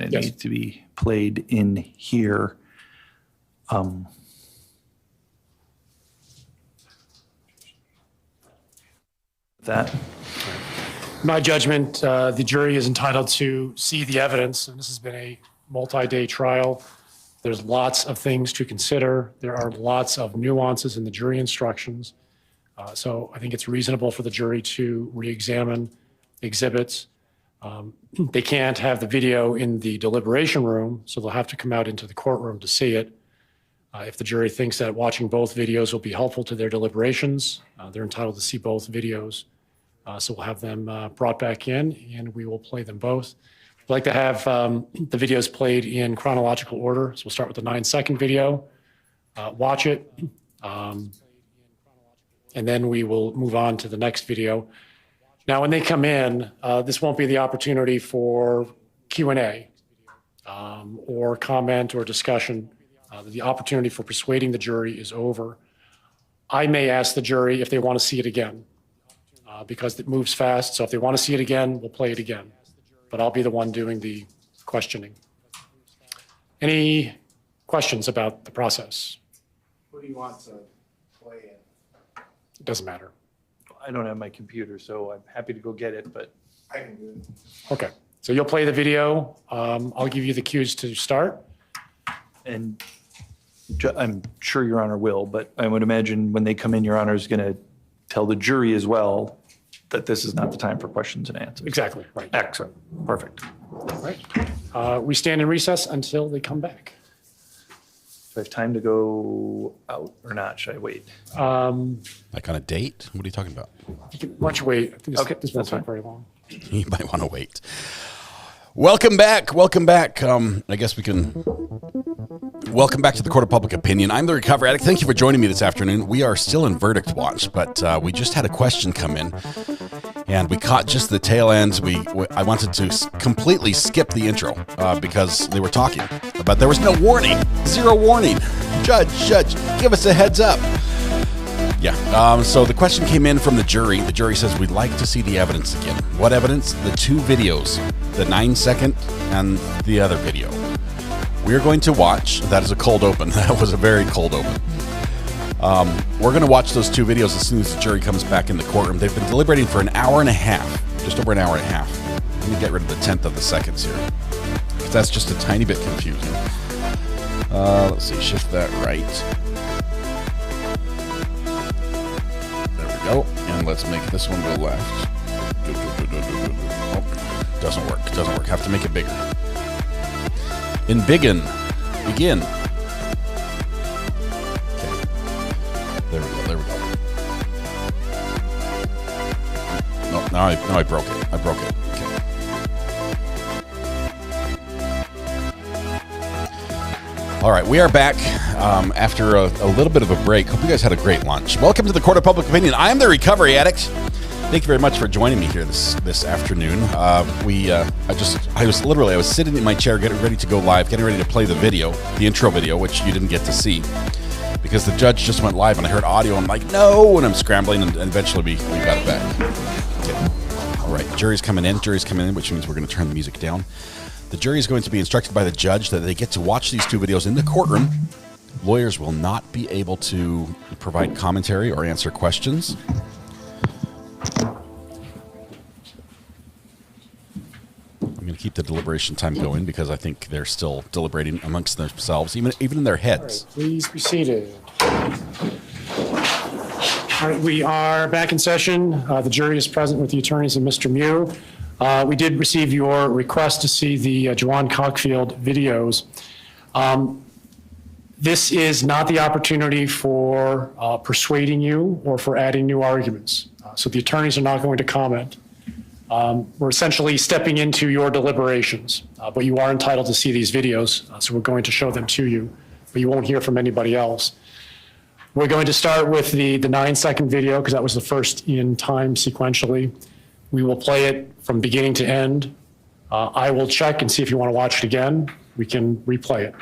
it Yes. needs to be played in here. That. My judgment, the jury is entitled to see the evidence, and this has been a multi-day trial. There's lots of things to consider. There are lots of nuances in the jury instructions. So I think it's reasonable for the jury to re-examine exhibits. They can't have the video in the deliberation room, so they'll have to come out into the courtroom to see it. If the jury thinks that watching both videos will be helpful to their deliberations, they're entitled to see both videos. So we'll have them brought back in, and we will play them both. I'd like to have the videos played in chronological order. So we'll start with the 9-second video, watch it, and then we will move on to the next video. Now, when they come in, this won't be the opportunity for Q&A or comment or discussion. The opportunity for persuading the jury is over. I may ask the jury if they want to see it again because it moves fast. So if they want to see it again, we'll play it again. But I'll be the one doing the questioning. Any questions about the process? Who do you want to play it? It doesn't matter. I don't have my computer, so I'm happy to go get it, but. I can do it. Okay. So you'll play the video. I'll give you the cues to start. And I'm sure Your Honor will, but I would imagine when they come in, Your Honor is going to tell the jury as well that this is not the time for questions and answers. Exactly. Right. Excellent. Perfect. All right. We stand in recess until they come back. Do I have time to go out or not? Should I wait? Like on a date? What are you talking about? Why don't you wait? I think Okay, this won't that's fine. take very long. You might want to wait. Welcome back. Welcome back. I guess we can. Welcome back to the Court of Public Opinion. I'm the Recovery Addict. Thank you for joining me this afternoon. We are still in verdict watch, but we just had a question come in, and we caught just the tail ends. I wanted to completely skip the intro because they were talking, but there was no warning, zero warning. Judge, give us a heads up. Yeah. So the question came in from the jury. The jury says, we'd like to see the evidence again. What evidence? The two videos, the 9-second and the other video. We're going to watch. That is a cold open. That was a very cold open. We're going to watch those two videos as soon as the jury comes back in the courtroom. They've been deliberating for an hour and a half, just over an hour and a half. Let me get rid of the 10th of the seconds here, because that's just a tiny bit confusing. Let's see, shift that right. Go, and let's make this one go left. Oh, doesn't work. Have to make it bigger. Begin. Okay. There we go. No, now I broke it. Okay. All right, we are back after a little bit of a break. Hope you guys had a great lunch. Welcome to the Court of Public Opinion. I am the Recovery Addict. Thank you very much for joining me here this afternoon. I was sitting in my chair getting ready to go live, getting ready to play the video, the intro video, which you didn't get to see because the judge just went live and I heard audio. I'm like, no, and I'm scrambling, and eventually we got it back. Okay. All right, jury's coming in, which means we're going to turn the music down. The jury is going to be instructed by the judge that they get to watch these two videos in the courtroom. Lawyers will not be able to provide commentary or answer questions. I'm going to keep the deliberation time going because I think they're still deliberating amongst themselves, even in their heads. All right, please be seated. All right, we are back in session. The jury is present with the attorneys and Mr. Mew. We did receive your request to see the Juwan Cockfield videos. This is not the opportunity for persuading you or for adding new arguments. So the attorneys are not going to comment. We're essentially stepping into your deliberations, but you are entitled to see these videos, so we're going to show them to you, but you won't hear from anybody else. We're going to start with the 9-second video because that was the first in time sequentially. We will play it from beginning to end. I will check and see if you want to watch it again. We can replay it.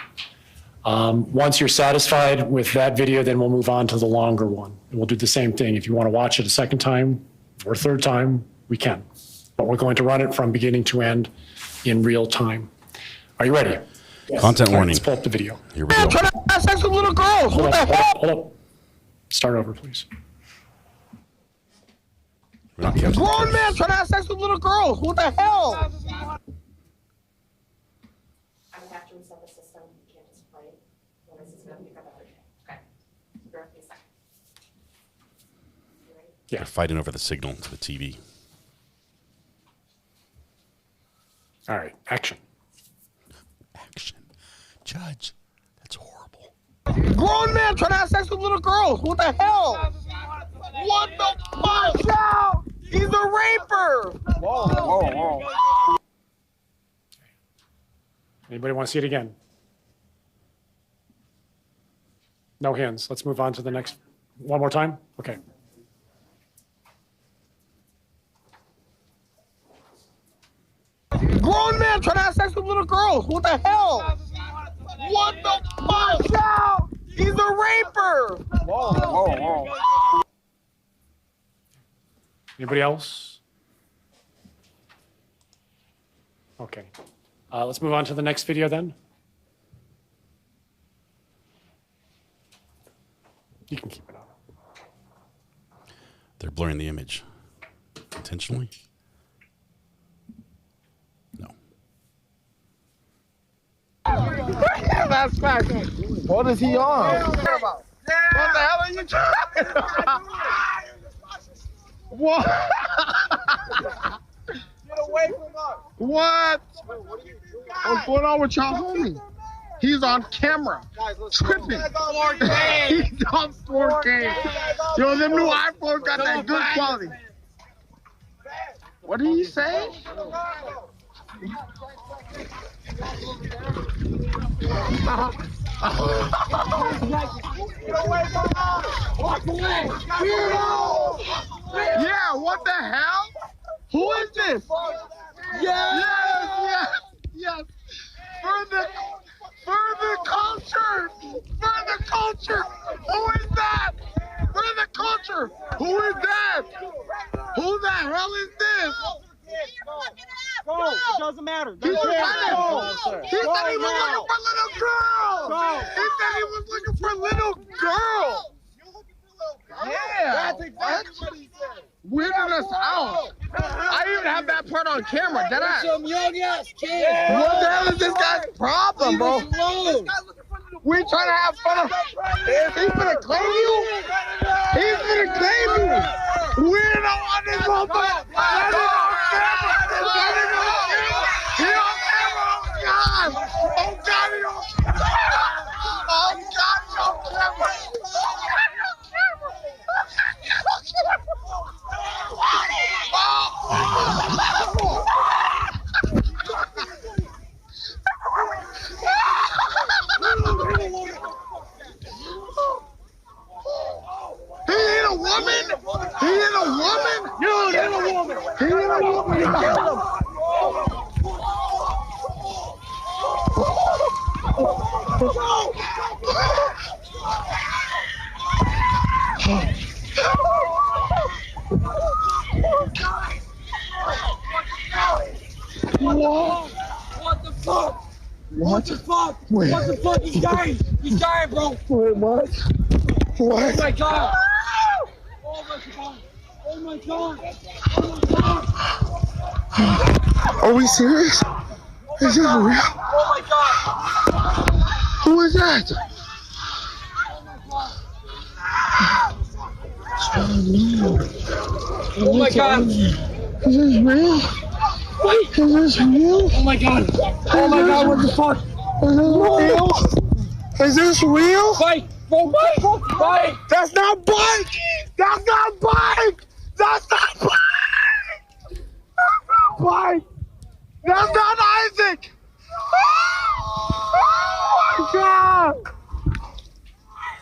Once you're satisfied with that video, then we'll move on to the longer one. And we'll do the same thing. If you want to watch it a second time or a third time, we can. But we're going to run it from beginning to end in real time. All Are you ready? Content All right, warning. let's pull up the video. Here we go. Trying to have sex with little girls. What the hell? Hold up. Start over, please. We're not capturing Grown this. man trying to have sex with little girls. What the hell? I'm have to reset the system. You can't just play it. Otherwise it's gonna pick up everything. Okay. Bear with me a second. You ready? They're fighting over the signal to the TV. All right, action. Action. Judge, that's horrible. Grown man trying to have sex with little girls. What the hell? What the fuck? Out! He's a raper. Whoa. Anybody want to see it again? No hands. Let's move on to the next. One more time? Okay. Grown man trying to have sex with little girls. What the hell? What the fuck? Out! He's a raper. Whoa. Anybody else? Okay. Let's move on to the next video then. You can keep it on. They're blurring the image. Intentionally? No. That's fact. What is he on? What the hell are you talking about? What? Get away from us. What? What's going on with y'all homie? He's on camera. Tripping. He's on 4K. Yo, them new iPhones got that good quality. What did he say? Yeah, what the hell? Who is this? Yes. For the culture. Who is that? For the culture. Who is that? Who the hell is this? Go. It doesn't matter. He said he was looking for little girls. He said he was looking for little girls. Yeah. That's exactly what he said. Weirded us out. I even have that part on camera. Did I? Some young ass kid. What the hell is this guy's problem, bro? We trying to have fun. He's gonna claim you? He's gonna claim you. We don't want this motherfucker. Let it on camera. Let it on camera. He on camera. Oh God, he on camera. Oh God, he on camera. He ain't a woman. He ain't a woman. You ain't a woman. He ain't a woman. You killed him. What the fuck? What? The fuck? Wait. What the fuck? He's dying. He's dying, bro. Wait, what? Oh What? my god. Oh my god. Oh my god. Oh my god. Are we serious? Is this real? Oh my god. Who is that? Oh my god. Is this real? Wait. Is this real? Oh my god. Oh my god. What the fuck? Is this real? Is this real? Fight. Bro, fight. Fight. That's not bike! That's not bike! That's not bike! That's not bike! That's not Isaac! Oh my god!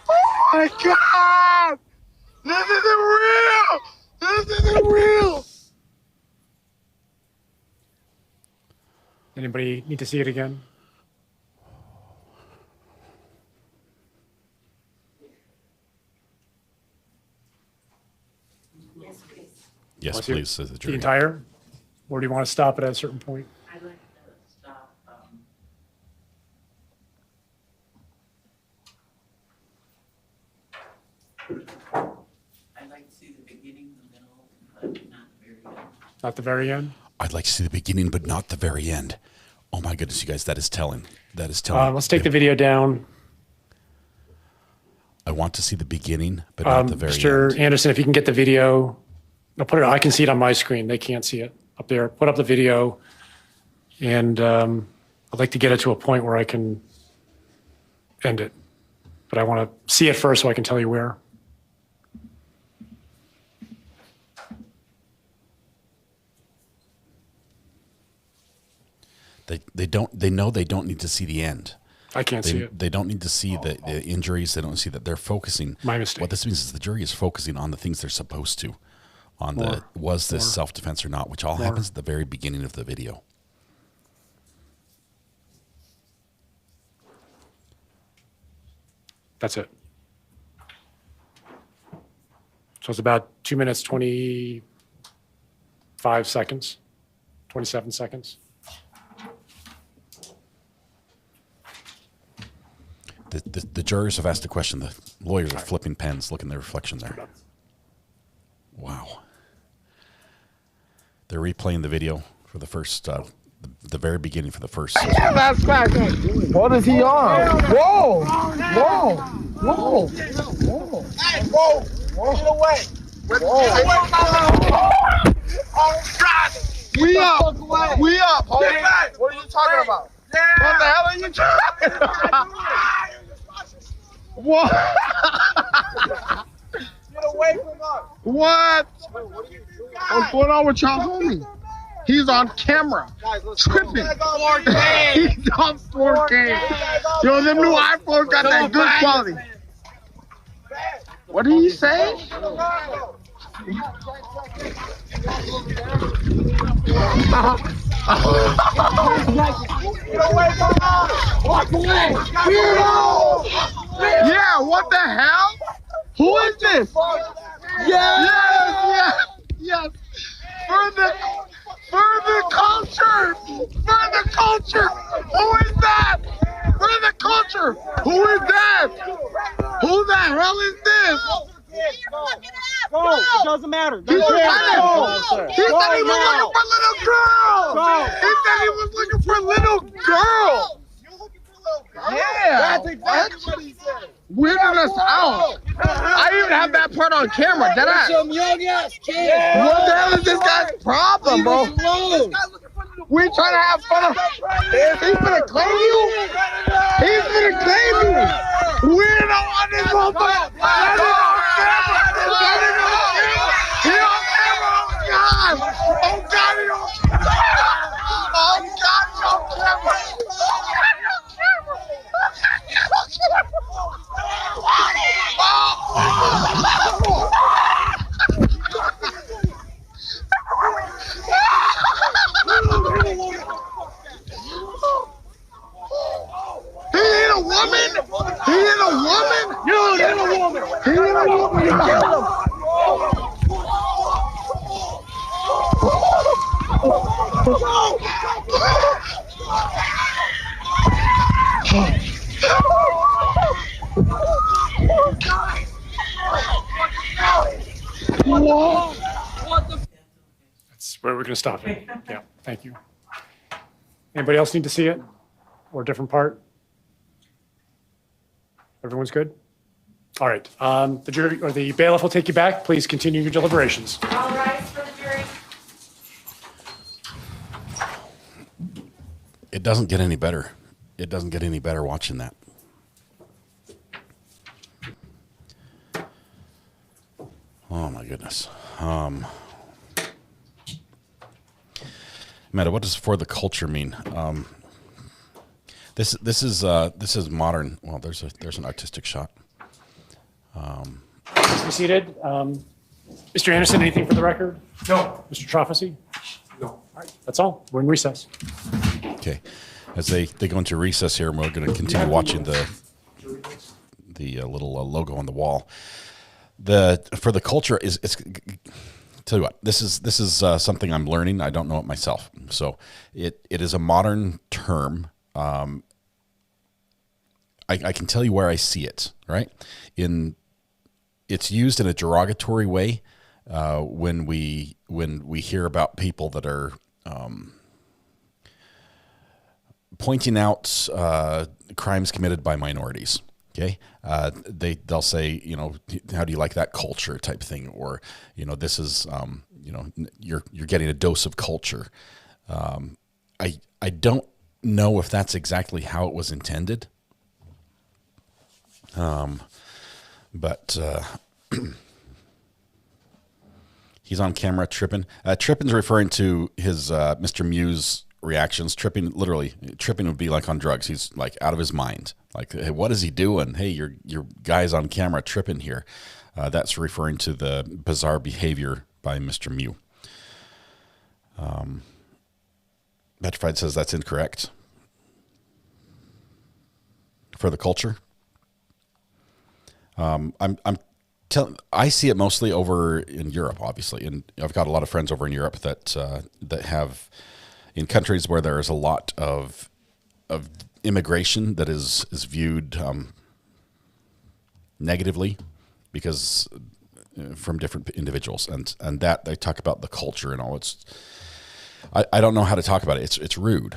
Oh my god! This isn't real! This isn't real! Anybody need to see it again? Yes, please. Yes, Want to see please, says the The jury. entire? Or do you want to stop it at a certain point? I'd like to stop I'd like to see the beginning, the middle, but not the very end. Not the very end? I'd like to see the beginning, but not the very end. Oh my goodness, you guys, that is telling. That is telling. Let's take the video down. I want to see the beginning, but not the very Mr. end. Anderson, if you can get the video, I'll put it. I can see it on my screen. They can't see it up there. Put up the video, and I'd like to get it to a point where I can end it. But I want to see it first so I can tell you where. They know they don't need to see the end. I can't see it. They don't need to see the injuries. They don't see that they're focusing. My mistake. What this means is the jury is focusing on the things they're supposed to, on More. was this More. self-defense or not, which all More. happens at the very beginning of the video. That's it. So it's about 2 minutes, 25 seconds, 27 seconds. The jurors have asked a question. The lawyers are flipping pens, looking at their reflection there. Wow. They're replaying the video for the first, the very beginning for the first. That's fact. What is he on? Whoa! Whoa! Whoa! Whoa! Hey, whoa! Get away! Whoa! Oh God! We up! We up! Homie. What are you talking about? What the hell are you talking about? What? Get away from us! What? What's going on with y'all, homie? He's on camera, tripping. He's on 4K. Yo, them new iPhones got that good quality. What did he say? Yeah, what the hell? Who is this? Yes, yes, yes. Further culture! Further culture! Who is that? Further culture! Who is that? Who the hell is this? Go! It doesn't matter. He said he was looking for little girls! He said he was looking for little girls! Yeah! That's exactly what he said. Weirding us out. I even have that part on camera. Did I? Some young ass kid. What the hell is this guy's problem, bro? We trying to have fun. Is he gonna claim you? He's gonna claim you. We don't want this motherfucker. Let it on camera. Let it on camera. He on camera. Oh God. Oh God. He on camera. Oh God. He on camera. He ain't a woman. He ain't a woman. You ain't a woman. He ain't a woman. You kill him. That's where we're going to stop it. Yeah, thank you. Anybody else need to see it? Or a different part? Everyone's good? All right. The jury or the bailiff will take you back. Please continue your deliberations. All rise for the jury. It doesn't get any better. It doesn't get any better watching that. Oh my goodness. Meta, what does "for the culture" mean? This is modern. Well, there's an artistic shot. Please be seated. Mr. Anderson, anything for the record? No. Mr. Trofasi? No. All right, that's all. We're in recess. Okay, as they go into recess here, and we're going to continue watching the little logo on the wall. For the culture is it's. Tell you what, this is something I'm learning. I don't know it myself, so it is a modern term. I can tell you where I see it. Right in it's used in a derogatory way when we hear about people that are pointing out crimes committed by minorities. Okay, they'll say, you know, how do you like that culture type thing, or you know, this is you know, you're getting a dose of culture. I don't know if that's exactly how it was intended. But he's on camera tripping. Tripping's referring to his Mr. Muse reactions. Tripping would be like on drugs. He's like out of his mind. Like, hey, what is he doing? Hey, your guy's on camera tripping here. That's referring to the bizarre behavior by Mr. Mew. Petrified says that's incorrect. For the culture. I see it mostly over in Europe, obviously, and I've got a lot of friends over in Europe that have, in countries where there is a lot of immigration that is viewed negatively because from different individuals, and that they talk about the culture and all. I don't know how to talk about it. It's rude.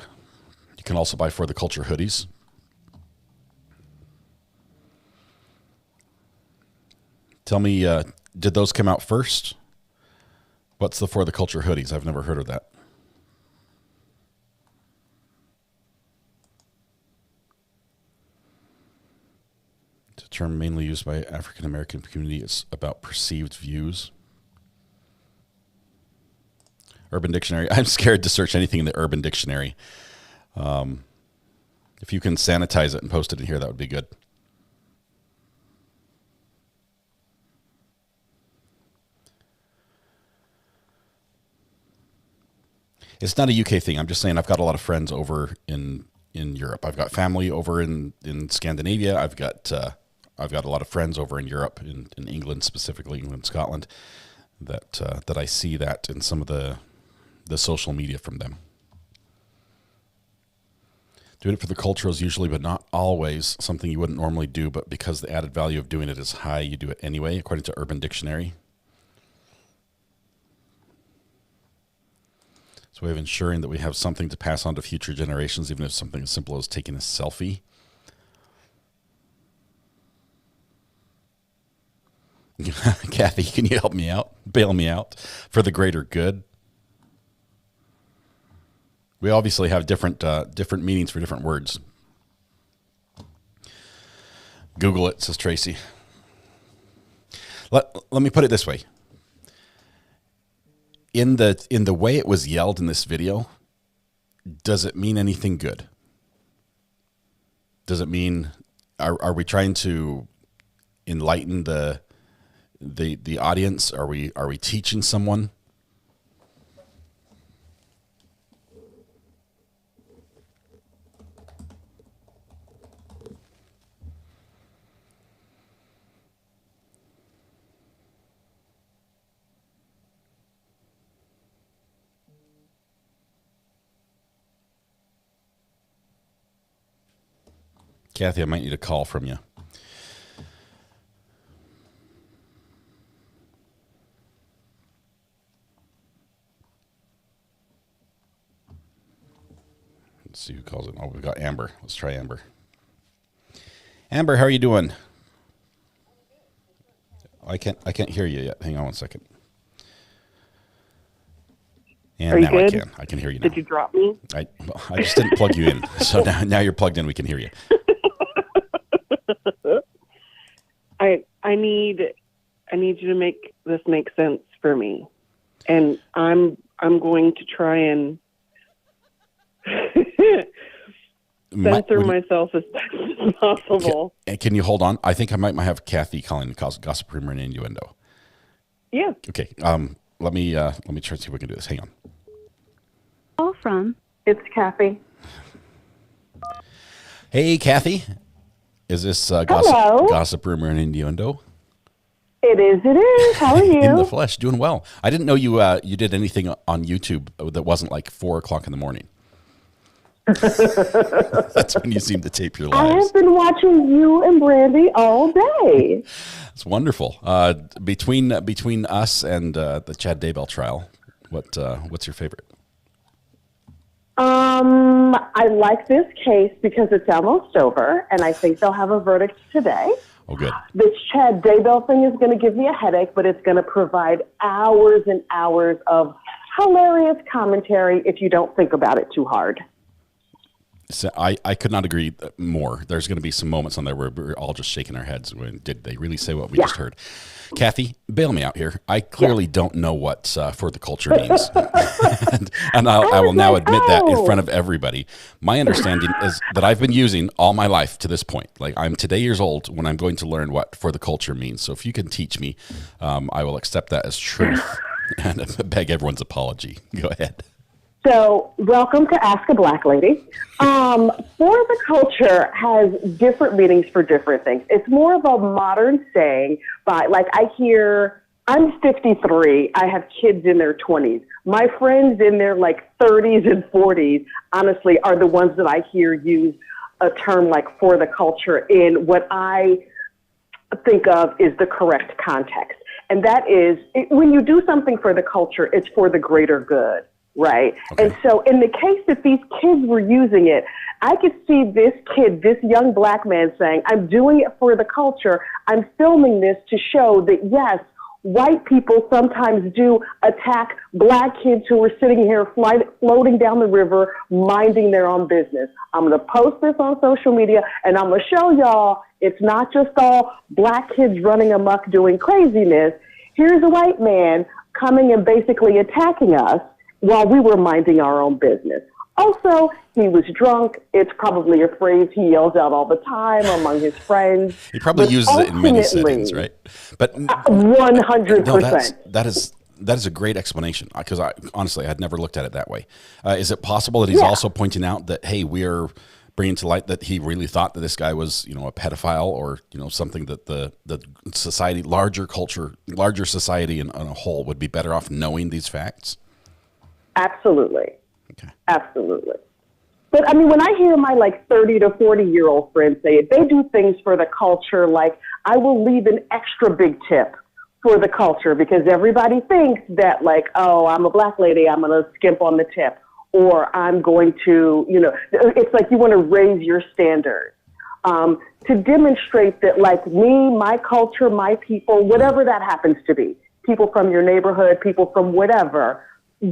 You can also buy For the Culture hoodies. Tell me, did those come out first? What's the For the Culture hoodies? I've never heard of that. It's a term mainly used by African American community. It's about perceived views. Urban Dictionary. I'm scared to search anything in the Urban Dictionary. If you can sanitize it and post it in here, that would be good. It's not a UK thing. I'm just saying I've got a lot of friends over in Europe. I've got family over in Scandinavia. I've got a lot of friends over in Europe, in England specifically, England, Scotland, that I see that in some of the social media from them. Doing it for the culture is usually, but not always, something you wouldn't normally do, but because the added value of doing it is high, you do it anyway, according to Urban Dictionary. It's a way of ensuring that we have something to pass on to future generations, even if something as simple as taking a selfie. Kathy, can you help me out? Bail me out for the greater good. We obviously have different meanings for different words. Google it, says Tracy. Let me put it this way. In the way it was yelled in this video, does it mean anything good? Does it mean, are we trying to enlighten the audience? Are we teaching someone? Kathy, I might need a call from you. Let's see who calls it. Oh, we've got Amber. Let's try Amber. Amber, how are you doing? I can't hear you yet. Hang on one second. And are you now good? I can hear you now. Did you drop me? I just didn't plug you in. So now you're plugged in. We can hear you. I need you to make this make sense for me, and I'm going to try and censor myself as best as possible. Can you hold on? I think I might have Kathy calling the gossip rumor and innuendo. Yeah. Okay. Let me try to see if we can do this. Hang on. Call from. It's Kathy. Hey, Kathy. Is this Hello. gossip rumor and innuendo? It is. It is. How are you? In the flesh, doing well. I didn't know you did anything on YouTube that wasn't like 4:00 in the morning. That's when you seem to tape your I lives. have been watching you and Brandy all day. It's wonderful. Between us and the Chad Daybell trial, what's your favorite? I like this case because it's almost over, and I think they'll have a verdict today. Oh, good. This Chad Daybell thing is going to give me a headache, but it's going to provide hours and hours of hilarious commentary if you don't think about it too hard. So I could not agree more. There's going to be some moments on there where we're all just shaking our heads. When did they really say what we just heard? Kathy, bail me out here. I clearly don't know what for the culture means. and I will now admit that in front of everybody. My understanding is that I've been using all my life to this point. Like, I'm today years old when I'm going to learn what for the culture means. So if you can teach me, I will accept that as truth and beg everyone's apology. Go ahead. So, welcome to Ask a Black Lady. For the culture has different meanings for different things. It's more of a modern saying, but like I'm 53. I have kids in their 20s. My friends in their like 30s and 40s, honestly, are the ones that I hear use a term like for the culture in what I think of is the correct context. And that is, when you do something for the culture, it's for the greater good. Right. Okay. And so in the case that these kids were using it, I could see this kid, this young black man saying, I'm doing it for the culture. I'm filming this to show that, yes, white people sometimes do attack black kids who are sitting here floating down the river, minding their own business. I'm going to post this on social media, and I'm going to show y'all it's not just all black kids running amok doing craziness. Here's a white man coming and basically attacking us while we were minding our own business. Also, he was drunk. It's probably a phrase he yells out all the time among his friends. He probably uses it in many settings, right? But 100%. No, that is a great explanation, because honestly, I had never looked at it that way. Is it possible that he's also pointing out that, hey, we are bringing to light that he really thought that this guy was, a pedophile, or, something that the society, larger society in a whole would be better off knowing these facts? Absolutely. Okay. Absolutely. But I mean, when I hear my 30 to 40-year-old friends say it, they do things for the culture. Like, I will leave an extra big tip for the culture because everybody thinks that oh, I'm a black lady, I'm going to skimp on the tip, or I'm going to, it's like you want to raise your standards to demonstrate that me, my culture, my people, whatever that happens to be, people from your neighborhood, people from whatever,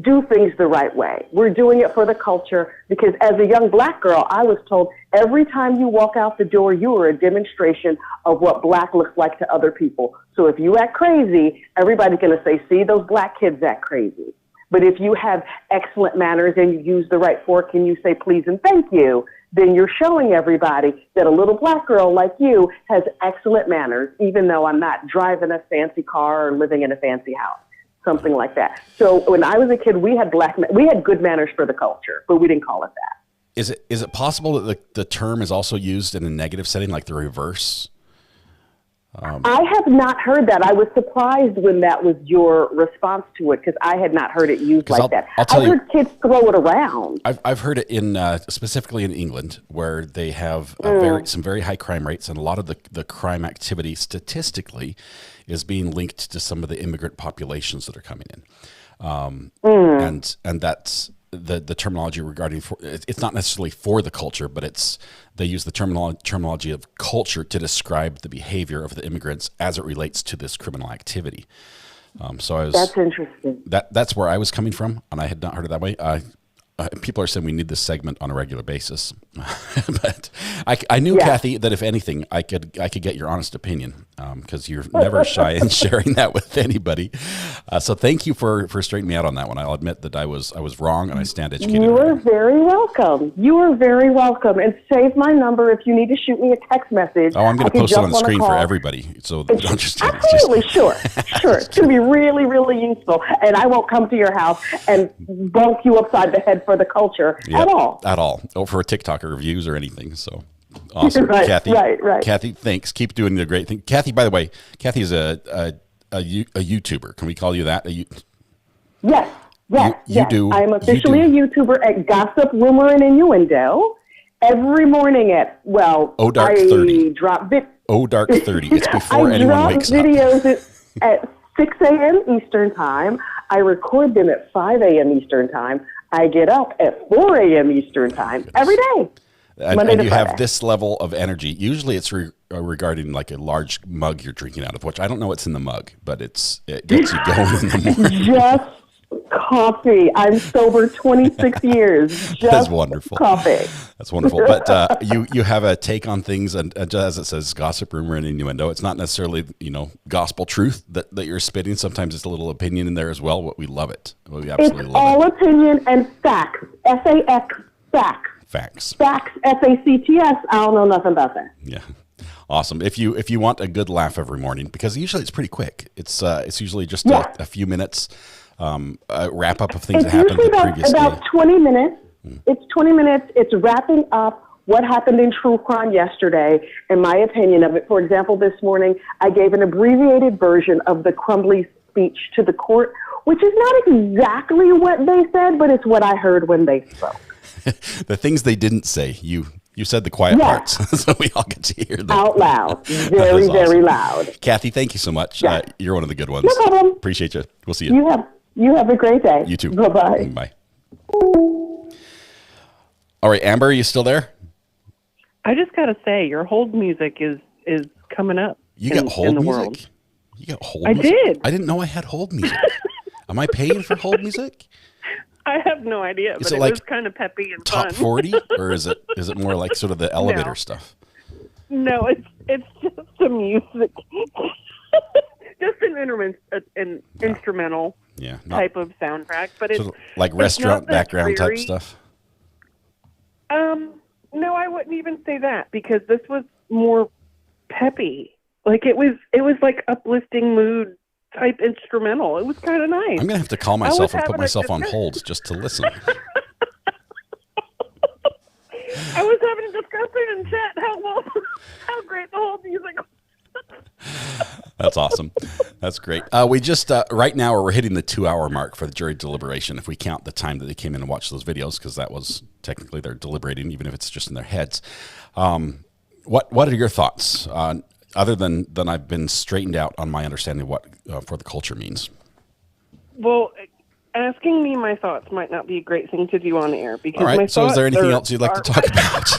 do things the right way. We're doing it for the culture because as a young black girl, I was told every time you walk out the door, you are a demonstration of what black looks like to other people. So if you act crazy, everybody's going to say, see, those black kids act crazy. But if you have excellent manners and you use the right fork and you say please and thank you, then you're showing everybody that a little black girl like you has excellent manners, even though I'm not driving a fancy car or living in a fancy house. Something like that. So when I was a kid, we had good manners for the culture, but we didn't call it that. Is it possible that the term is also used in a negative setting, like the reverse? I have not heard that. I was surprised when that was your response to it because I had not heard it used like that. I've heard kids throw it around. I've heard it in specifically in England, where they have some very high crime rates, and a lot of the crime activity statistically is being linked to some of the immigrant populations that are coming in, and that's the terminology regarding it's not necessarily for the culture, but they use the terminology of culture to describe the behavior of the immigrants as it relates to this criminal activity. That's interesting. That's where I was coming from, and I had not heard it that way. People are saying we need this segment on a regular basis, but I knew, Kathy, that if anything, I could get your honest opinion, because you're never shy in sharing that with anybody. So thank you for straightening me out on that one. I'll admit that I was wrong, and I stand educated. You are very welcome. You are very welcome. And save my number if you need to shoot me a text message. Oh, I'm going to post it on the screen for everybody. So don't just absolutely sure. It's going to be really, really useful, and I won't come to your house and bonk you upside the head for the culture at all. Or for a TikTok or views or anything. So awesome. Right, Kathy. Right. Kathy, thanks. Keep doing the great thing. Kathy, by the way, Kathy is a YouTuber. Can we call you that? Yes. Yes, You do. I am officially you a YouTuber at Gossip, Rumor, and Innuendo. Every morning at, Oh, dark I 30. drop Oh, dark 30. It's before I anyone drop wakes up. videos at 6 a.m. Eastern Time. I record them at 5 a.m. Eastern Time. I get up at 4 a.m. Eastern Time every day. Monday And to you Friday. have this level of energy. Usually it's regarding like a large mug you're drinking out of, which I don't know what's in the mug, but it gets you going in the morning. Just coffee. I'm sober 26 years. Just That's wonderful. coffee. That's wonderful. But you have a take on things, and as it says, gossip, rumor, and innuendo. It's not necessarily gospel truth that you're spitting. Sometimes it's a little opinion in there as well. But we love it. We absolutely It's love all it. opinion and facts. F-A-X, facts. Facts. Facts, F-A-C-T-S. I don't know nothing about that. Yeah. Awesome. If you want a good laugh every morning, because usually it's pretty quick. It's usually just a few minutes. A wrap up of things that happened the previous about day. 20 minutes. It's 20 minutes. It's wrapping up what happened in true crime yesterday and my opinion of it. For example, this morning, I gave an abbreviated version of the Crumbly speech to the court, which is not exactly what they said, but it's what I heard when they spoke. The things they didn't say, you said the quiet parts, so we all get to hear them. Out loud. Very, very loud. Kathy, thank you so much. Yeah. You're one of the good ones. No problem. Appreciate you. We'll see you. You have a great day. You too. Bye-bye. Bye. All right, Amber, are you still there? I just got to say, your hold music is coming up. You got hold in the music? world. You got hold I music? did. I didn't know I had hold music. Am I paying for hold music? I have no idea, Is but it it like was kind of peppy and Top fun. 40, or is it more like sort of the elevator stuff? No, it's just some music. Just an instrumental type of soundtrack, but it's Sort of like it's restaurant not the background type dreary- stuff? No, I wouldn't even say that, because this was more peppy. Like it was like uplifting mood type instrumental. It was kind of nice. I'm going to have to call myself and put myself on hold just to listen. I was having a discussion in chat how great the whole music was. That's awesome. That's great. We just, right now, we're hitting the 2-hour mark for the jury deliberation, if we count the time that they came in and watched those videos, because that was technically they're deliberating, even if it's just in their heads. What are your thoughts, other than I've been straightened out on my understanding of what for the culture means? Well, asking me my thoughts might not be a great thing to do on air, because all right. my So is there thoughts anything else you'd like to talk about?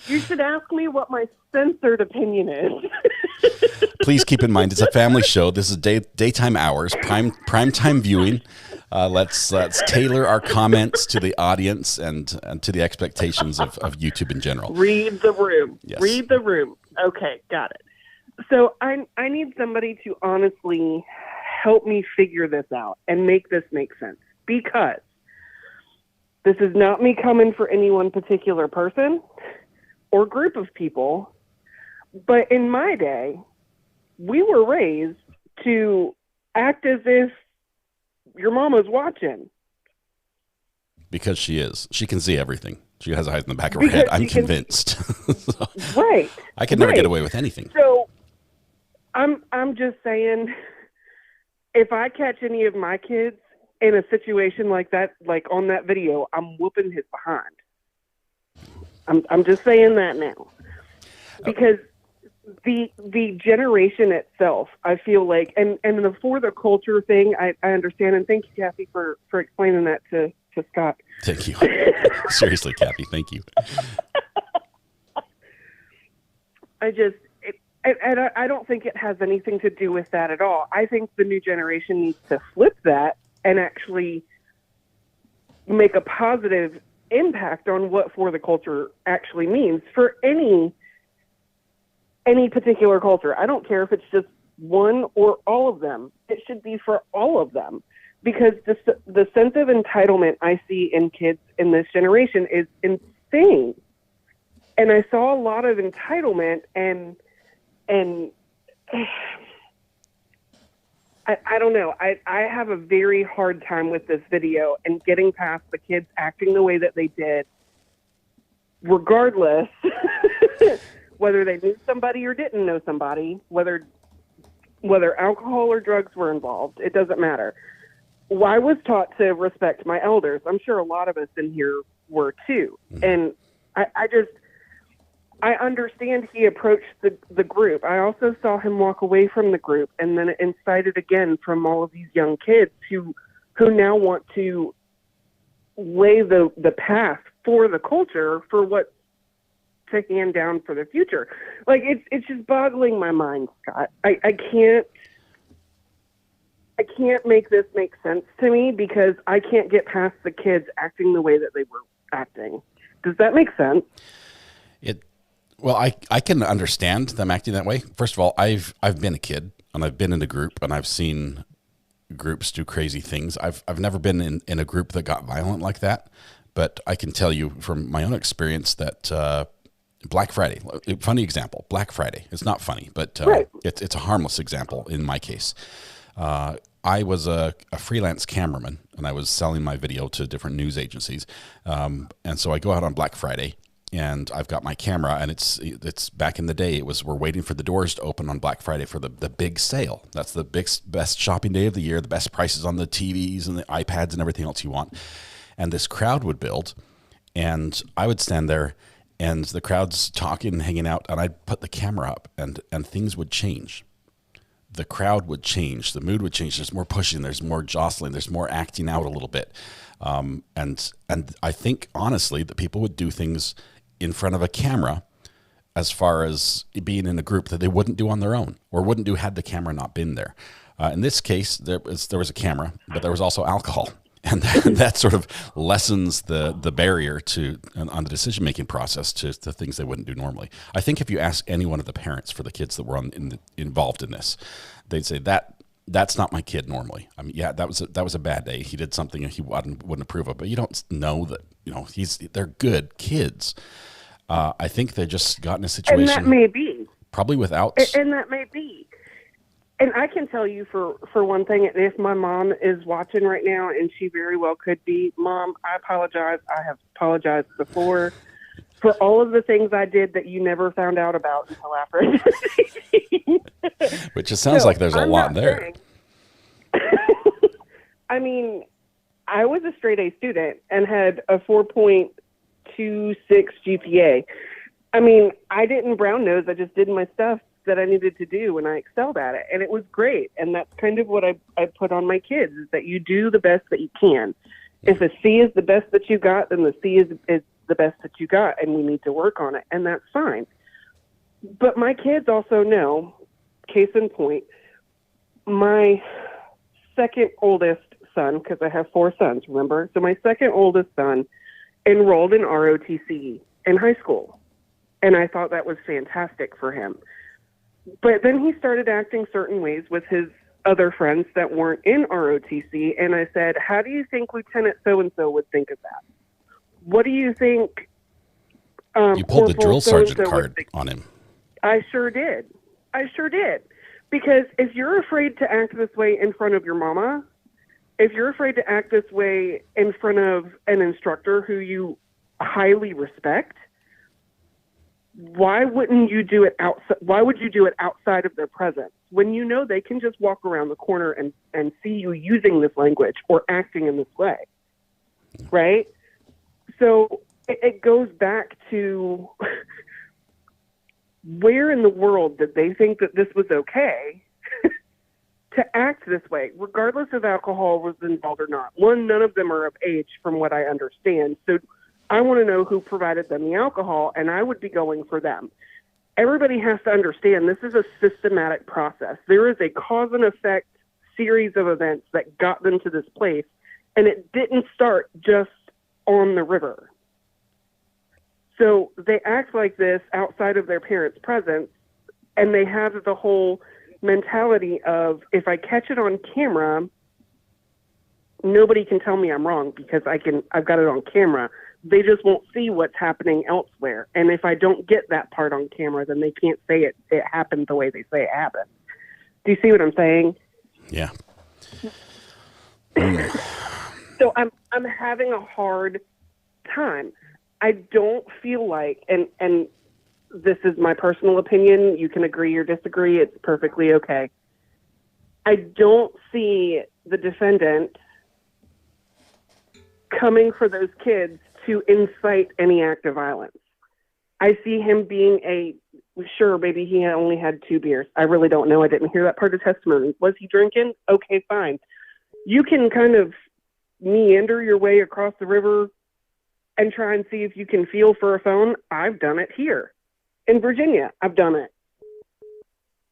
You should ask me what my censored opinion is. Please keep in mind, it's a family show. This is daytime hours, prime time viewing. Let's tailor our comments to the audience and to the expectations of YouTube in general. Read the room. Yes. Read the room. Okay, got it. So I need somebody to honestly help me figure this out and make this make sense, because this is not me coming for any one particular person or group of people, but in my day, we were raised to act as if your mama's watching. Because she is. She can see everything. She has eyes in the back of her head. I'm convinced. So, right. I could never get away with anything. So I'm just saying, if I catch any of my kids in a situation like that, like on that video, I'm whooping his behind. I'm just saying that now, because the generation itself, I feel like, and the for the culture thing, I understand, and thank you, Kathy, for explaining that to Scott. Thank you. Seriously, Kathy, thank you. I don't think it has anything to do with that at all. I think the new generation needs to flip that and actually make a positive impact on what for the culture actually means for any particular culture. I don't care if it's just one or all of them. It should be for all of them, because the sense of entitlement I see in kids in this generation is insane. And I saw a lot of entitlement and I don't know. I have a very hard time with this video and getting past the kids acting the way that they did, regardless whether they knew somebody or didn't know somebody, whether whether alcohol or drugs were involved, it doesn't matter. I was taught to respect my elders. I'm sure a lot of us in here were too. And I understand he approached the group. I also saw him walk away from the group and then incited again from all of these young kids who now want to lay the path for the culture for what to hand down for the future. Like, it's just boggling my mind, Scott. I can't make this make sense to me because I can't get past the kids acting the way that they were acting. Does that make sense? Well, I can understand them acting that way. First of all, I've been a kid and I've been in a group and I've seen groups do crazy things. I've never been in a group that got violent like that, but I can tell you from my own experience that Black Friday, funny example, Black Friday. It's not funny, but right. It's a harmless example in my case. I was a freelance cameraman and I was selling my video to different news agencies. And so I go out on Black Friday and I've got my camera and it's back in the day. We're waiting for the doors to open on Black Friday for the big sale. That's the best shopping day of the year, the best prices on the TVs and the iPads and everything else you want. And this crowd would build and I would stand there and the crowd's talking and hanging out and I'd put the camera up and things would change. The crowd would change, the mood would change. There's more pushing, there's more jostling, there's more acting out a little bit. And I think honestly that people would do things in front of a camera as far as being in a group that they wouldn't do on their own or wouldn't do had the camera not been there. In this case, there was a camera, but there was also alcohol. And that sort of lessens the barrier on the decision-making process to things they wouldn't do normally. I think if you ask any one of the parents for the kids that were involved in this, they'd say that's not my kid normally. I mean, yeah, that was a bad day. He did something he wouldn't approve of, but you don't know that, they're good kids. I think they just got in a situation. And that may be. Probably without. And that may be. And I can tell you for one thing, if my mom is watching right now, and she very well could be, Mom, I apologize. I have apologized before for all of the things I did that you never found out about until after. Which it sounds like there's a lot there. I mean, I was a straight A student and had a 4.26 GPA. I mean, I didn't brown nose. I just did my stuff that I needed to do and I excelled at it. And it was great. And that's kind of what I put on my kids is that you do the best that you can. If a C is the best that you got, then the C is the best that you got and we need to work on it. And that's fine. But my kids also know, case in point, my second oldest son, because I have 4 sons, remember? So my second oldest son enrolled in ROTC in high school. And I thought that was fantastic for him. But then he started acting certain ways with his other friends that weren't in ROTC. And I said, how do you think Lieutenant so-and-so would think of that? What do you think? You pulled the drill sergeant card on him. I sure did. Because if you're afraid to act this way in front of your mama, if you're afraid to act this way in front of an instructor who you highly respect, why wouldn't you do it outside? Why would you do it outside of their presence when you know they can just walk around the corner and see you using this language or acting in this way, right? So it goes back to where in the world did they think that this was okay to act this way, regardless if alcohol was involved or not? One, none of them are of age from what I understand. So I want to know who provided them the alcohol, and I would be going for them. Everybody has to understand this is a systematic process. There is a cause and effect series of events that got them to this place, and it didn't start just on the river. So they act like this outside of their parents' presence, and they have the whole mentality of, if I catch it on camera, nobody can tell me I'm wrong because I've got it on camera. They just won't see what's happening elsewhere. And if I don't get that part on camera, then they can't say it happened the way they say it happened. Do you see what I'm saying? Yeah. So I'm having a hard time. I don't feel like, and this is my personal opinion, you can agree or disagree, it's perfectly okay. I don't see the defendant coming for those kids to incite any act of violence. I see him being sure, maybe he only had 2 beers. I really don't know. I didn't hear that part of testimony. Was he drinking? Okay, fine. You can kind of meander your way across the river and try and see if you can feel for a phone. I've done it here. In Virginia, I've done it.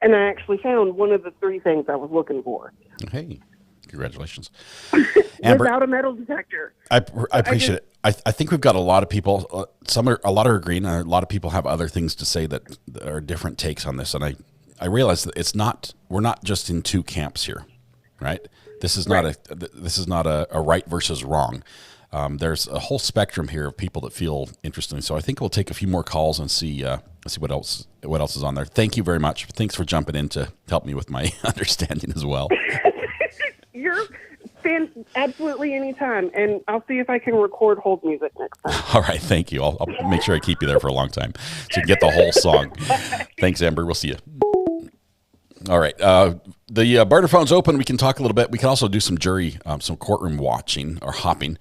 And I actually found one of the 3 things I was looking for. Hey, congratulations. Amber, without a metal detector. I appreciate it. I think we've got a lot of people, a lot are agreeing, and a lot of people have other things to say that are different takes on this. And I realize that we're not just in 2 camps here, right? This is not a right versus wrong. There's a whole spectrum here of people that feel interesting. So I think we'll take a few more calls and see what else is on there. Thank you very much. Thanks for jumping in to help me with my understanding as well. You're absolutely anytime, and I'll see if I can record hold music next time. All right, thank you. I'll make sure I keep you there for a long time so you get the whole song. Thanks, Amber. We'll see you. All right. The barter phone's open. We can talk a little bit. We can also do some some courtroom watching or hopping.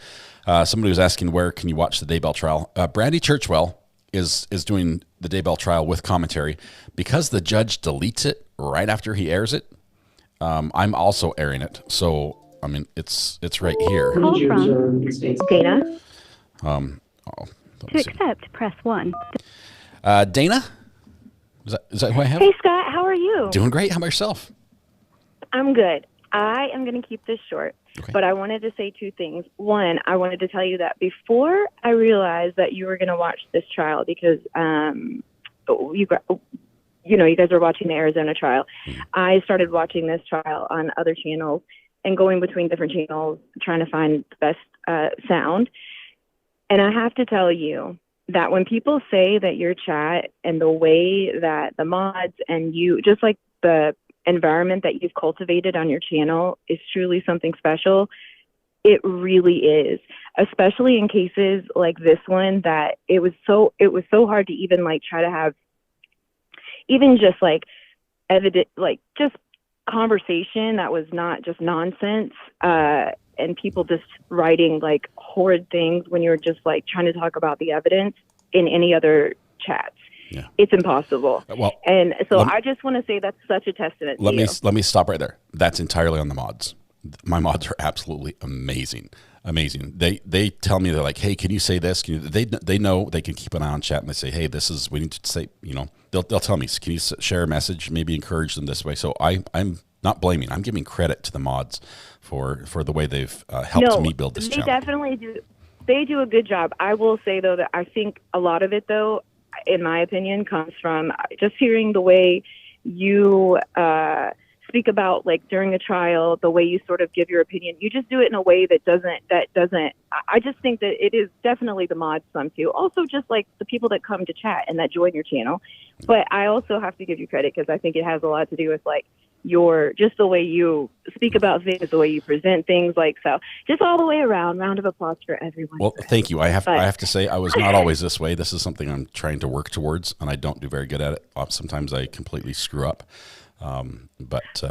Somebody was asking, where can you watch the Daybell trial? Brandy Churchwell is doing the Daybell trial with commentary. Because the judge deletes it right after he airs it, I'm also airing it. So, I mean, it's right here. Call from Dana. To accept, press 1. Dana? Is that who I have? Hey, Scott, how are you? Doing great. How about yourself? I'm good. I am going to keep this short, but I wanted to say 2 things. One, I wanted to tell you that before I realized that you were going to watch this trial, because you guys were watching the Arizona trial. I started watching this trial on other channels and going between different channels, trying to find the best sound. And I have to tell you that when people say that your chat and the way that the mods and you, just like the environment that you've cultivated on your channel is truly something special, it really is, especially in cases like this one, that it was so hard to even like try to have even just like evident, like just conversation that was not just nonsense, and people just writing like horrid things when you're just like trying to talk about the evidence in any other chats. Yeah. It's impossible. Well, and so I just want to say that's such a testament to you. Let me stop right there. That's entirely on the mods. My mods are absolutely amazing. Amazing. They tell me, they're like, hey, can you say this? They know they can keep an eye on chat, and they say, hey, we need to say, they'll tell me, can you share a message, maybe encourage them this way. So I'm not blaming. I'm giving credit to the mods for the way they've helped me build this channel. They definitely do. They do a good job. I will say, though, that I think a lot of it, though, in my opinion, comes from just hearing the way you speak about, like, during a trial, the way you sort of give your opinion. You just do it in a way that doesn't, I just think that it is definitely the mods some too. Also, just like the people that come to chat and that join your channel. But I also have to give you credit because I think it has a lot to do with, like, just the way you speak about things, the way you present things, like, so just all the way around. Round of applause for everyone. Well, thank you. I have to say I was not always this way. This is something I'm trying to work towards, and I don't do very good at it. Sometimes I completely screw up. But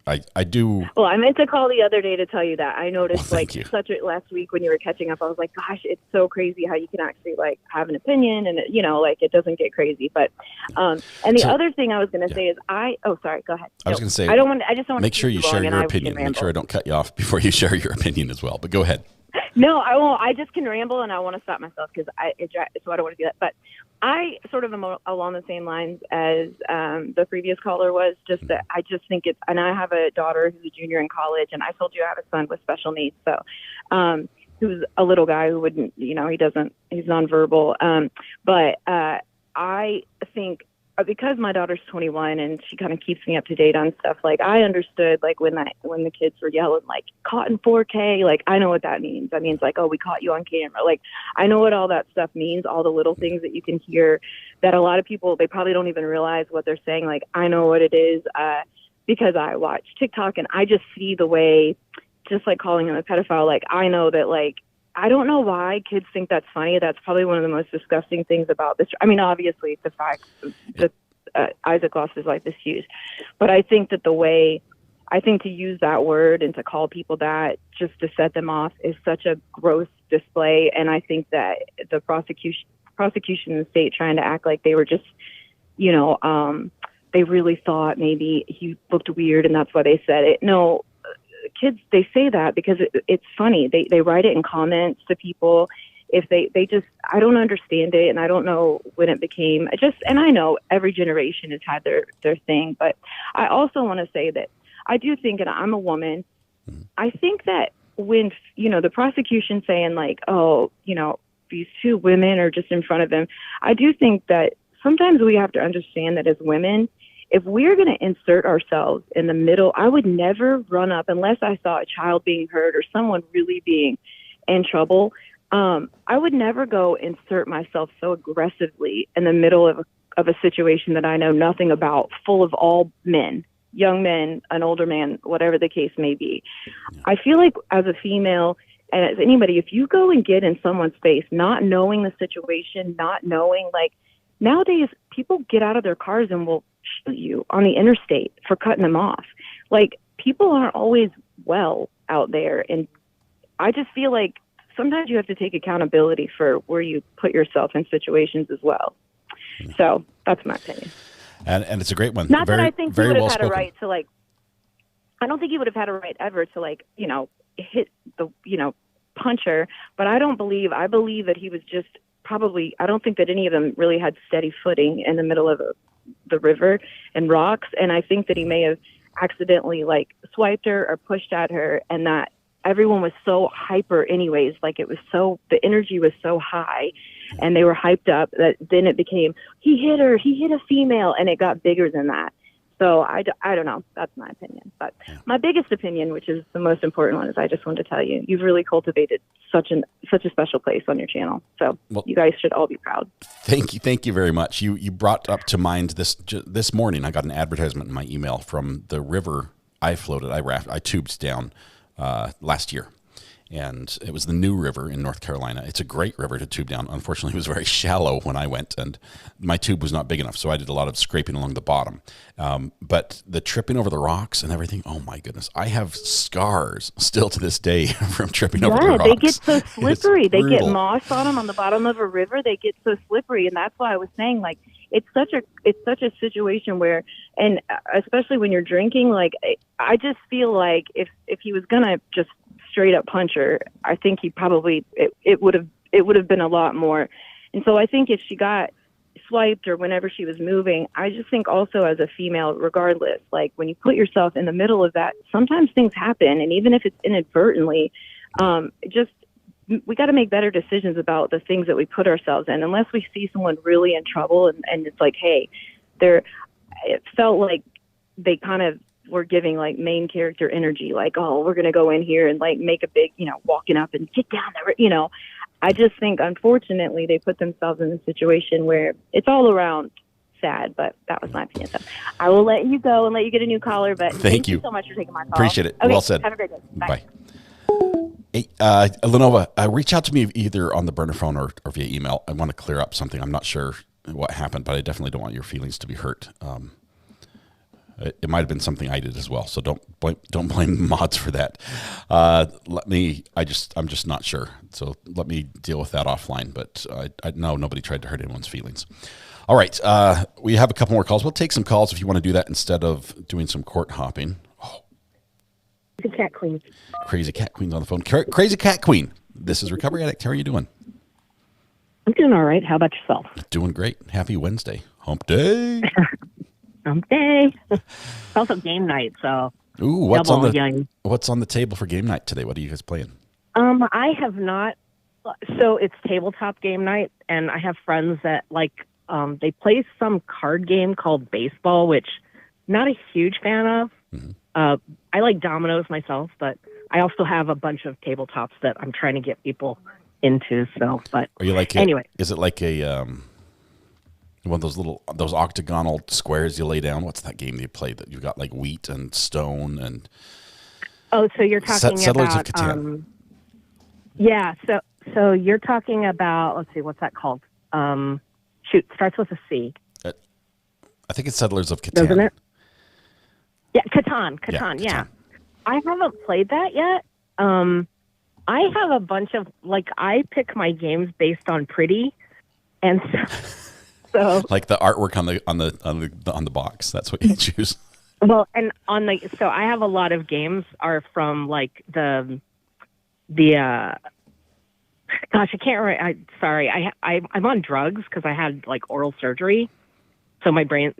I do. Well, I meant to call the other day to tell you that. I noticed last week when you were catching up, I was like, gosh, it's so crazy how you can actually like have an opinion and it doesn't get crazy. But, and the other thing I was going to say is sorry, go ahead. I was going to say, I just don't want make sure you share your opinion. Make sure I don't cut you off before you share your opinion as well, but go ahead. No, I won't. I just can ramble, and I want to stop myself so I don't want to do that. But I sort of am along the same lines as the previous caller was. Just that I just think and I have a daughter who's a junior in college, and I told you I have a son with special needs, so who's a little guy who wouldn't, he's nonverbal. But I think because my daughter's 21 and she kind of keeps me up to date on stuff, like I understood like when the kids were yelling like caught in 4K, like I know what that means. That means like, oh, we caught you on camera. Like I know what all that stuff means, all the little things that you can hear that a lot of people, they probably don't even realize what they're saying. Like I know what it is because I watch TikTok and I just see the way, just like calling him a pedophile. Like I know that like, I don't know why kids think that's funny. That's probably one of the most disgusting things about this. I mean, obviously, the fact that Isaac lost his life is huge. But I think that the way I think to use that word and to call people that just to set them off is such a gross display. And I think that the prosecution and the state trying to act like they were just, they really thought maybe he looked weird and that's why they said it. No, kids, they say that because it's funny. They write it in comments to people. If they just, I don't understand it. And I don't know when it became and I know every generation has had their thing, but I also want to say that I do think, and I'm a woman, I think that when, the prosecution saying like, oh, these two women are just in front of him, I do think that sometimes we have to understand that as women, if we're going to insert ourselves in the middle, I would never run up unless I saw a child being hurt or someone really being in trouble. I would never go insert myself so aggressively in the middle of a situation that I know nothing about, full of all men, young men, an older man, whatever the case may be. I feel like as a female and as anybody, if you go and get in someone's face, not knowing the situation, not knowing, like nowadays people get out of their cars and will shoot you on the interstate for cutting them off. Like people aren't always well out there. And I just feel like sometimes you have to take accountability for where you put yourself in situations as well. So that's my opinion. And it's a great one. Not that I think he would have had a spoken. right to I don't think he would have had a right ever to hit the, punch her, but I believe that he was just probably, I don't think that any of them really had steady footing in the middle of the river and rocks. And I think that he may have accidentally swiped her or pushed at her, and that everyone was so hyper anyways. The energy was so high and they were hyped up that then it became, he hit a female, and it got bigger than that. So I don't know. That's my opinion. But my biggest opinion, which is the most important one, is I just wanted to tell you, you've really cultivated such a special place on your channel. So you guys should all be proud. Thank you very much. You brought up to mind this morning. I got an advertisement in my email from the river I tubed down last year. And it was the New River in North Carolina. It's a great river to tube down. Unfortunately, it was very shallow when I went, and my tube was not big enough, so I did a lot of scraping along the bottom. But the tripping over the rocks and everything, oh my goodness. I have scars still to this day from tripping over the rocks. Yeah, they get so slippery. They get moss on them on the bottom of a river. They get so slippery, and that's why I was saying, it's such a situation where, and especially when you're drinking, I just feel like if he was gonna just straight up punch her, I think he probably it would have been a lot more. And so I think if she got swiped or whenever she was moving, I just think also as a female, regardless, when you put yourself in the middle of that, sometimes things happen, and even if it's inadvertently, we got to make better decisions about the things that we put ourselves in. Unless we see someone really in trouble and it's like, hey, it felt like they kind of were giving main character energy, oh, we're going to go in here and make a big, walking up and get down there, I just think unfortunately they put themselves in a situation where it's all around sad, but that was my opinion. So I will let you go and let you get a new caller, but thank you so much for taking my call. Appreciate it. Okay, well said. Have a great day. Bye. Hey, Lenova, reach out to me either on the burner phone or via email. I want to clear up something. I'm not sure what happened, but I definitely don't want your feelings to be hurt. It might have been something I did as well, so don't blame mods for that. I'm just not sure. So let me deal with that offline. But I know nobody tried to hurt anyone's feelings. All right, we have a couple more calls. We'll take some calls if you want to do that instead of doing some court hopping. Oh. Crazy Cat Queen. Crazy Cat Queen's on the phone. Crazy Cat Queen. This is Recovery Addict. How are you doing? I'm doing all right. How about yourself? Doing great. Happy Wednesday. Hump day. Hump day. It's also game night, so. Ooh, what's on the table for game night today? What are you guys playing? I have not. So it's tabletop game night, and I have friends that they play some card game called baseball, which not a huge fan of. Mm-hmm. I like dominoes myself, but I also have a bunch of tabletops that I'm trying to get people into. So, but are you anyway, is it like a one of those octagonal squares you lay down? What's that game you play that you got wheat and stone and? Oh, so you're talking Settlers about of Catan. Yeah, so you're talking about, let's see, what's that called? Starts with a C. I think it's Settlers of Catan. Doesn't it? Yeah, Catan, yeah. I haven't played that yet. I have a bunch of, like, I pick my games based on pretty, and so like the artwork on the box. That's what you choose. well, and so I have a lot of games are from like the gosh, I can't remember. Sorry, I'm on drugs because I had like oral surgery. So my brain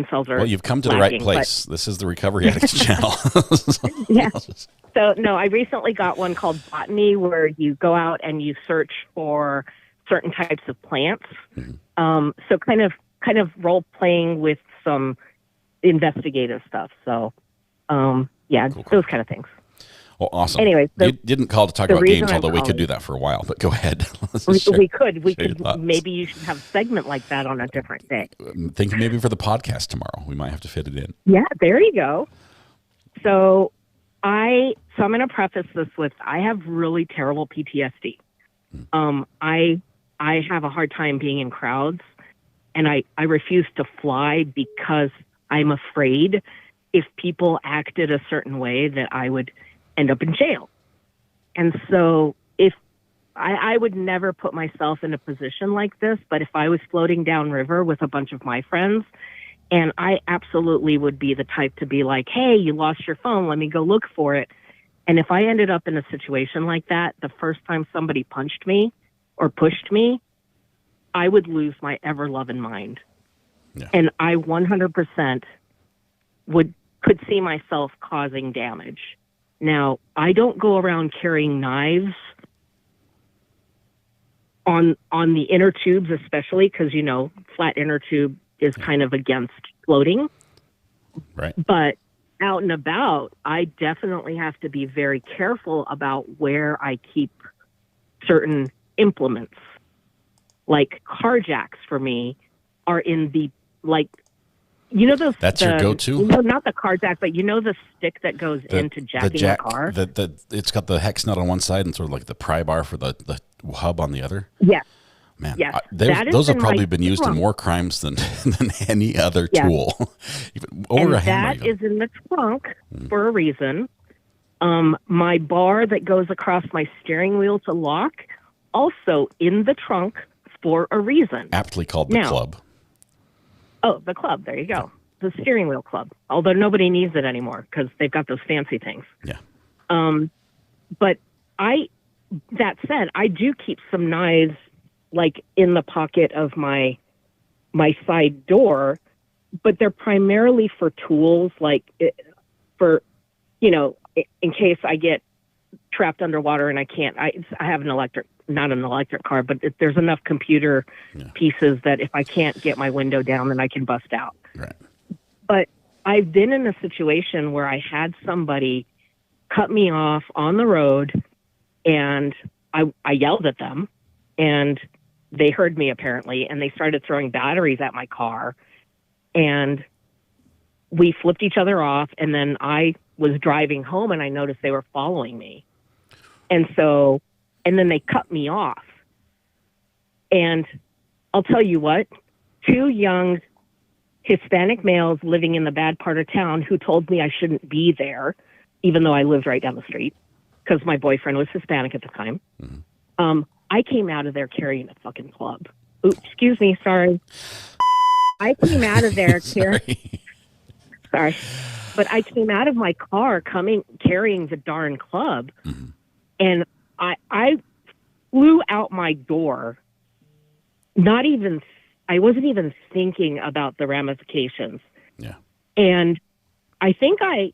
cells are. Well, you've come to the right place. This is the Recovery Addict channel. Yeah. So no, I recently got one called Botany, where you go out and you search for certain types of plants. Mm-hmm. So kind of role playing with some investigative stuff. So, yeah, cool. Those kind of things. Well, awesome. Anyway, you didn't call to talk about games, although we could do that for a while. But go ahead. We could. Maybe you should have a segment like that on a different day. Thinking maybe for the podcast tomorrow, we might have to fit it in. Yeah, there you go. So I'm going to preface this with I have really terrible PTSD. I have a hard time being in crowds, and I refuse to fly because I'm afraid if people acted a certain way that I would end up in jail. And so if I would never put myself in a position like this, but if I was floating downriver with a bunch of my friends, and I absolutely would be the type to be like, hey, you lost your phone, let me go look for it. And if I ended up in a situation like that, the first time somebody punched me or pushed me, I would lose my ever-loving mind. Yeah. And I 100% could see myself causing damage. Now, I don't go around carrying knives on the inner tubes, especially because, flat inner tube is kind of against floating. Right. But out and about, I definitely have to be very careful about where I keep certain implements. Like car jacks for me are in the, like, those. That's your go-to? Not the car jack, but the stick that goes into jacking a car. It's got the hex nut on one side and sort of like the pry bar for the hub on the other. Yes. Man, yes. Those have probably been used in more crimes than any other tool. Even over a hammer. That is in the trunk for a reason. My bar that goes across my steering wheel to lock, also in the trunk for a reason. Aptly called the club. Oh, the club. There you go. The steering wheel club. Although nobody needs it anymore because they've got those fancy things. Yeah. But that said, I do keep some knives like in the pocket of my side door, but they're primarily for tools, like in case I get trapped underwater and I can't, I have not an electric car, but there's enough computer pieces that if I can't get my window down, then I can bust out. Right. But I've been in a situation where I had somebody cut me off on the road, and I yelled at them, and they heard me apparently, and they started throwing batteries at my car, and we flipped each other off, and then I was driving home, and I noticed they were following me. And then they cut me off. And I'll tell you what, 2 young Hispanic males living in the bad part of town who told me I shouldn't be there, even though I lived right down the street, because my boyfriend was Hispanic at the time. Mm-hmm. I came out of there carrying a fucking club. Ooh, excuse me, sorry. I came out of there sorry. But I came out of my car carrying the darn club, mm-hmm. and I flew out my door. I wasn't even thinking about the ramifications. Yeah. And I think I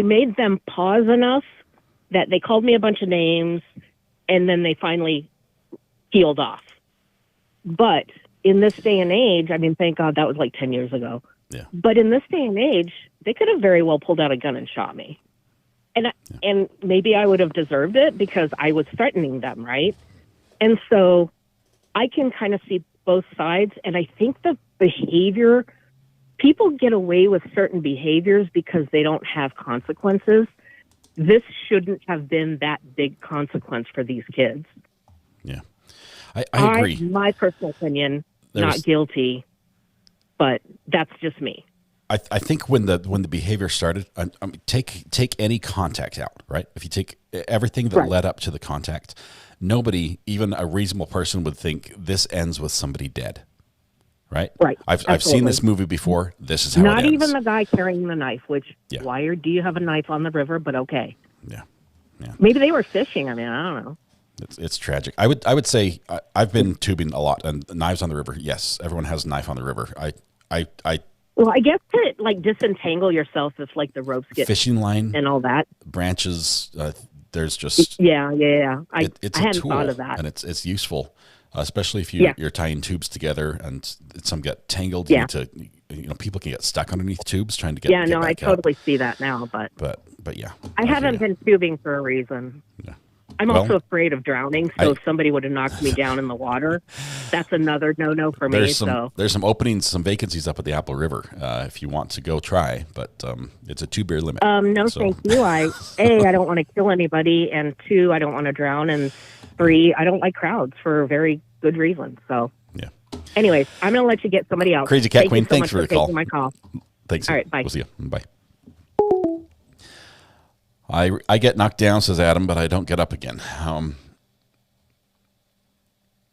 made them pause enough that they called me a bunch of names, and then they finally peeled off. But in this day and age, I mean, thank God that was like 10 years ago. Yeah. But in this day and age, they could have very well pulled out a gun and shot me. And maybe I would have deserved it because I was threatening them, right? And so I can kind of see both sides. And I think the behavior, people get away with certain behaviors because they don't have consequences. This shouldn't have been that big consequence for these kids. Yeah, I agree. My personal opinion, not guilty, but that's just me. I think when the behavior started, take any contact out, right? If you take everything that led up to the contact, nobody, even a reasonable person, would think this ends with somebody dead, right? Right. I've seen this movie before. This is how Not it ends. even the guy carrying the knife, which, why do you have a knife on the river? But okay. Yeah. Maybe they were fishing. I mean, I don't know. It's tragic. I would say I've been tubing a lot, and knives on the river. Yes, everyone has a knife on the river. Well, I guess to like disentangle yourself if like the ropes get fishing line and all that branches. There's just yeah. It's I a hadn't tool, thought of that. and it's useful, especially if you're tying tubes together and some get tangled. You need to, people can get stuck underneath tubes trying to get. Yeah, get no, back I up. totally see that now, but yeah, I haven't been tubing for a reason. Yeah. I'm Well, also afraid of drowning, so if somebody would have knocked me down in the water, that's another no for me. There's some openings, some vacancies up at the Apple River if you want to go try, but it's a 2-beer limit. No, thank you. I don't want to kill anybody, and 2, I don't want to drown, and 3, I don't like crowds for very good reasons. So, yeah. Anyways, I'm going to let you get somebody else. Crazy Cat Thank Queen, you so thanks much for the call. taking my call. Thanks. All right, bye. We'll see you. Bye. I get knocked down, says Adam, but I don't get up again.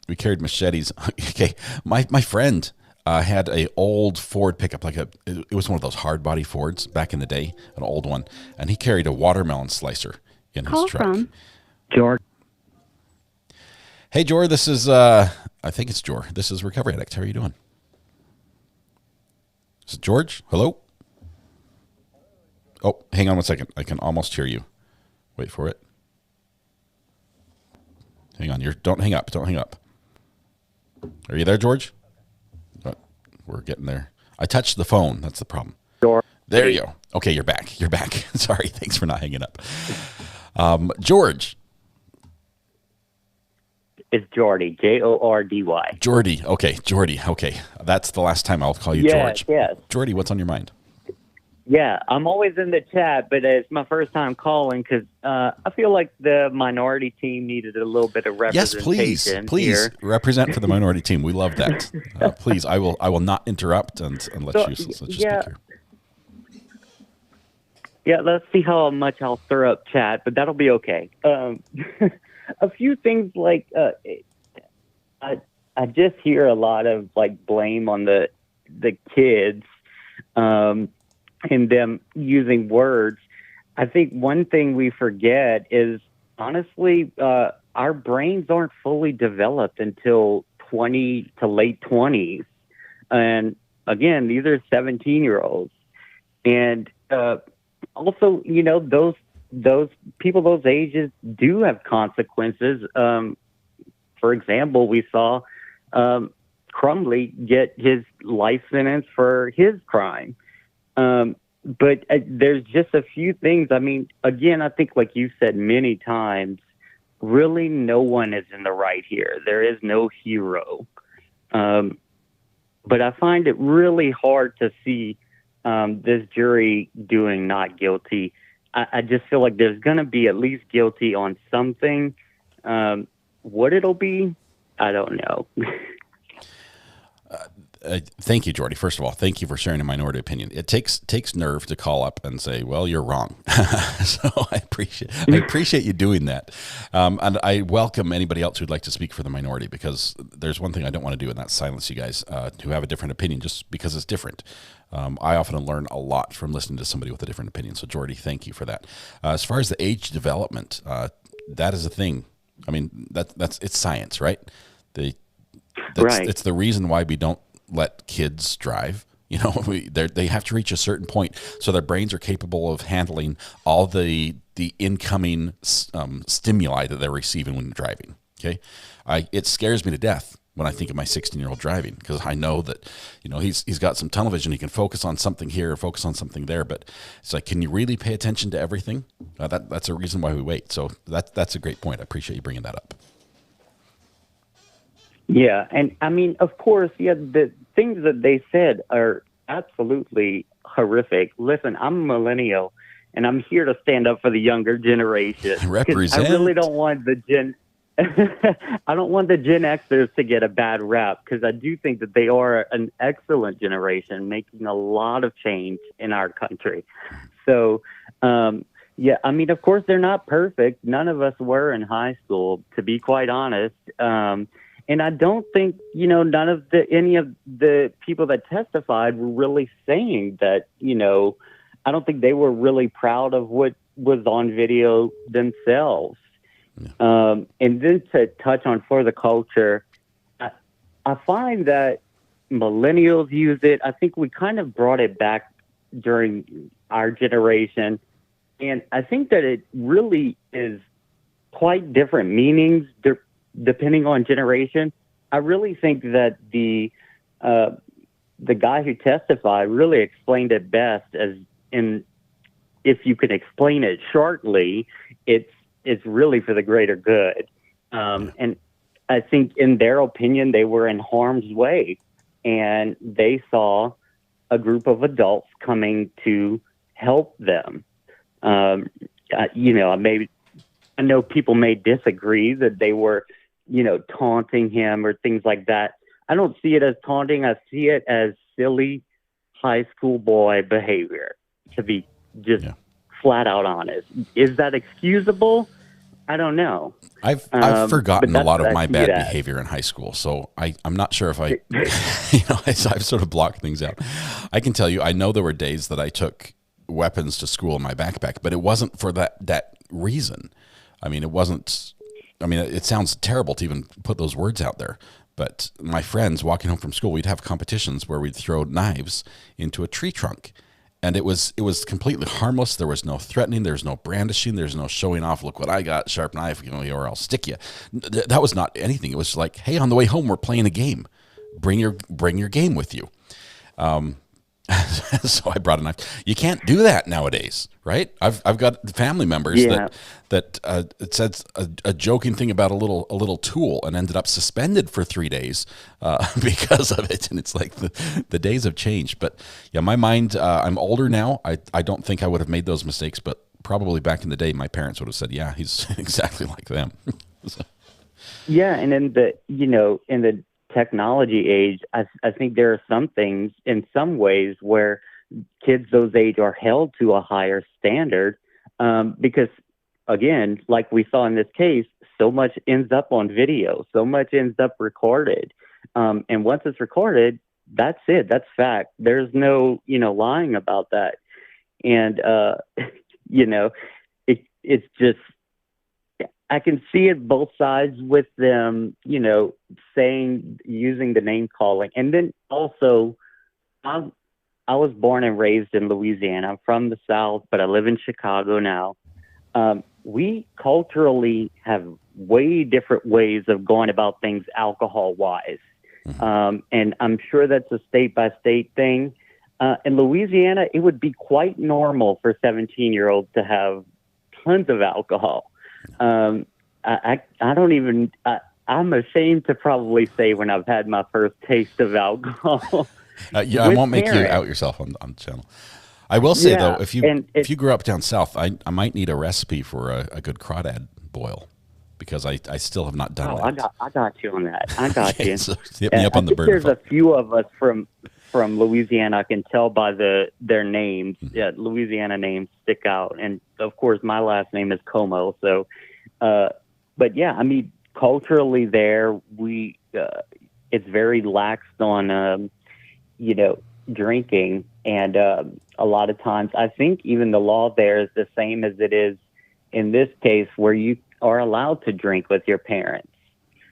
We carried machetes. Okay, my friend had a old Ford pickup, it was one of those hard body Fords back in the day, an old one, and he carried a watermelon slicer in his truck. From George. Hey, Jor, this is I think it's Jor. This is Recovery Addict. How are you doing? Is it George? Hello? Oh, hang on one second. I can almost hear you. Wait for it. Hang on. Don't hang up. Don't hang up. Are you there, George? Oh, we're getting there. I touched the phone. That's the problem. There you go. Okay, you're back. You're back. Sorry. Thanks for not hanging up. George. It's Jordy. Jordy. Jordy. Okay, Jordy. Okay. That's the last time I'll call you George. Yes. Jordy, what's on your mind? Yeah, I'm always in the chat, but it's my first time calling because I feel like the minority team needed a little bit of representation. Yes, please here. represent for the minority team. We love that. Please, I will not interrupt and let you speak here. Yeah, let's see how much I'll stir up chat, but that'll be okay. A few things like I just hear a lot of like blame on the kids. And them using words. I think one thing we forget is, honestly, our brains aren't fully developed until 20 to late 20s. And again, these are 17-year-olds. And also, those people those ages do have consequences. For example, we saw Crumley get his life sentence for his crime. But there's just a few things. I mean, again, I think like you said many times, really no one is in the right here. There is no hero. But I find it really hard to see this jury doing not guilty. I just feel like there's going to be at least guilty on something. What it'll be, I don't know. Thank you, Jordy. First of all, thank you for sharing a minority opinion. It takes nerve to call up and say, "Well, you're wrong." So I appreciate you doing that, and I welcome anybody else who'd like to speak for the minority, because there's one thing I don't want to do, and that's silence you guys who have a different opinion just because it's different. I often learn a lot from listening to somebody with a different opinion. So, Jordy, thank you for that. As far as the age development, that is a thing. I mean, it's science, right? Right. It's the reason why we don't let kids drive. They have to reach a certain point so their brains are capable of handling all the incoming stimuli that they're receiving when you're driving. Okay, it scares me to death when I think of my 16-year-old driving, because I know that he's got some tunnel vision. He can focus on something here, focus on something there, but it's like, can you really pay attention to everything? That's a reason why we wait. So that's a great point. I appreciate you bringing that up. Yeah, and I mean, of course, the things that they said are absolutely horrific. Listen, I'm a millennial, and I'm here to stand up for the younger generation. Represent. I really don't want the I don't want the Gen Xers to get a bad rap, because I do think that they are an excellent generation, making a lot of change in our country. So, yeah, I mean, of course, they're not perfect. None of us were in high school, to be quite honest. And I don't think, none of any of the people that testified were really saying that, I don't think they were really proud of what was on video themselves. And then to touch on for the culture, I find that millennials use it. I think we kind of brought it back during our generation. And I think that it really is quite different meanings depending on generation. I really think that the guy who testified really explained it best, as in, if you can explain it shortly, it's really for the greater good. And I think in their opinion, they were in harm's way, and they saw a group of adults coming to help them. I know people may disagree that they were, taunting him or things like that. I don't see it as taunting. I see it as silly high school boy behavior, to be just flat out honest. Is that excusable? I don't know. I've forgotten a lot of my bad behavior in high school, so I'm not sure if I've sort of blocked things out. I can tell you, I know there were days that I took weapons to school in my backpack, but it wasn't for that reason. I mean, it sounds terrible to even put those words out there, but my friends walking home from school, we'd have competitions where we'd throw knives into a tree trunk. And it was completely harmless. There was no threatening. There was no brandishing. There's no showing off. Look what I got, sharp knife, or I'll stick you. That was not anything. It was like, hey, on the way home, we're playing a game. Bring your game with you. So I brought a knife. You can't do that nowadays, right? I've got family members that it said a joking thing about a little tool and ended up suspended for 3 days because of it. And it's like the days have changed. But yeah, my mind. I'm older now. I don't think I would have made those mistakes, but probably back in the day, my parents would have said, "Yeah, he's exactly like them." So. Yeah, and in the technology age, I think there are some things in some ways where kids those age are held to a higher standard because, again, like we saw in this case, so much ends up on video, so much ends up recorded. And once it's recorded, that's it. That's fact. There's no, lying about that. And, it's just, I can see it both sides with them, using the name calling. And then also, I was born and raised in Louisiana. I'm from the South, but I live in Chicago now. We culturally have way different ways of going about things alcohol-wise. And I'm sure that's a state-by-state thing. In Louisiana, it would be quite normal for 17-year-olds to have tons of alcohol. I'm ashamed to probably say when I've had my first taste of alcohol. I won't make you out yourself on the channel. I will say though, if you grew up down south, I might need a recipe for a good crawdad boil, because I still have not done that. I got you on that. I got you. So hit me up on the burner. There's a few of us from Louisiana. I can tell by their names. Yeah, Louisiana names stick out, and of course my last name is Como. So, but yeah, I mean, culturally there, it's very laxed on drinking, and a lot of times I think even the law there is the same as it is in this case, where you are allowed to drink with your parents.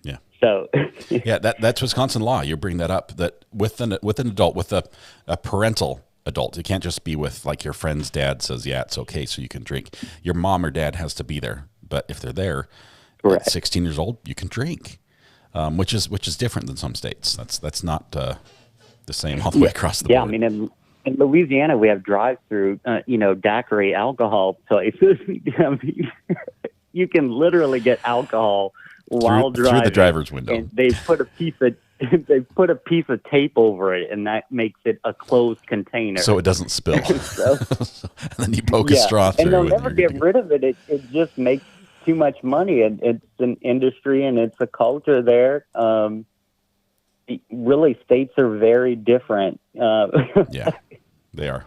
Yeah. So yeah, that's Wisconsin law. You bring that up, that with an adult, with a parental adult, it can't just be with like your friend's dad says, yeah, it's okay, so you can drink. Your mom or dad has to be there. But if they're there, at 16 years old, you can drink, which is different than some states. That's not the same all the way across the board. Yeah, I mean, in Louisiana, we have drive-through, daiquiri alcohol places. I mean, you can literally get alcohol while driving through the driver's window. And they put a piece of tape over it, and that makes it a closed container, so it doesn't spill. And then you poke a straw through, and they'll never get rid of it. It just makes too much money. It's an industry and it's a culture there. Really, states are very different. Yeah, they are.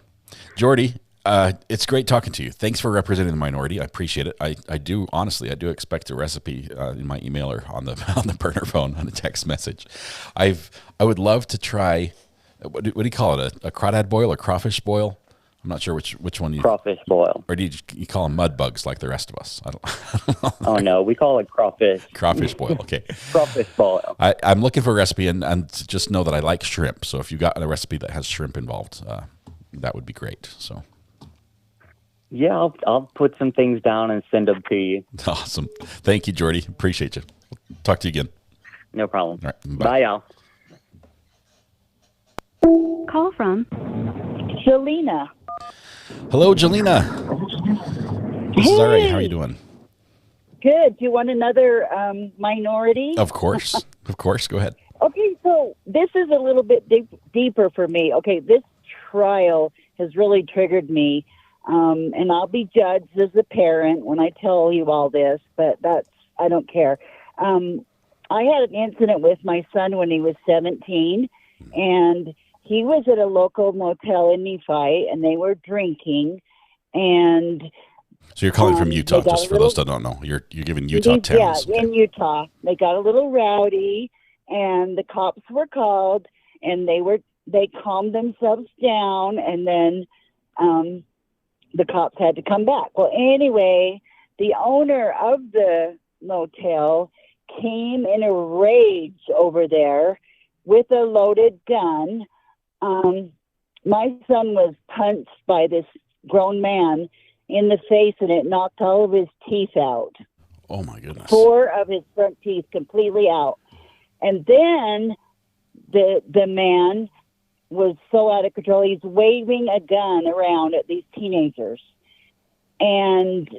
Jordy, it's great talking to you. Thanks for representing the minority. I appreciate it. I do, honestly, I do expect a recipe in my email or on the burner phone on a text message. I would love to try, what do you call it, a crawdad boil or crawfish boil? I'm not sure which one you... Crawfish boil. Or do you call them mud bugs like the rest of us? I don't know. Oh, no, we call it crawfish. Crawfish boil, okay. Crawfish boil. I'm looking for a recipe, and just know that I like shrimp. So if you got a recipe that has shrimp involved, that would be great. So... Yeah, I'll put some things down and send them to you. Awesome. Thank you, Jordy. Appreciate you. Talk to you again. No problem. All right, bye y'all. Call from Jelena. Hello, Jelena. This is all right. How are you doing? Good. Do you want another minority? Of course. Of course. Go ahead. Okay, so this is a little bit deeper for me. Okay, this trial has really triggered me. And I'll be judged as a parent when I tell you all this, but I don't care. I had an incident with my son when he was 17, and he was at a local motel in Nephi, and they were drinking, and... So you're calling from Utah, just for those that don't know. You're giving Utah towns. Yeah, in Utah. They got a little rowdy, and the cops were called, and they calmed themselves down, and then... the cops had to come back. Well, anyway, the owner of the motel came in a rage over there with a loaded gun. My son was punched by this grown man in the face, and it knocked all of his teeth out. Oh, my goodness. 4 of his front teeth completely out. And then the man... was so out of control. He's waving a gun around at these teenagers. And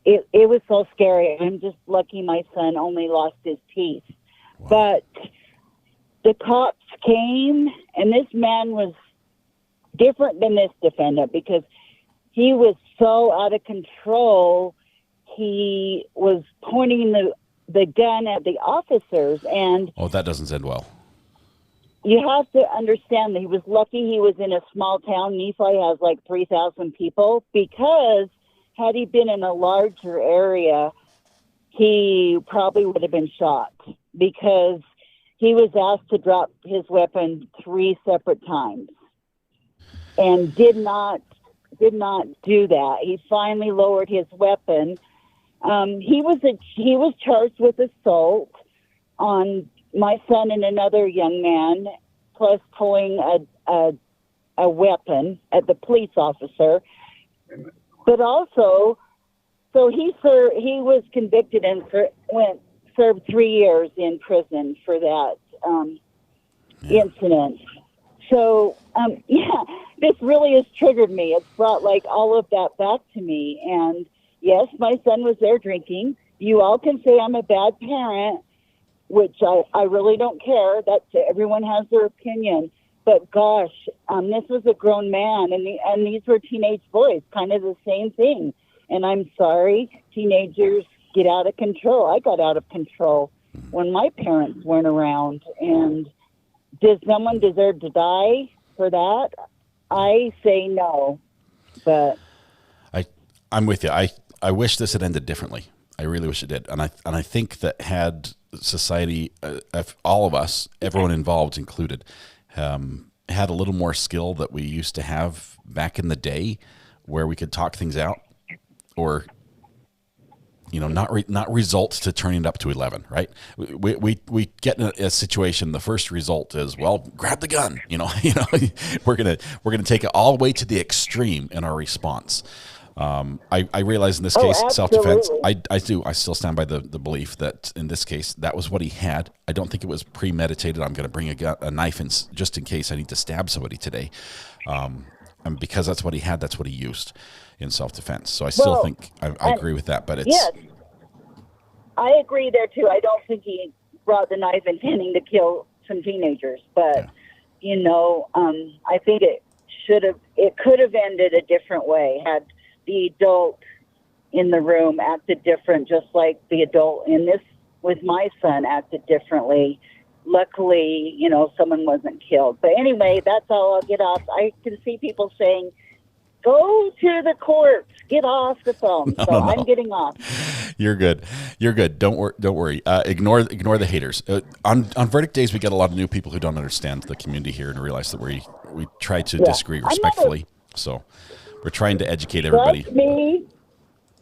it was so scary. I'm just lucky my son only lost his teeth. Wow. But the cops came, and this man was different than this defendant because he was so out of control. He was pointing the gun at the officers. And oh, that doesn't end well. You have to understand that he was lucky he was in a small town. Nephi has like 3,000 people, because had he been in a larger area, he probably would have been shot, because he was asked to drop his weapon 3 separate times and did not do that. He finally lowered his weapon. He was charged with assault on my son and another young man, plus pulling a weapon at the police officer. But also, so he was convicted and served 3 years in prison for that incident. So, this really has triggered me. It's brought like all of that back to me. And yes, my son was there drinking. You all can say I'm a bad parent, which I really don't care. Everyone has their opinion. But gosh, this was a grown man, and these were teenage boys, kind of the same thing. And I'm sorry, teenagers get out of control. I got out of control when my parents weren't around. And does someone deserve to die for that? I say no. But I'm with you. I wish this had ended differently. I really wish it did. And I think that had society, if all of us, everyone involved included, had a little more skill that we used to have back in the day, where we could talk things out, or not result to turning it up to 11, right? We get in a situation. The first result is, well, grab the gun. We're gonna take it all the way to the extreme in our response. I realize in this case, self-defense, I still stand by the belief that in this case, that was what he had. I don't think it was premeditated. I'm going to bring a knife in just in case I need to stab somebody today. And because that's what he had, that's what he used in self-defense. So I still think I agree with that, but it's... Yes, I agree there too. I don't think he brought the knife intending to kill some teenagers, but I think it could have ended a different way had the adult in the room acted different, just like the adult in this with my son acted differently. Luckily, you know, someone wasn't killed. But anyway, that's all. I'll get off. I can see people saying, go to the courts, get off the phone. No, So no, no. I'm getting off. You're good. You're good. Don't worry. Ignore the haters. On verdict days, we get a lot of new people who don't understand the community here and realize that we try to disagree respectfully. So we're trying to educate everybody.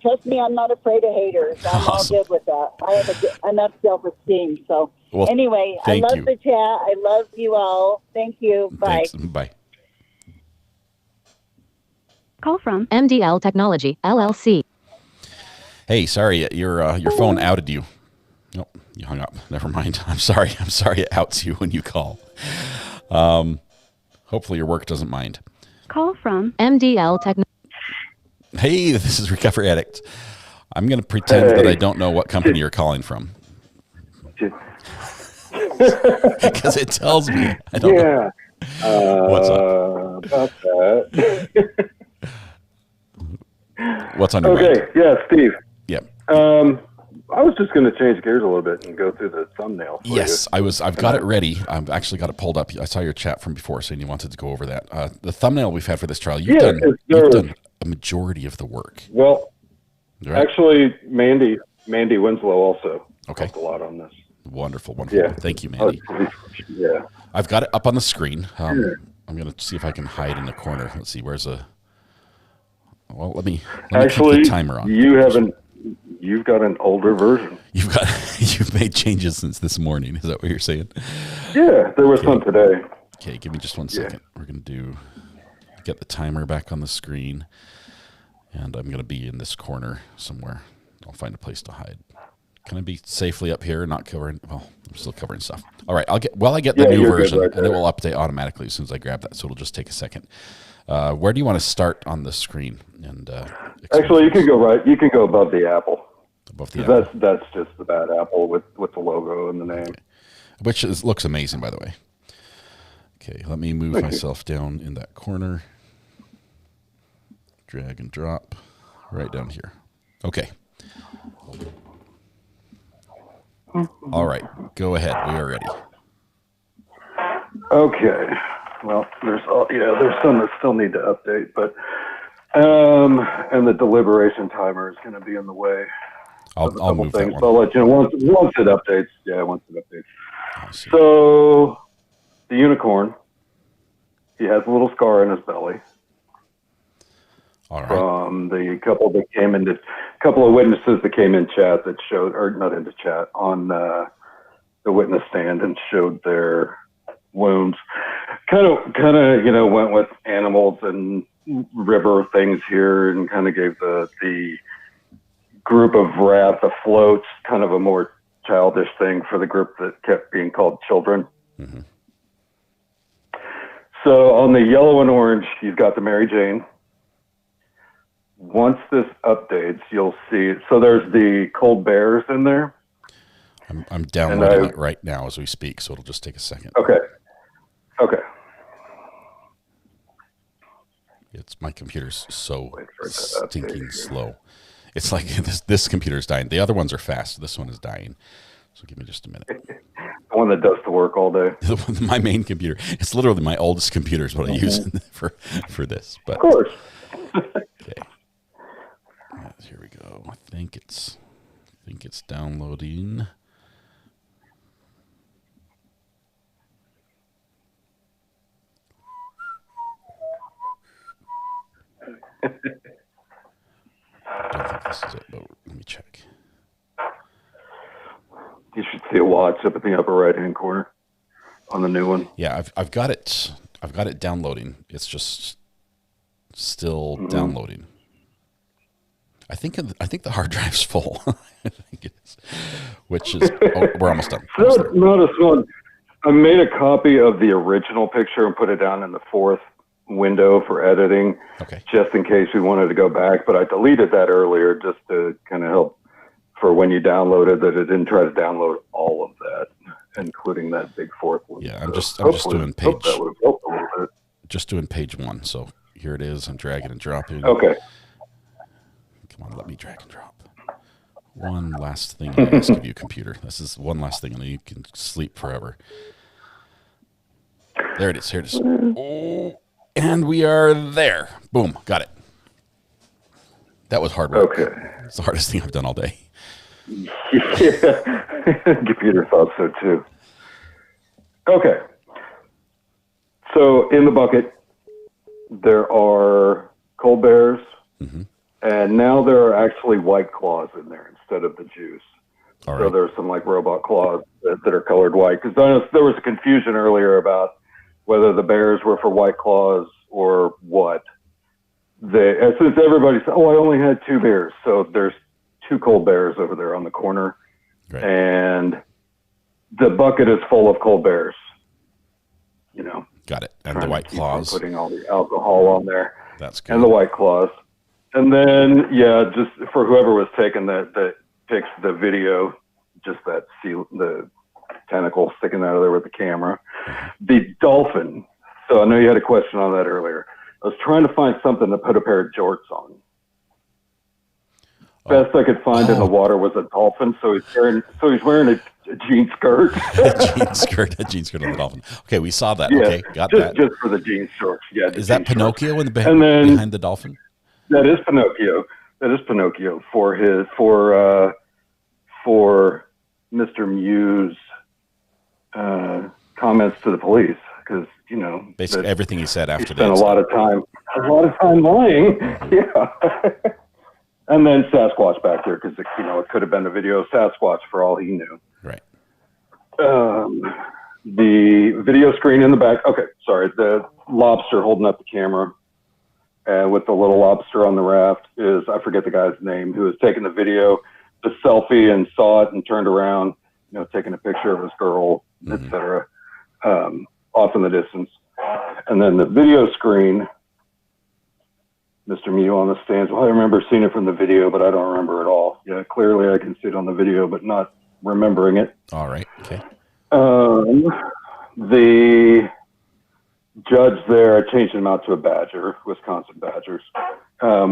Trust me, I'm not afraid of haters. I'm all good with that. I have enough self-esteem. So anyway, I love the chat. I love you all. Thank you. Bye. Thanks. Bye. Call from MDL Technology, LLC. Hey, sorry, your phone outed you. Nope, you hung up. Never mind. I'm sorry it outs you when you call. Hopefully your work doesn't mind. Call from MDL Technology. Hey, this is Recovery Addict. I'm going to pretend that I don't know what company you're calling from. Because it tells me. I don't know. What's up? About that. What's on your mind? Yeah, Steve. Yeah. I was just going to change gears a little bit and go through the thumbnail. Yes, I've got it ready. I've actually got it pulled up. I saw your chat from before saying you wanted to go over that. The thumbnail we've had for this trial, you've done a majority of the work. Well, right? Actually, Mandy Winslow also helped a lot on this. Wonderful. Yeah. Thank you, Mandy. Yeah. I've got it up on the screen. I'm going to see if I can hide in the corner. Let's see. Where's a... Well, let me keep the timer on. You've got an older version. You've made changes since this morning. Is that what you're saying? Yeah, there was some today. Okay, give me just 1 second. We're going to get the timer back on the screen, and I'm going to be in this corner somewhere. I'll find a place to hide. Can I be safely up here and not covering? Well, I'm still covering stuff. All right, I get the new version, and it will update automatically as soon as I grab that. So it'll just take a second. Where do you want to start on the screen? And actually, you can go right. You can go above the apple. Above the apple. That's just the bad apple with the logo and the name. Which looks amazing, by the way. Okay, let me move myself down in that corner. Drag and drop right down here. Okay. All right, go ahead. We are ready. Okay. Well, there's some that still need to update, but and the deliberation timer is going to be in the way. I'll move that one. I'll let you know once it updates. Yeah, once it updates. So the unicorn, he has a little scar in his belly. All right. From the couple of witnesses that came in chat that showed, or not into chat, on the witness stand and showed their wounds. Kind of, went with animals and river things here, and kind of gave the group of rats afloat kind of a more childish thing for the group that kept being called children. Mm-hmm. So on the yellow and orange, you've got the Mary Jane. Once this updates, you'll see. So there's the cold bears in there. I'm downloading it right now as we speak, so it'll just take a second. Okay. My computer's so stinking slow. It's like this computer's dying. The other ones are fast. This one is dying. So give me just a minute. The one that does the work all day. My main computer. It's literally my oldest computer is what I use for this. But of course. Okay. Here we go. I think it's downloading. I don't think this is it, but let me check. You should see a watch up at the upper right-hand corner on the new one. Yeah, I've got it. I've got it downloading. It's just still downloading. I think the hard drive's full. I think it is. Which is we're almost done. Notice one. I made a copy of the original picture and put it down in the fourth window for editing, just in case we wanted to go back. But I deleted that earlier just to kind of help for when you downloaded that it didn't try to download all of that, including that big fourth one. Yeah, I'm just doing page 1. So here it is. I'm dragging and dropping. Okay. Come on, let me drag and drop. One last thing I ask of you, computer. This is one last thing, and then you can sleep forever. There it is. Here it is. Oh, and we are there. Boom. Got it. That was hard work. Okay. It's the hardest thing I've done all day. Yeah. Computer thought so too. Okay. So in the bucket, there are cold bears, and now there are actually white claws in there instead of the juice. All So right. there's some like robot claws that are colored white. Because there was a confusion earlier about whether the bears were for white claws or what. And since everybody said, "Oh, I only had 2 bears," so there's 2 cold bears over there on the corner, and the bucket is full of cold bears. You know. Got it. And the white claws. Putting all the alcohol on there. That's good. And the white claws. And then, yeah, just for whoever was taking that picks the video, just that the tentacle sticking out of there with the camera. The dolphin. So I know you had a question on that earlier. I was trying to find something to put a pair of jorts on. Best I could find in the water was a dolphin. So he's wearing a jean skirt. a jean skirt on the dolphin. Okay, we saw that. Yeah, Okay, got just, that. Just for the jean shorts. Yeah. Is that Pinocchio in the And then- behind the dolphin? That is Pinocchio. That is Pinocchio for Mr. Mew's comments to the police, because Basically everything he said after he spent that. a lot of time lying. Yeah. And then Sasquatch back there, because it could have been a video of Sasquatch for all he knew. Right. The video screen in the back. Okay, sorry. The lobster holding up the camera. With the little lobster on the raft is, I forget the guy's name, who was taking the video, the selfie, and saw it and turned around, taking a picture of his girl, etc. Off in the distance. And then the video screen, Mr. Mew on the stands. Well, I remember seeing it from the video, but I don't remember it all. Yeah, clearly I can see it on the video, but not remembering it. All right. Okay. The judge there, I changed him out to a badger, Wisconsin Badgers,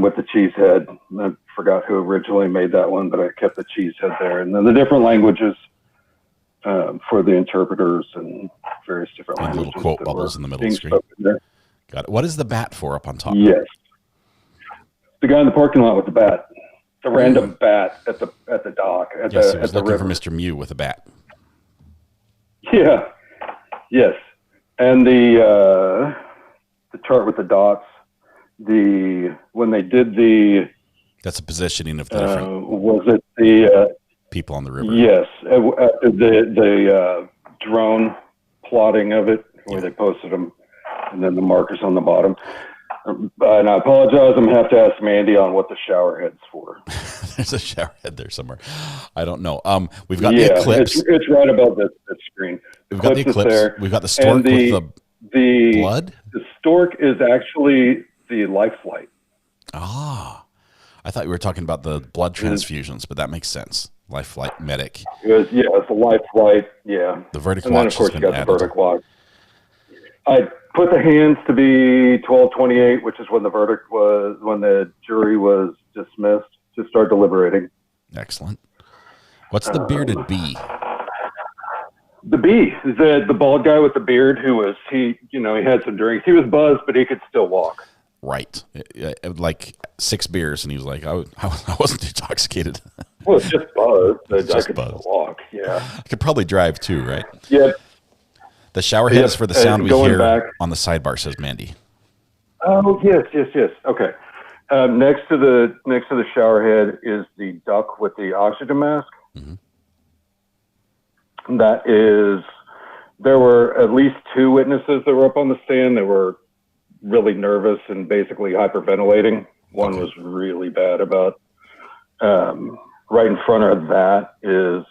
with the cheese head. I forgot who originally made that one, but I kept the cheese head there. And then the different languages for the interpreters and various different And languages. little quote that bubbles were in the middle of being the screen. spoken there. Got it. What is the bat for up on top? Yes. The guy in the parking lot with the bat. The random bat at the dock, at Yes, he the was looking river. for Mr. Mew with a bat. Yeah. Yes. And the chart with the dots, when they did That's a positioning of the different was it the people on the river. yes, the drone plotting of it, where they posted them, and then the markers on the bottom. And I apologize, I'm gonna have to ask Mandy on what the shower head's for. There's a shower head there somewhere. I don't know. We've got the eclipse. It's right above the screen. We've got the is eclipse. there. We've got the stork And with the blood. The stork is actually the life flight. Ah, I thought you were talking about the blood transfusions, but that makes sense. Life flight medic. It's a life flight. Yeah. The verdict And then, watch of course, has you been got added. the verdict watch. I put the hands to be 12:28, which is when the jury was dismissed to start deliberating. Excellent. What's the bearded bee? The bee, the bald guy with the beard, he had some drinks. He was buzzed, but he could still walk. Right. Like 6 beers, and he was like, I wasn't intoxicated. Well, it's just buzzed. I Just could buzzed. still walk. Yeah. I could probably drive too, right? Yeah. The shower head is for the sound we going hear back- on the sidebar, says Mandy. Oh, yes. Okay. Next to the shower head is the duck with the oxygen mask. There were at least 2 witnesses that were up on the stand that were really nervous and basically hyperventilating. One was really bad about. Right in front of that is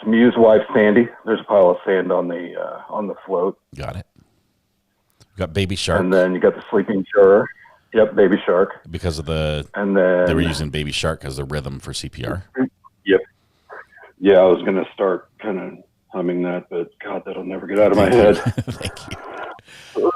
Mew's wife, Sandy. There's a pile of sand on the float. Got it. We got baby shark. And then you got the sleeping juror. Yep, baby shark. Because of And then they were using baby shark as the rhythm for CPR. Yep. Yeah, I was going to start kind of humming that, but God, that'll never get out of my head. Thank you.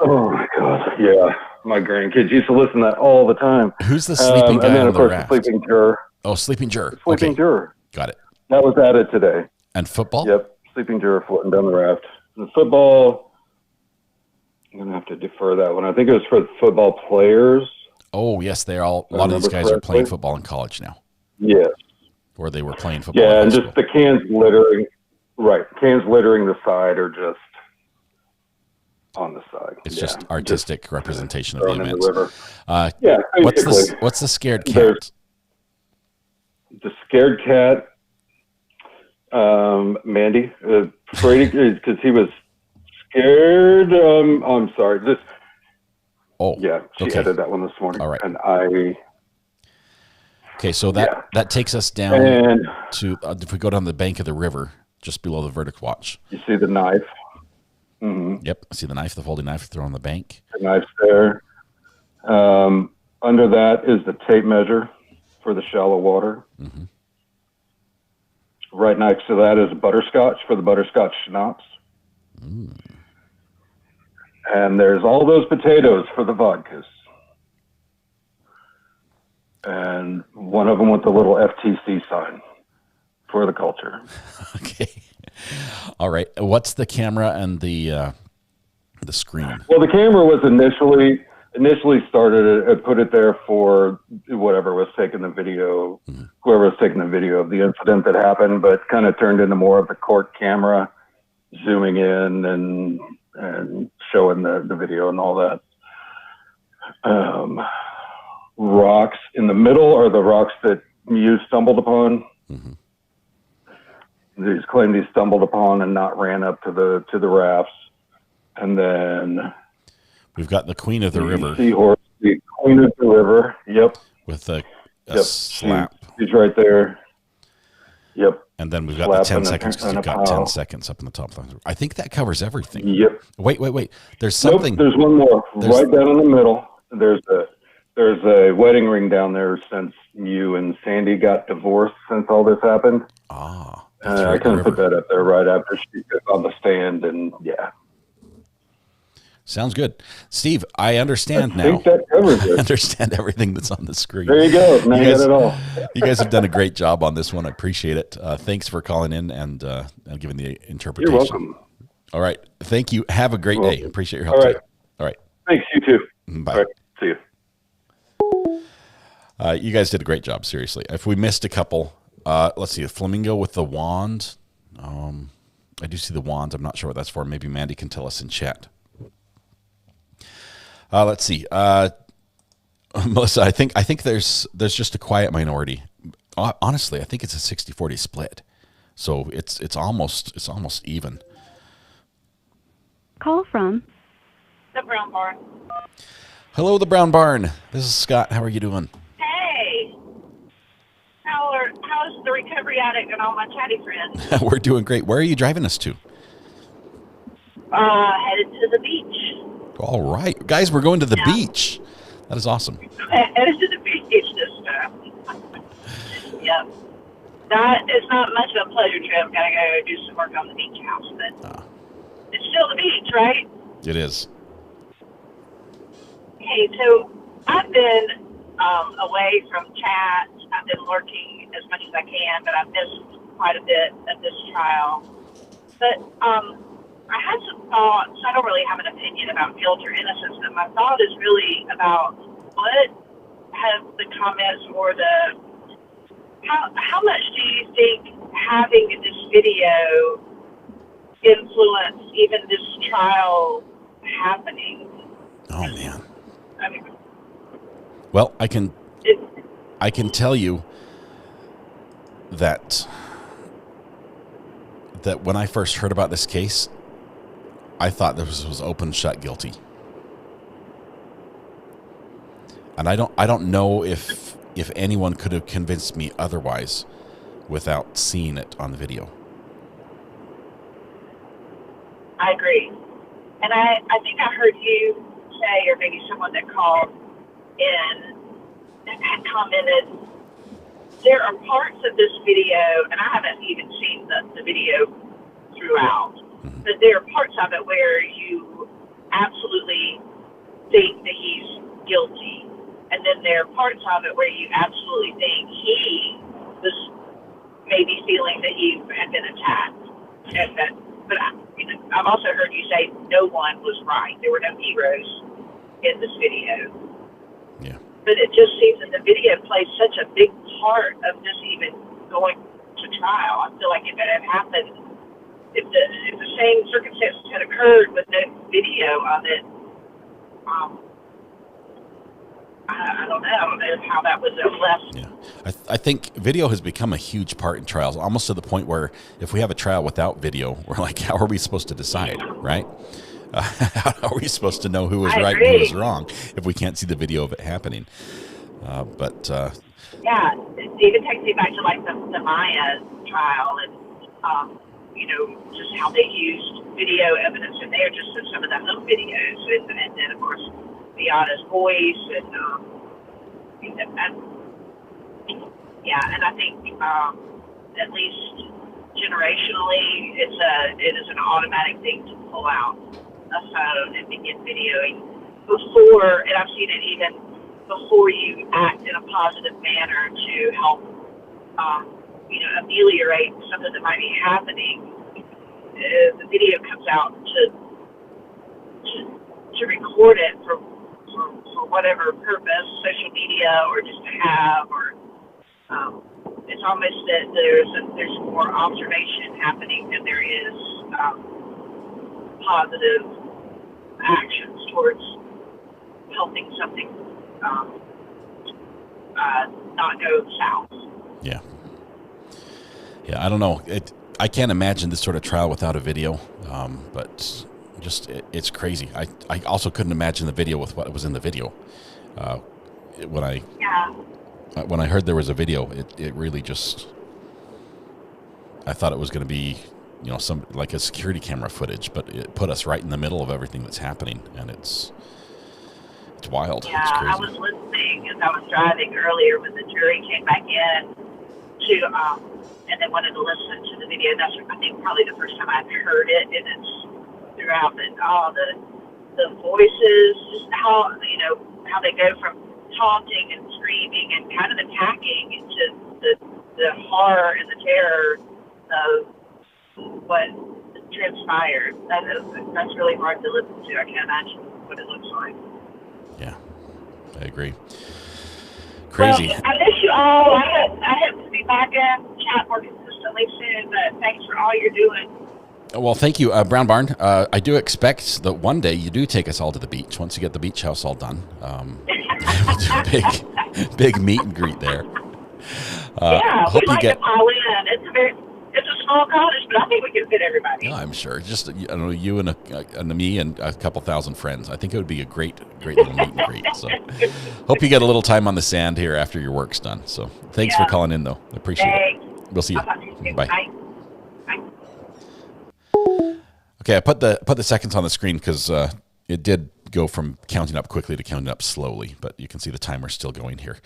Oh my God. Yeah. my grandkids used to listen to that all the time. Who's the sleeping guy And then, on of the course, raft? the sleeping juror. Oh, sleeping juror. Sleeping Okay. juror. Got it. That was added today. And football? Yep, sleeping juror floating down the raft. The football, I'm going to have to defer that one. I think it was for the football players. Oh, yes, a lot of these guys are playing football in college now. Yes. Or they were playing football Yeah, in and high just the cans littering, right, cans littering the side are just on the side. It's just artistic representation of the thrown in events. river. Yeah, basically. what's the scared cat? There's the scared cat, Mandy, Brady, because he was scared. I'm sorry. Yeah, she okay. edited that one this morning. All right. And Okay, so that takes us down to, if we go down the bank of the river, just below the verdict watch. You see the knife? Mm-hmm. Yep, I see the knife, the folding knife thrown on the bank. The knife's there. Under that is the tape measure for the shallow water. Mm-hmm. Right next to that is butterscotch for the butterscotch schnapps. Mm. And there's all those potatoes for the vodkas. And one of them with the little FTC sign for the culture. Okay. All right. What's the camera and the screen? Well, the camera was initially started, put it there for whatever was taking the video, whoever was taking the video of the incident that happened, but kind of turned into more of the court camera, zooming in and showing the video and all that. Rocks in the middle are the rocks that you stumbled upon. Mm-hmm. These claimed he stumbled upon and not ran up to the rafts. And then we've got the Queen of the River. Seahorse, the Queen of the River. Yep. With a yep. slap. She's right there. Yep. And then we've got the 10 seconds because you've got 10 seconds up in the top. I think that covers everything. Yep. Wait. There's something. Nope, there's one more. Right down in the middle. There's a wedding ring down there since you and Sandy got divorced since all this happened. Ah. I kind of put that up there right after she got on the stand, and yeah. Sounds good. Steve, I understand now. I think that covers it. I understand everything that's on the screen. There you go. Now you got it all. You guys have done a great job on this one. I appreciate it. Thanks for calling in and giving the interpretation. You're welcome. All right. Thank you. Have a great day. Appreciate your help. All right. Today. All right. Thanks. You too. Bye. All right. See you. You guys did a great job, seriously. If we missed a couple, let's see, a flamingo with the wand. I do see the wand. I'm not sure what that's for. Maybe Mandy can tell us in chat. Let's see. Melissa, I think there's just a quiet minority. Honestly, I think it's a 60-40 split. So it's almost even. Call from The Brown Barn. Hello, the Brown Barn. This is Scott. How are you doing? Hey. How's the Recovery Addict and all my chatty friends? We're doing great. Where are you driving us to? Headed to the beach. All right. Guys, we're going to the beach. That is awesome. Headed to the beach this time. Yep. That is not much of a pleasure trip. Gotta go do some work on the beach house, but it's still the beach, right? It is. Hey, so I've been away from chat. I've been lurking as much as I can, but I've missed quite a bit of this trial. But I had some thoughts. I don't really have an opinion about guilt or innocence, but my thought is really about what have the comments or how much do you think having this video influenced even this trial happening? Oh man. I mean, well, I can tell you that when I first heard about this case, I thought this was open shut guilty. And I don't know if anyone could have convinced me otherwise without seeing it on the video. I agree. And I think I heard you say, or maybe someone that called in and had commented, there are parts of this video, and I haven't even seen the video throughout, but there are parts of it where you absolutely think that he's parts of it where you absolutely think he was maybe feeling that he had been attacked. And that, but I've also heard you say no one was right. There were no heroes in this video. Yeah. But it just seems that the video plays such a big part of just even going to trial. I feel like if it had happened, if the same circumstances had occurred with no video of it, I don't know. I don't know how that would have left. Yeah. I think video has become a huge part in trials, almost to the point where if we have a trial without video, we're like, how are we supposed to decide, right? How are we supposed to know who was right and who was wrong if we can't see the video of it happening? Yeah, it even takes me back to like the Maya trial and, just how they used video evidence in there, just in some of the home videos. And then, of course, Viada's voice and I think at least generationally, it is an automatic thing to pull out a phone and begin videoing before, and I've seen it even before you act in a positive manner to help, ameliorate something that might be happening. The video comes out to record it for whatever purpose, social media or just to have, or it's almost that there's more observation happening than there is positive actions towards helping something not go south. Yeah. Yeah, I don't know. I can't imagine this sort of trial without a video, but just it's crazy. I also couldn't imagine the video with what was in the video. When I heard there was a video, it really just, I thought it was going to be, some like a security camera footage, but it put us right in the middle of everything that's happening, and it's wild. Yeah, it's crazy. I was listening as I was driving earlier when the jury came back in to, and they wanted to listen to the video. That's, I think, probably the first time I've heard it, and it's throughout the voices, just how they go from taunting and screaming and kind of attacking into the horror and the terror of what transpired. That's really hard to listen to. I can't imagine what it looks like. Yeah, I agree. Crazy. Well, I miss you all. I hope to be back in chat more consistently soon, but thanks for all you're doing. Well, thank you, Brown Barn. I do expect that one day you do take us all to the beach once you get the beach house all done. We'll do a big meet and greet there. We'd like to pile in. It's a small cottage, but I think we can fit everybody. No, I'm sure. Just you and me and a couple thousand friends. I think it would be a great little meet and greet. So, hope you get a little time on the sand here after your work's done. So, thanks for calling in, though. I appreciate it. We'll see you. Bye. Bye. Okay, I put the seconds on the screen because it did go from counting up quickly to counting up slowly, but you can see the timer still going here.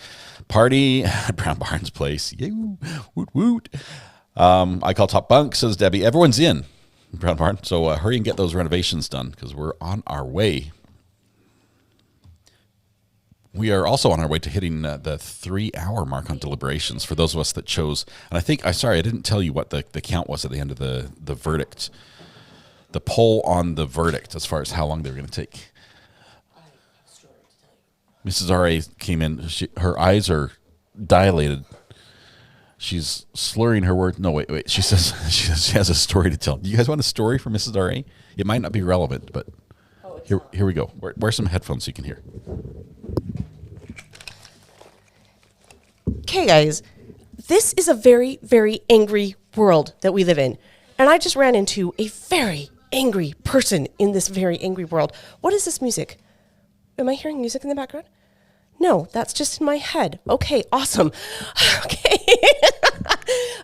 Party at Brown Barnes Place. You woot woot. I call top bunk, says Debbie. Everyone's in Brown Barn, so hurry and get those renovations done because we're on our way. We are also on our way to hitting the 3-hour mark on deliberations for those of us that chose. And I think, I didn't tell you what the count was at the end of the verdict. The poll on the verdict as far as how long they were going to take. Mrs. R.A. came in. Her eyes are dilated. She's slurring her words. No, wait. She says she has a story to tell. Do you guys want a story from Mrs. R.A.? It might not be relevant, but here we go. Wear some headphones so you can hear. Okay, guys, this is a very, very angry world that we live in. And I just ran into a very angry person in this very angry world. What is this music? Am I hearing music in the background? No, that's just in my head. Okay, awesome. Okay.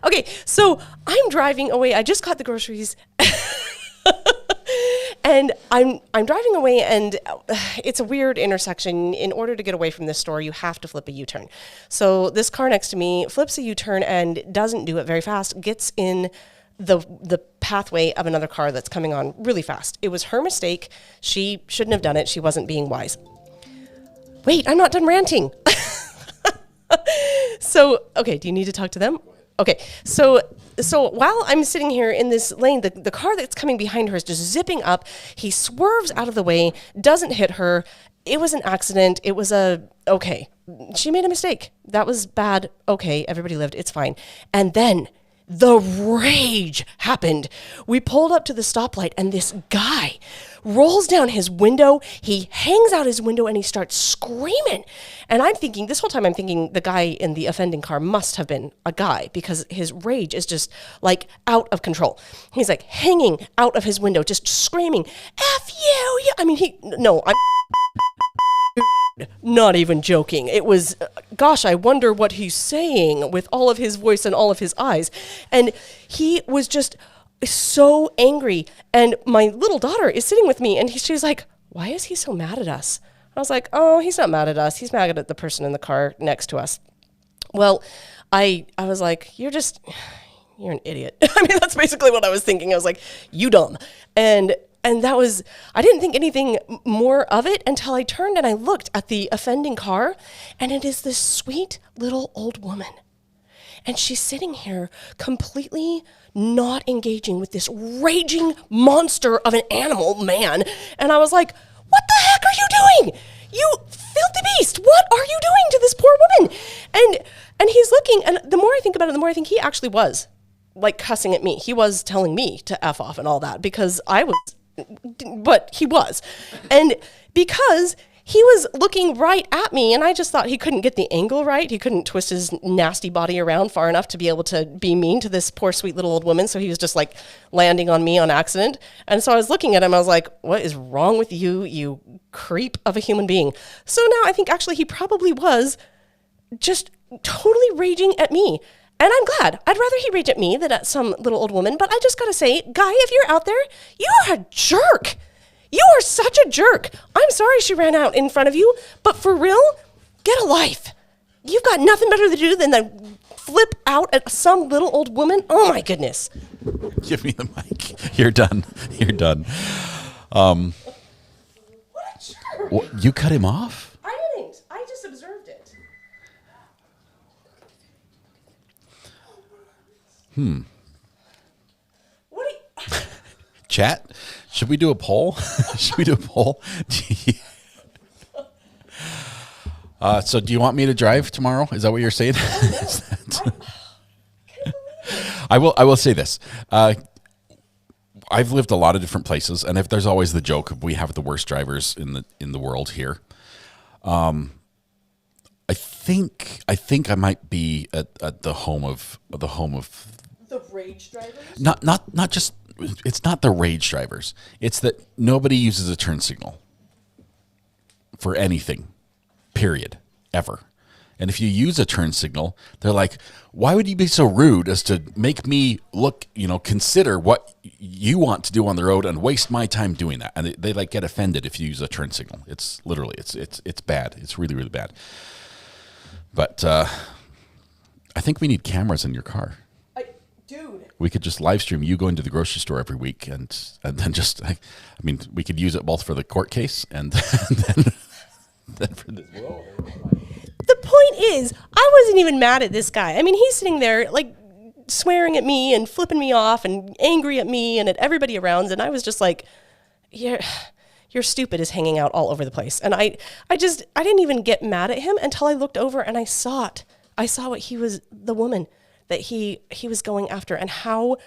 Okay, so I'm driving away. I just got the groceries. And I'm driving away, and it's a weird intersection. In order to get away from this store, you have to flip a U-turn. So this car next to me flips a U-turn and doesn't do it very fast, gets in the pathway of another car that's coming on really fast. It was her mistake. She shouldn't have done it. She wasn't being wise. Wait, I'm not done ranting. So, okay, do you need to talk to them? Okay, so while I'm sitting here in this lane, the car that's coming behind her is just zipping up. He swerves out of the way, doesn't hit her. It was an accident. It was okay. She made a mistake. That was bad. Okay, everybody lived. It's fine. And then the rage happened. We pulled up to the stoplight and this guy rolls down his window. He hangs out his window and he starts screaming. And I'm thinking, this whole time I'm thinking the guy in the offending car must have been a guy because his rage is just like out of control. He's like hanging out of his window, just screaming, F you. I mean, I'm not even joking. It was, gosh, I wonder what he's saying with all of his voice and all of his eyes. And he was just so angry. And my little daughter is sitting with me and she's like, why is he so mad at us? I was like, oh, he's not mad at us. He's mad at the person in the car next to us. Well, I was like, you're an idiot. I mean, that's basically what I was thinking. I was like, you dumb. And that was, I didn't think anything more of it until I turned and I looked at the offending car, and it is this sweet little old woman. And she's sitting here completely not engaging with this raging monster of an animal man. And I was like, what the heck are you doing? You filthy beast. What are you doing to this poor woman? And he's looking, and the more I think about it, the more I think he actually was like cussing at me. He was telling me to F off and all that because but he was. And because he was looking right at me, and I just thought he couldn't get the angle right. He couldn't twist his nasty body around far enough to be able to be mean to this poor, sweet little old woman. So he was just like landing on me on accident. And so I was looking at him. I was like, what is wrong with you, you creep of a human being? So now I think actually he probably was just totally raging at me. And I'm glad. I'd rather he rage at me than at some little old woman. But I just got to say, guy, if you're out there, you are a jerk. You are such a jerk. I'm sorry she ran out in front of you, but for real, get a life. You've got nothing better to do than to flip out at some little old woman. Oh, my goodness. Give me the mic. You're done. You're done. What a jerk. You cut him off? I didn't. I just observed it. What are you... Chat, should we do a poll? Should we do a poll? So do you want me to drive tomorrow? Is that what you're saying? I will say this. I've lived a lot of different places, and if there's always the joke of we have the worst drivers in the world here. I think I might be at the home of the rage drivers? Not just, it's not the rage drivers. It's that nobody uses a turn signal for anything, period, ever. And if you use a turn signal, they're like, why would you be so rude as to make me look, consider what you want to do on the road and waste my time doing that? And they like get offended if you use a turn signal. It's literally, it's bad. It's really, really bad. But I think we need cameras in your car. Dude. We could just live stream you going to the grocery store every week, and then just, we could use it both for the court case and then for this. The point is, I wasn't even mad at this guy. I mean, he's sitting there like swearing at me and flipping me off and angry at me and at everybody around, and I was just like, your stupid is hanging out all over the place. And I didn't even get mad at him until I looked over and I saw it. I saw what the woman that he was going after, and how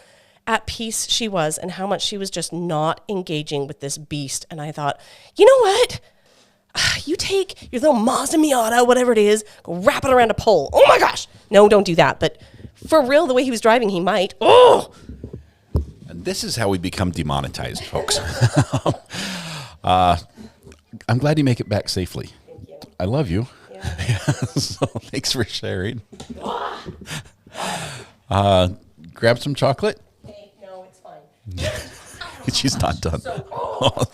at peace she was, and how much she was just not engaging with this beast. And I thought, you know what? You take your little Mazda Miata, whatever it is, go wrap it around a pole. Oh my gosh. No, don't do that. But for real, the way he was driving, he might. Oh! And this is how we become demonetized, folks. I'm glad you make it back safely. Thank you. I love you. Yeah. So thanks for sharing. Grab some chocolate. Hey, no, it's fine. She's not done.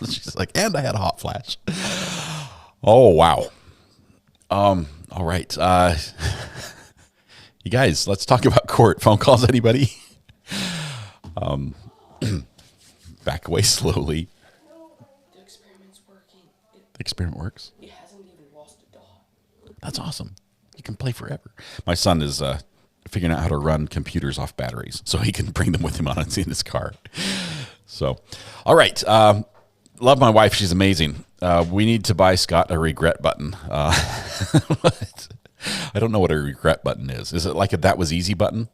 She's like, and I had a hot flash. Oh, wow. All right. You guys, let's talk about court. Phone calls, anybody? Back away slowly. No, the experiment's working. The experiment works? It hasn't even lost a dog. That's awesome. You can play forever. My son is figuring out how to run computers off batteries so he can bring them with him in his car. So, all right. Love my wife. She's amazing. We need to buy Scott a regret button. I don't know what a regret button is. Is it like a that was easy button?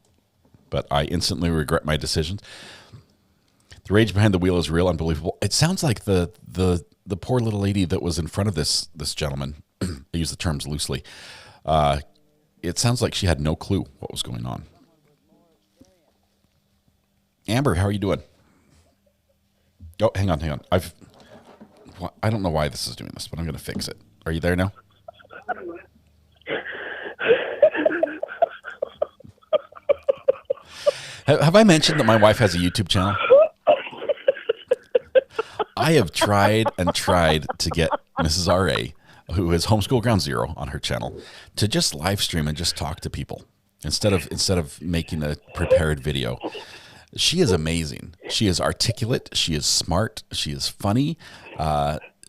But I instantly regret my decisions. The rage behind the wheel is real, unbelievable. It sounds like the poor little lady that was in front of this gentleman. I use the terms loosely. It sounds like she had no clue what was going on. Amber, how are you doing? Oh, hang on. I don't know why this is doing this, but I'm going to fix it. Are you there now? Have I mentioned that my wife has a YouTube channel? I have tried and tried to get Mrs. R.A., who is Homeschool Ground Zero on her channel, to just live stream and just talk to people instead of making a prepared video. She is amazing. She is articulate. She is smart. She is funny.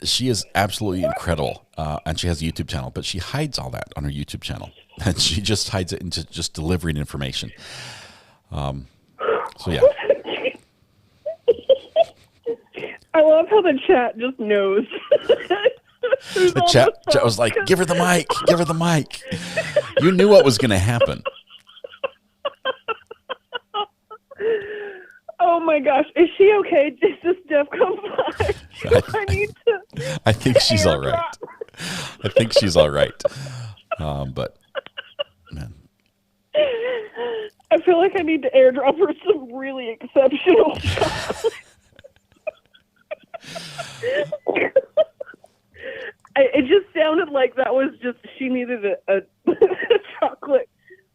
She is absolutely incredible. And she has a YouTube channel, but she hides all that on her YouTube channel. And she just hides it into just delivering information. So yeah. I love how the chat just knows. The chat was like, give her the mic, give her the mic. You knew what was going to happen. Oh my gosh, is she okay? Is this Def come by? I need to. I think she's all right. I think she's all right. But man, I feel like I need to airdrop her some really exceptional chocolate. It just sounded like that was just, she needed a chocolate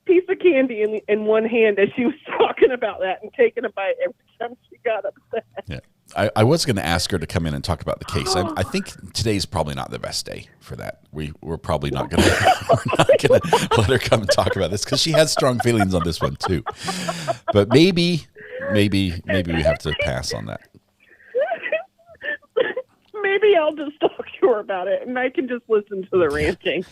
piece of candy in one hand as she was talking about that and taking a bite every time she got upset. Yeah. I was going to ask her to come in and talk about the case. I think today's probably not the best day for that. We're probably not going to let her come and talk about this because she has strong feelings on this one too. But maybe we have to pass on that. Maybe I'll just talk to her about it and I can just listen to the ranting.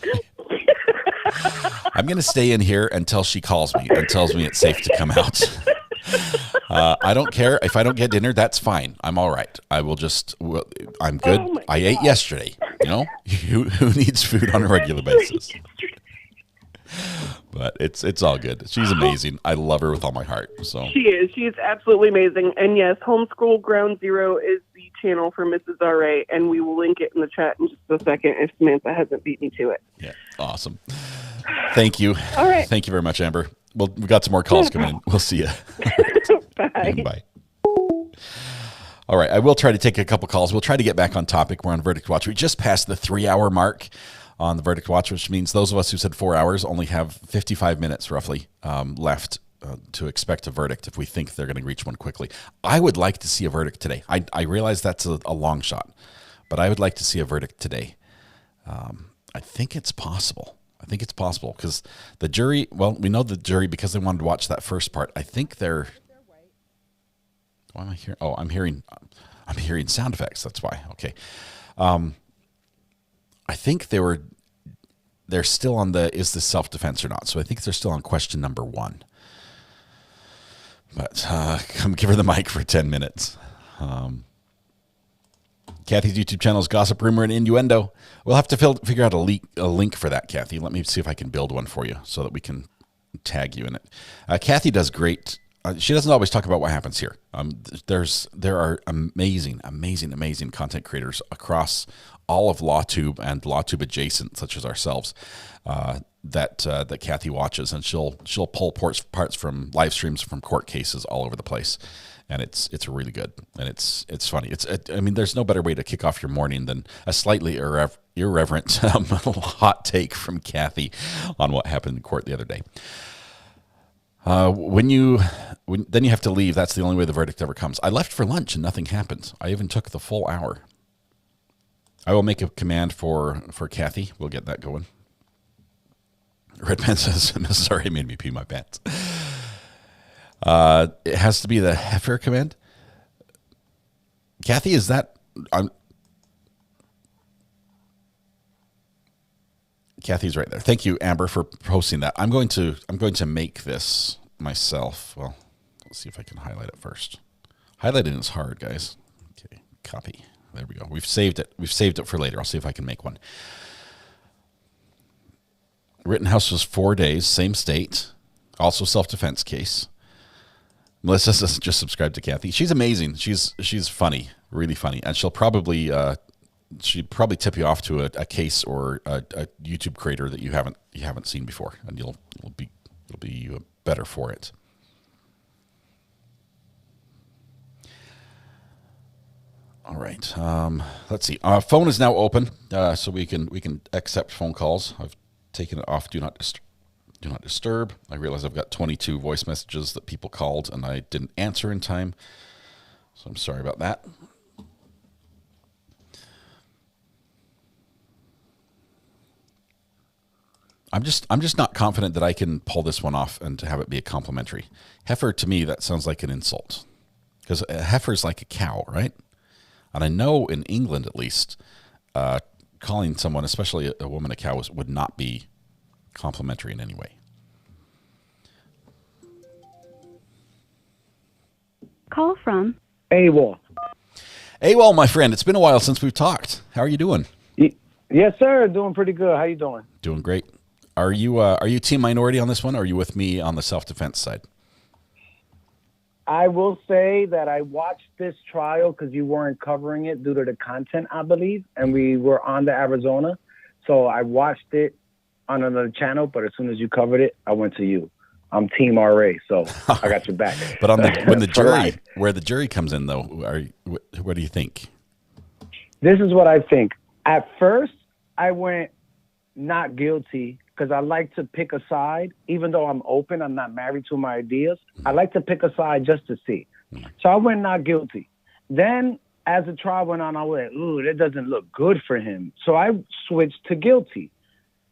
I'm going to stay in here until she calls me and tells me it's safe to come out. I don't care. If I don't get dinner, that's fine. I'm all right. I'm good. I ate yesterday. You know, who needs food on a regular basis? But it's all good. She's amazing. I love her with all my heart. So She is. She is absolutely amazing. And yes, Homeschool Ground Zero is the channel for Mrs. R.A., and we will link it in the chat in just a second if Samantha hasn't beat me to it. yeah, awesome. Thank you. All right. Thank you very much, Amber. Well, we got some more calls coming in. We'll see you. Bye. Bye. All right. I will try to take a couple calls. We'll try to get back on topic. We're on Verdict Watch. We just passed the 3-hour mark on the Verdict Watch, which means those of us who said 4 hours only have 55 minutes roughly left to expect a verdict if we think they're going to reach one quickly. I would like to see a verdict today. I realize that's a long shot, but I would like to see a verdict today. I think it's possible. Because the jury, well, we know the jury because they wanted to watch that first part. I think they're. Why am I hearing? Oh, I'm hearing sound effects. That's why. Okay. I think they're still on is this self-defense or not? So I think they're still on question number 1. But come give her the mic for 10 minutes. Kathy's YouTube channel is Gossip, Rumor, and Innuendo. We'll have to figure out a link for that, Kathy. Let me see if I can build one for you so that we can tag you in it. Kathy does great. She doesn't always talk about what happens here. There are amazing content creators across all of LawTube and LawTube adjacent, such as ourselves, that Kathy watches, and she'll pull parts from live streams from court cases all over the place. And it's really good, and it's funny. There's no better way to kick off your morning than a slightly irreverent hot take from Kathy on what happened in court the other day. Then you have to leave. That's the only way the verdict ever comes. I left for lunch and nothing happened. I even took the full hour. I will make a command for Kathy. We'll get that going. Redman says, "Sorry, made me pee my pants." It has to be the heifer command. Kathy, is that Kathy's right there. Thank you, Amber, for posting that. I'm going to make this myself. Well, let's see if I can highlight it first. Highlighting is hard, guys. Okay, copy. There we go. We've saved it. We've saved it for later. I'll see if I can make one. Rittenhouse was 4 days, same state, also self-defense case. Melissa just subscribed to Kathy. She's amazing. She's funny, really funny, and she'll probably tip you off to a case or a YouTube creator that you haven't seen before, and you'll be better for it. All right. Let's see. Phone is now open, so we can accept phone calls. I've taken it off. Do not disturb. I realize I've got 22 voice messages that people called, and I didn't answer in time, so I'm sorry about that. I'm just not confident that I can pull this one off and to have it be a complimentary. Heifer, to me, that sounds like an insult, because a heifer is like a cow, right? And I know in England, at least, calling someone, especially a woman, a cow would not be complimentary in any way. Call from AWOL. AWOL, my friend. It's been a while since we've talked. How are you doing? Yes, sir. Doing pretty good. How you doing? Doing great. Are you team minority on this one, or are you with me on the self-defense side? I will say that I watched this trial because you weren't covering it due to the content, I believe, and we were on to Arizona. So I watched it on another channel, but as soon as you covered it, I went to you. I'm Team RA, so I got your back. But when the jury, where the jury comes in, though, what do you think? This is what I think. At first, I went not guilty because I like to pick a side. Even though I'm open, I'm not married to my ideas. I like to pick a side just to see. So I went not guilty. Then as the trial went on, I went, ooh, that doesn't look good for him. So I switched to guilty.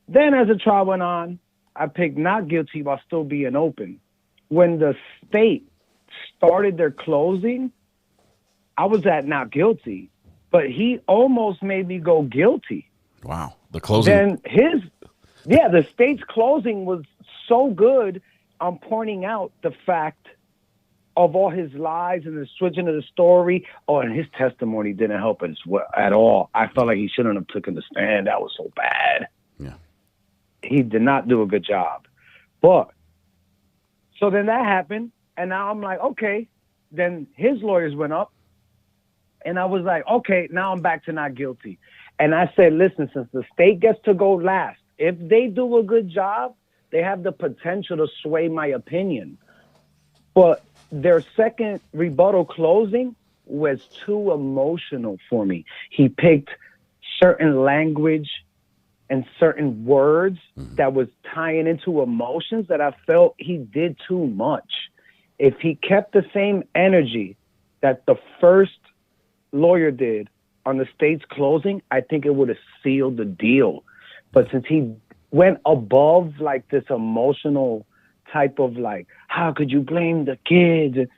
Then as the trial went on, I picked not guilty while still being open. When the state started their closing, I was at not guilty, but he almost made me go guilty. Wow. The closing. Then the state's closing was so good on pointing out the fact of all his lies and the switching of the story. Oh, and his testimony didn't help at all. I felt like he shouldn't have taken the stand. That was so bad. Yeah. He did not do a good job. But so then that happened, and now I'm like, okay. Then his lawyers went up, and I was like, okay, now I'm back to not guilty. And I said, listen, since the state gets to go last, if they do a good job, they have the potential to sway my opinion. But their second rebuttal closing was too emotional for me. He picked certain language and certain words that was tying into emotions that I felt he did too much. If he kept the same energy that the first lawyer did on the state's closing, I think it would have sealed the deal. But since he went above like this emotional type of like, how could you blame the kids?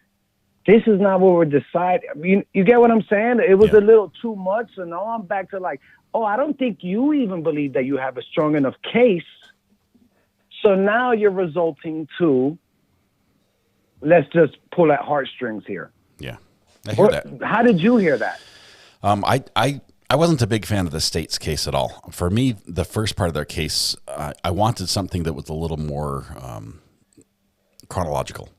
This is not what we're deciding. You get what I'm saying? It was a little too much. So now I'm back to like, oh, I don't think you even believe that you have a strong enough case. So now you're resulting to, let's just pull at heartstrings here. Yeah, I hear that. How did you hear that? I wasn't a big fan of the state's case at all. For me, the first part of their case, I wanted something that was a little more chronological.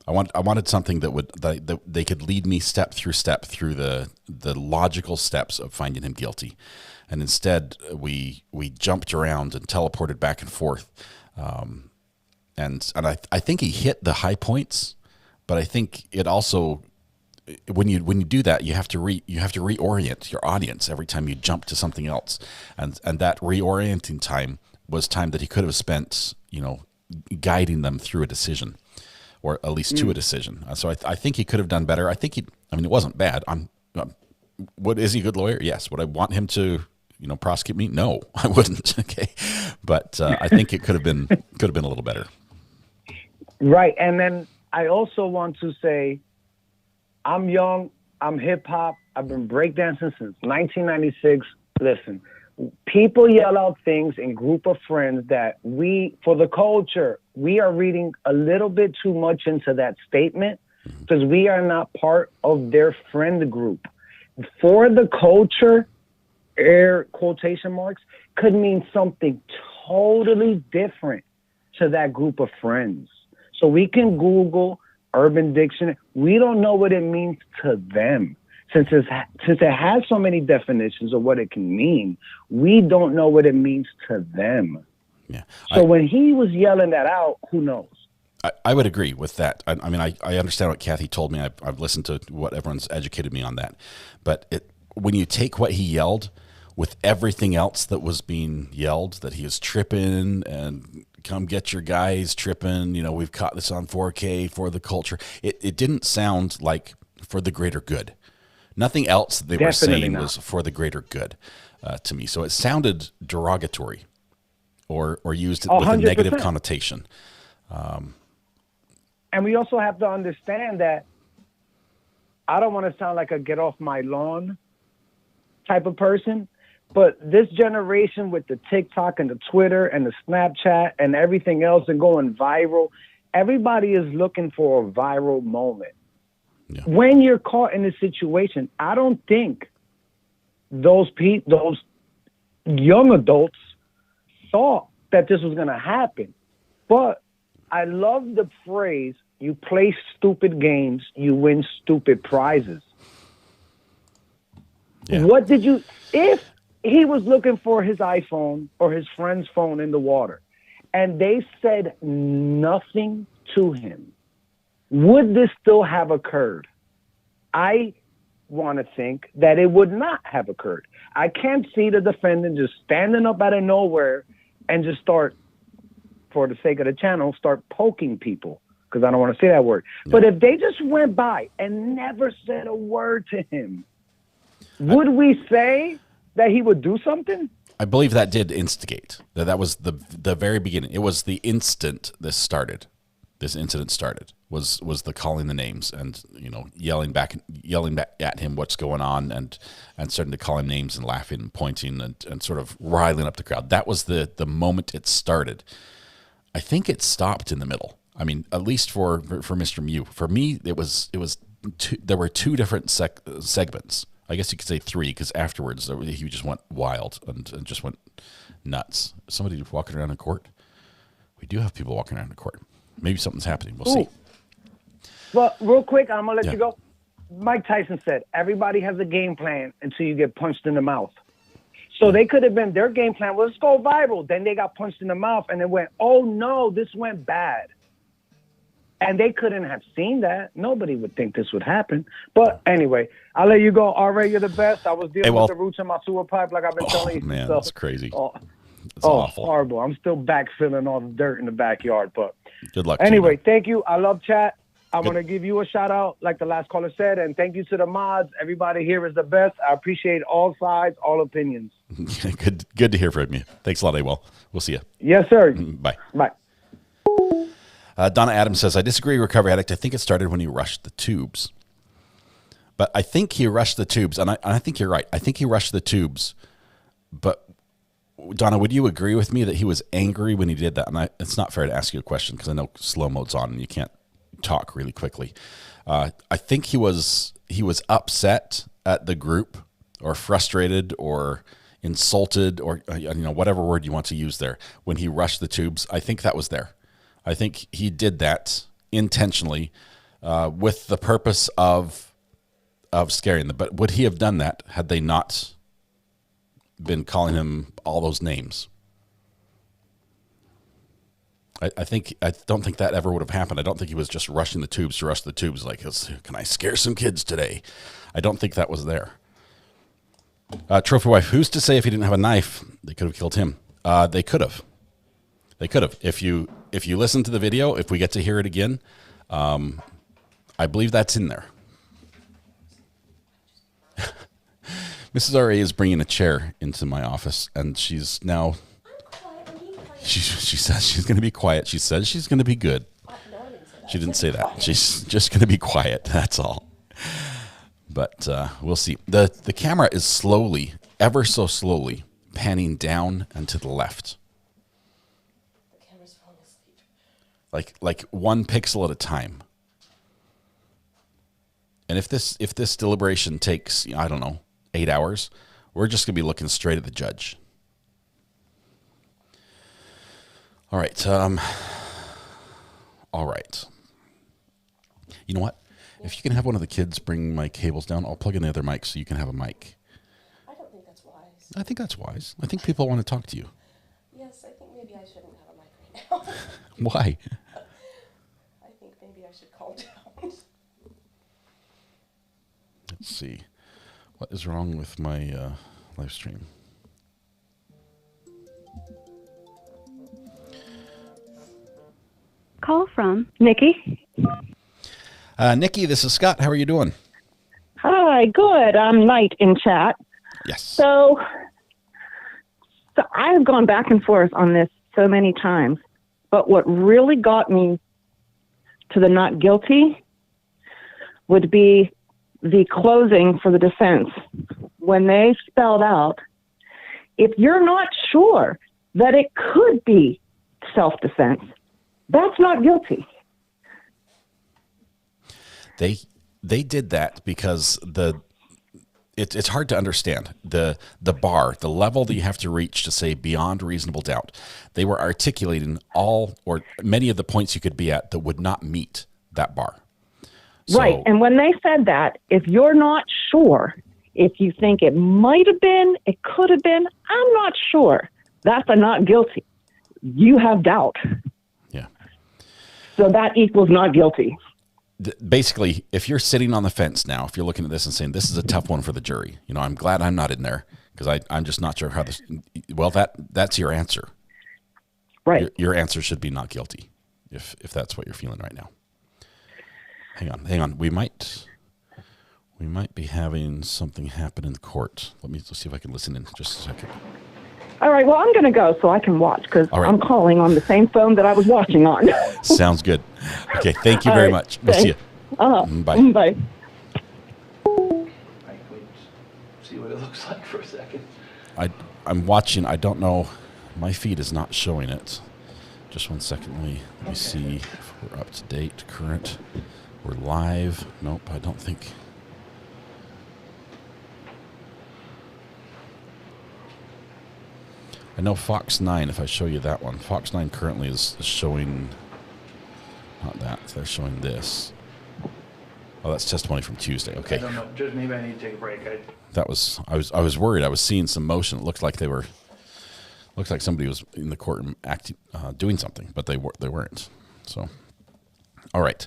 I wanted something that they could lead me step through the logical steps of finding him guilty, and instead we jumped around and teleported back and forth, and I think he hit the high points, but I think it also, when you do that, you have to reorient your audience every time you jump to something else, and that reorienting time was time that he could have spent, guiding them through a decision, or at least to a decision. So I think he could have done better. I mean, it wasn't bad. What is he a good lawyer? Yes. Would I want him to, prosecute me? No, I wouldn't. Okay, but I think it could have been a little better. Right, and then I also want to say, I'm young. I'm hip hop. I've been breakdancing since 1996. Listen, people yell out things in group of friends that for the culture, we are reading a little bit too much into that statement because we are not part of their friend group. For the culture, air quotation marks, could mean something totally different to that group of friends. So we can Google Urban Dictionary. We don't know what it means to them. Since it has so many definitions of what it can mean, we don't know what it means to them. Yeah. So when he was yelling that out, who knows? I would agree with that. I mean, I understand what Kathy told me. I've listened to what everyone's educated me on that. But when you take what he yelled with everything else that was being yelled, that he was tripping and come get your guys tripping, you know, we've caught this on 4K for the culture. It didn't sound like for the greater good. Nothing else they were saying was for the greater good to me. So it sounded derogatory or used it with a negative connotation. And we also have to understand that I don't want to sound like a get off my lawn type of person, but this generation with the TikTok and the Twitter and the Snapchat and everything else and going viral, everybody is looking for a viral moment. Yeah. When you're caught in a situation, I don't think those young adults thought that this was going to happen. But I love the phrase, you play stupid games, you win stupid prizes. Yeah. If he was looking for his iPhone or his friend's phone in the water and they said nothing to him, would this still have occurred? I want to think that it would not have occurred. I can't see the defendant just standing up out of nowhere and just start, for the sake of the channel, start poking people, because I don't want to say that word. Yeah. But if they just went by and never said a word to him, would we say that he would do something? I believe that did instigate. That was the very beginning. It was the instant this incident started, was the calling the names and, you know, yelling back at him what's going on and starting to call him names and laughing and pointing and sort of riling up the crowd. That was the moment it started. I think it stopped in the middle. I mean, at least for Mr. Mew. For me, there were two different segments. I guess you could say three, because afterwards he just went wild and just went nuts. Somebody walking around in court? We do have people walking around in court. Maybe something's happening. We'll see. Well, real quick, I'm going to let you go. Mike Tyson said, everybody has a game plan until you get punched in the mouth. So they could have been, their game plan was, let's go viral. Then they got punched in the mouth and it went, oh no, this went bad. And they couldn't have seen that. Nobody would think this would happen. But anyway, I'll let you go. Already, you're the best. I was dealing with the roots in my sewer pipe like I've been telling you. Man, so, that's crazy. That's awful. Horrible. I'm still backfilling all the dirt in the backyard. But good luck. Anyway, thank you. I love chat. I want to give you a shout out, like the last caller said, and thank you to the mods. Everybody here is the best. I appreciate all sides, all opinions. Good to hear from you. Thanks a lot, Awell. We'll see you. Yes, sir. Bye. Bye. Donna Adams says, I disagree, Recovery Addict. I think it started when he rushed the tubes. But I think he rushed the tubes, and I think you're right. I think he rushed the tubes. But, Donna, would you agree with me that he was angry when he did that? And it's not fair to ask you a question because I know slow mode's on and you can't talk really quickly. I think he was upset at the group, or frustrated, or insulted, or whatever word you want to use there when he rushed the tubes. I think that was there. I think he did that intentionally with the purpose of scaring them. But would he have done that had they not been calling him all those names? I don't think that ever would have happened. I don't think he was just rushing the tubes to rush the tubes like, can I scare some kids today? I don't think that was there. Trophy wife, who's to say if he didn't have a knife, they could have killed him? They could have. They could have. If you listen to the video, if we get to hear it again, I believe that's in there. Mrs. RA is bringing a chair into my office, and she's now... She says she's going to be quiet. She says she's going to be good. She didn't say that. She's just going to be quiet. That's all. But we'll see. The camera is slowly, ever so slowly, panning down and to the left. The camera's falling asleep. Like one pixel at a time. And if this deliberation takes, I don't know, 8 hours, we're just going to be looking straight at the judge. All right. All right. You know what? If you can have one of the kids bring my cables down, I'll plug in the other mic so you can have a mic. I don't think that's wise. I think that's wise. I think people want to talk to you. Yes, I think maybe I shouldn't have a mic right now. Why? I think maybe I should calm down. Let's see. What is wrong with my live stream? Call from Nikki. Nikki, this is Scott. How are you doing? Hi, good. I'm Knight in chat. Yes. So I've gone back and forth on this so many times, but what really got me to the not guilty would be the closing for the defense. When they spelled out, if you're not sure that it could be self-defense, that's not guilty. They did that because it's hard to understand the bar, the level that you have to reach to say beyond reasonable doubt. They were articulating all or many of the points you could be at that would not meet that bar. So, right. And when they said that, if you're not sure, if you think it might have been, it could have been, I'm not sure, that's a not guilty. You have doubt. Yeah. So that equals not guilty. Basically, if you're sitting on the fence now, if you're looking at this and saying this is a tough one for the jury, I'm glad I'm not in there because I'm just not sure how this. Well, that's your answer. Right. Your answer should be not guilty, if that's what you're feeling right now. Hang on. We might be having something happen in the court. Let's see if I can listen in just a second. All right. Well, I'm going to go so I can watch because right. I'm calling on the same phone that I was watching on. Sounds good. Okay. Thank you very much. We'll see you. Bye. Bye. See what it looks like for a second. I'm watching. I don't know. My feed is not showing it. Just 1 second. Let me see if we're up to date, current. We're live. Nope, I don't think. I know Fox 9, if I show you that one. Fox 9 currently is showing, not that, they're showing this. Oh, that's testimony from Tuesday. Okay. I don't know. Just maybe I need to take a break. I was worried. I was seeing some motion. It looked like somebody was in the courtroom acting, doing something, but they weren't. So, all right.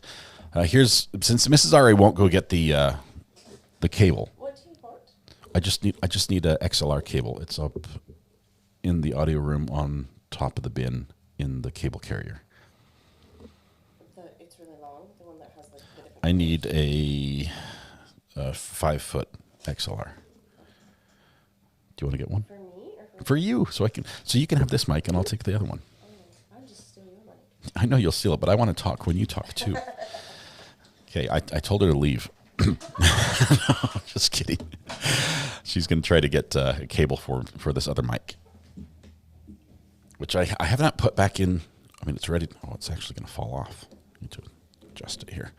Since Mrs. R.A. won't go get the cable. What do you want? I just need a XLR cable. It's up in the audio room on top of the bin in the cable carrier. It's really long. The one that has the different. I need a 5-foot XLR. Do you want to get one? For me or for you? So you can have this mic and I'll take the other one. I'll just steal your mic. I know you'll steal it, but I want to talk when you talk too. Okay, I told her to leave. Just kidding. She's going to try to get a cable for this other mic, which I have not put back in. I mean, it's ready. Oh, it's actually going to fall off. I need to adjust it here.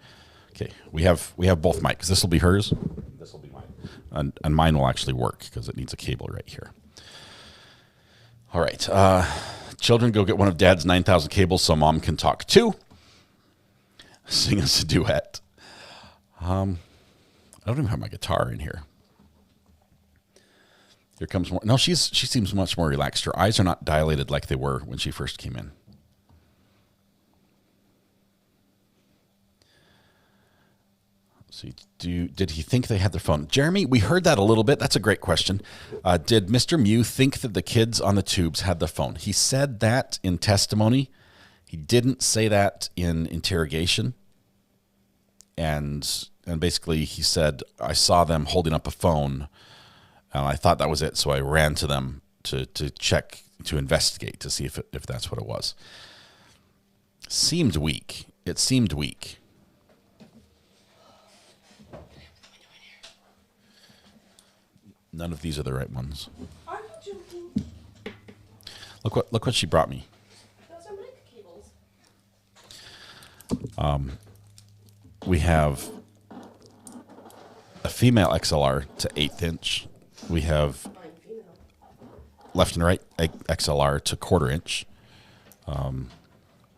Okay, we have both mics. This will be hers. This will be mine. And mine will actually work because it needs a cable right here. All right. Children, go get one of Dad's 9,000 cables so Mom can talk too. Sing us a duet. I don't even have my guitar in here. Here comes more. No, she seems much more relaxed. Her eyes are not dilated like they were when she first came in. Let's see, did he think they had their phone? Jeremy, we heard that a little bit. That's a great question. Did Mr. Mew think that the kids on the tubes had the phone? He said that in testimony. He didn't say that in interrogation. And basically he said, I saw them holding up a phone and I thought that was it. So I ran to them to check, to investigate, to see if that's what it was. Seemed weak. It seemed weak. None of these are the right ones. Are you joking? Look what she brought me. Those are mic cables. We have a female XLR to 1/8 inch. We have left and right XLR to 1/4 inch.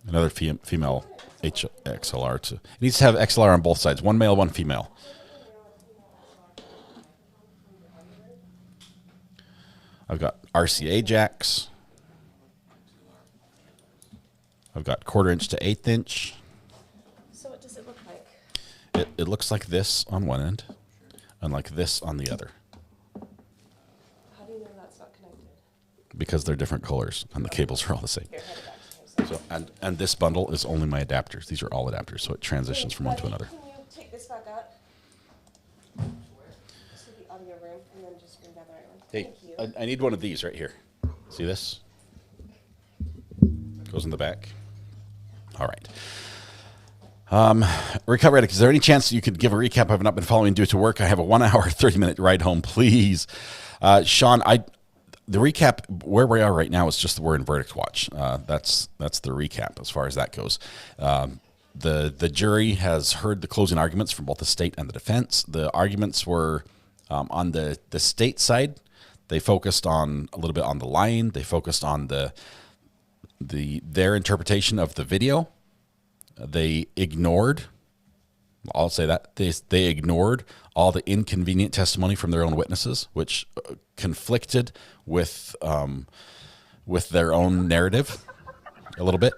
Another female XLR to. It needs to have XLR on both sides. One male, one female. I've got RCA jacks. I've got 1/4 inch to 1/8 inch. So what does it look like? It looks like this on one end and like this on the other. How do you know that's not connected? Because they're different colors and the cables are all the same. So and this bundle is only my adapters. These are all adapters, so it transitions from one to another. Can you take this back out? This is the audio room, and then just bring down the right one. Hey, Thank you. I need one of these right here. See this? Goes in the back. All right. Recovery Addict, is there any chance you could give a recap? I've not been following due to work. I have a 1 hour, 30-minute ride home, please. Sean, the recap where we are right now is just that we're in verdict watch. That's the recap as far as that goes. The jury has heard the closing arguments from both the state and the defense. The arguments were on the state side. They focused on a little bit on the lying. They focused on their interpretation of the video. They ignored. I'll say that they ignored all the inconvenient testimony from their own witnesses, which conflicted with their own narrative a little bit.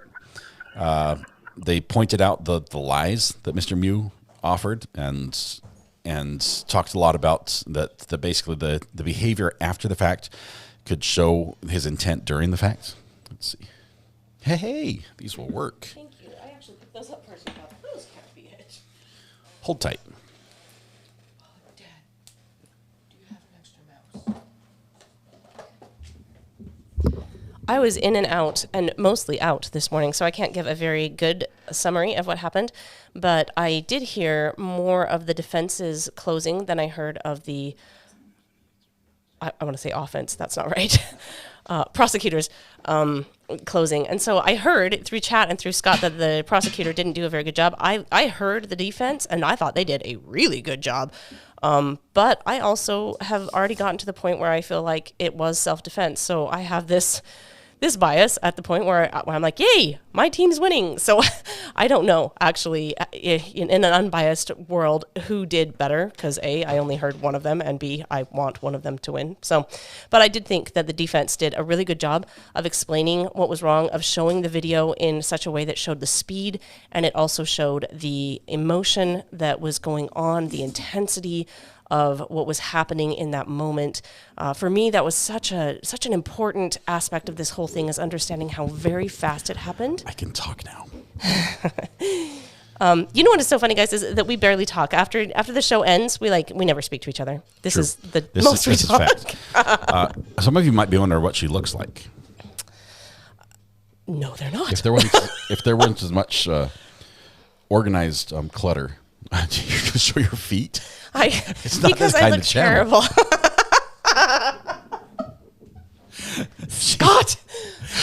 They pointed out the lies that Mr. Mew offered and talked a lot about that basically the behavior after the fact could show his intent during the fact. Let's see. Hey, these will work. Thank you. I actually picked those up first and thought, those can't be it. Hold tight. Dad, do you have an extra mouse? I was in and out, and mostly out this morning, so I can't give a very good summary of what happened. But I did hear more of the defense's closing than I heard of the, I want to say offense, that's not right, prosecutors closing. And so I heard through chat and through Scott that the prosecutor didn't do a very good job. I heard the defense, and I thought they did a really good job. But I also have already gotten to the point where I feel like it was self-defense. So I have this bias at the point where I'm like, yay, my team's winning. So I don't know, actually, in an unbiased world, who did better, because A, I only heard one of them, and B, I want one of them to win. So, but I did think that the defense did a really good job of explaining what was wrong, of showing the video in such a way that showed the speed, and it also showed the emotion that was going on, the intensity of what was happening in that moment. For me, that was such an important aspect of this whole thing, is understanding how very fast it happened. I can talk now. You know what is so funny, guys, is that we barely talk. After the show ends, we never speak to each other. This True. is the This most we is talk. fact. Some of you might be wondering what she looks like. No, they're not. If there weren't as much organized clutter, you're going to show your feet. It's not because this kind I look of channel. terrible. Scott!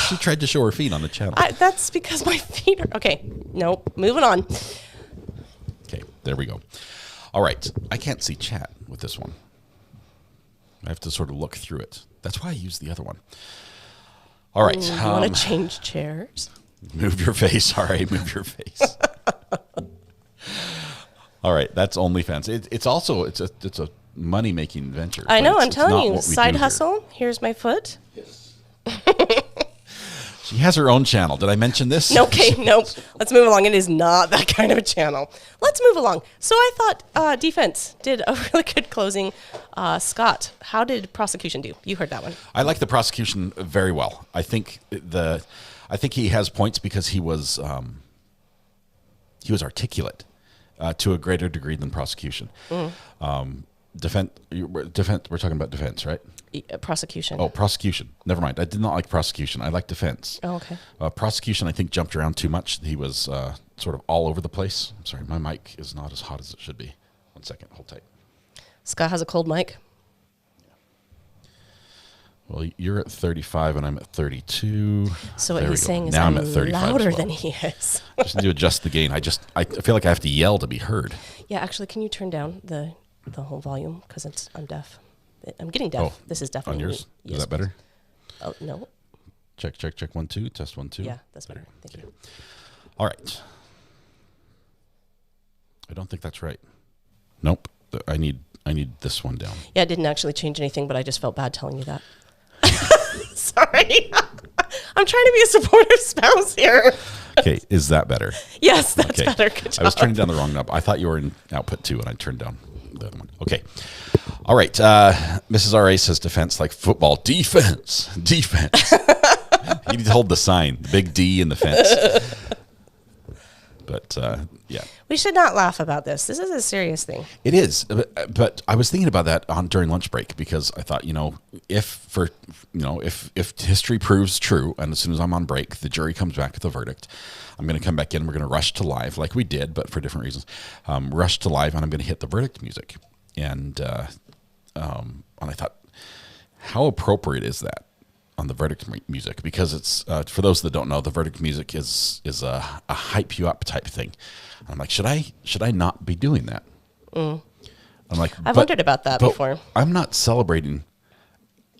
She tried to show her feet on the channel. That's because my feet are... Okay, nope, moving on. Okay, there we go. All right, I can't see chat with this one. I have to sort of look through it. That's why I use the other one. All right. You want to change chairs? Move your face. All right, move your face. All right, that's OnlyFans. It's a money-making venture. I know, I'm it's telling not you, what we side do hustle. Here's my foot. She has her own channel. Did I mention this? Okay, nope. Let's move along. It is not that kind of a channel. Let's move along. So I thought defense did a really good closing. Scott, how did prosecution do? You heard that one. I like the prosecution very well. I think he has points because he was articulate to a greater degree than prosecution. Defense. We're talking about defense, right? Prosecution. Oh, prosecution. Never mind. I did not like prosecution. I like defense. Oh, okay. Prosecution, I think, jumped around too much. He was sort of all over the place. I'm sorry, my mic is not as hot as it should be. 1 second. Hold tight. Scott has a cold mic. Well, you're at 35 and I'm at 32. So what There we he's go. saying is Now I'm at 35 as louder well. than he is. Just need to adjust the gain. I feel like I have to yell to be heard. Yeah, actually, can you turn down the whole volume because I'm deaf. I'm getting deaf. This is definitely on yours. Yes, Is that better? Oh no. Check 1 2. Test 1 2. Yeah, that's better. Thank you. All right. I don't think that's right. Nope. I need this one down. Yeah, it didn't actually change anything, but I just felt bad telling you that. Sorry. I'm trying to be a supportive spouse here. Okay, is that better? Yes, that's better. Good job. I was turning down the wrong knob. I thought you were in output 2, and I turned down the other one. Okay. All right. Mrs. R.A. says defense like football. Defense. You need to hold the sign, the big D in the fence. But, yeah. We should not laugh about this. This is a serious thing. It is, but I was thinking about that during lunch break because I thought, if history proves true, and as soon as I'm on break, the jury comes back with a verdict, I'm going to come back in. We're going to rush to live, like we did, but for different reasons. Rush to live, and I'm going to hit the verdict music, and I thought, how appropriate is that on the verdict music? Because it's for those that don't know, the verdict music is a hype you up type thing. I'm like, should I not be doing that? I'm like, I've wondered about that before. I'm not celebrating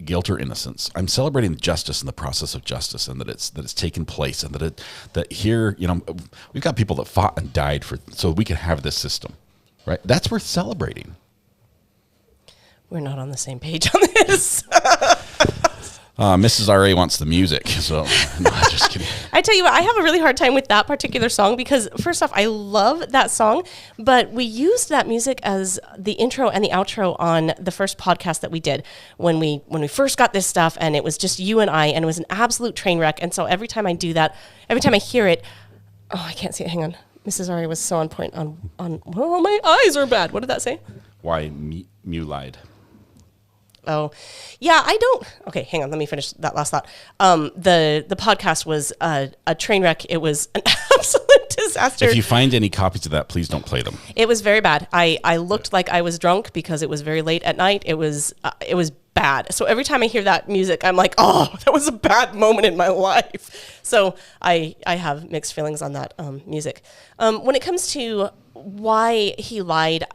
guilt or innocence. I'm celebrating justice and the process of justice, and that it's taken place, and that here, we've got people that fought and died so we can have this system, right? That's worth celebrating. We're not on the same page on this. Mrs. R.A. wants the music, so no, just kidding. I tell you what, I have a really hard time with that particular song because, first off, I love that song, but we used that music as the intro and the outro on the first podcast that we did when we first got this stuff, and it was just you and I, and it was an absolute train wreck. And so every time I do that, every time I hear it, oh, I can't see it. Hang on. Mrs. R.A. was so on point on. Oh, my eyes are bad. What did that say? Why Mew lied. Oh, yeah, I don't. Okay, hang on. Let me finish that last thought. The podcast was a train wreck. It was an absolute disaster. If you find any copies of that, please don't play them. It was very bad. I looked like I was drunk because it was very late at night. It was bad. So every time I hear that music, I'm like, oh, that was a bad moment in my life. So I have mixed feelings on that music. When it comes to why he lied,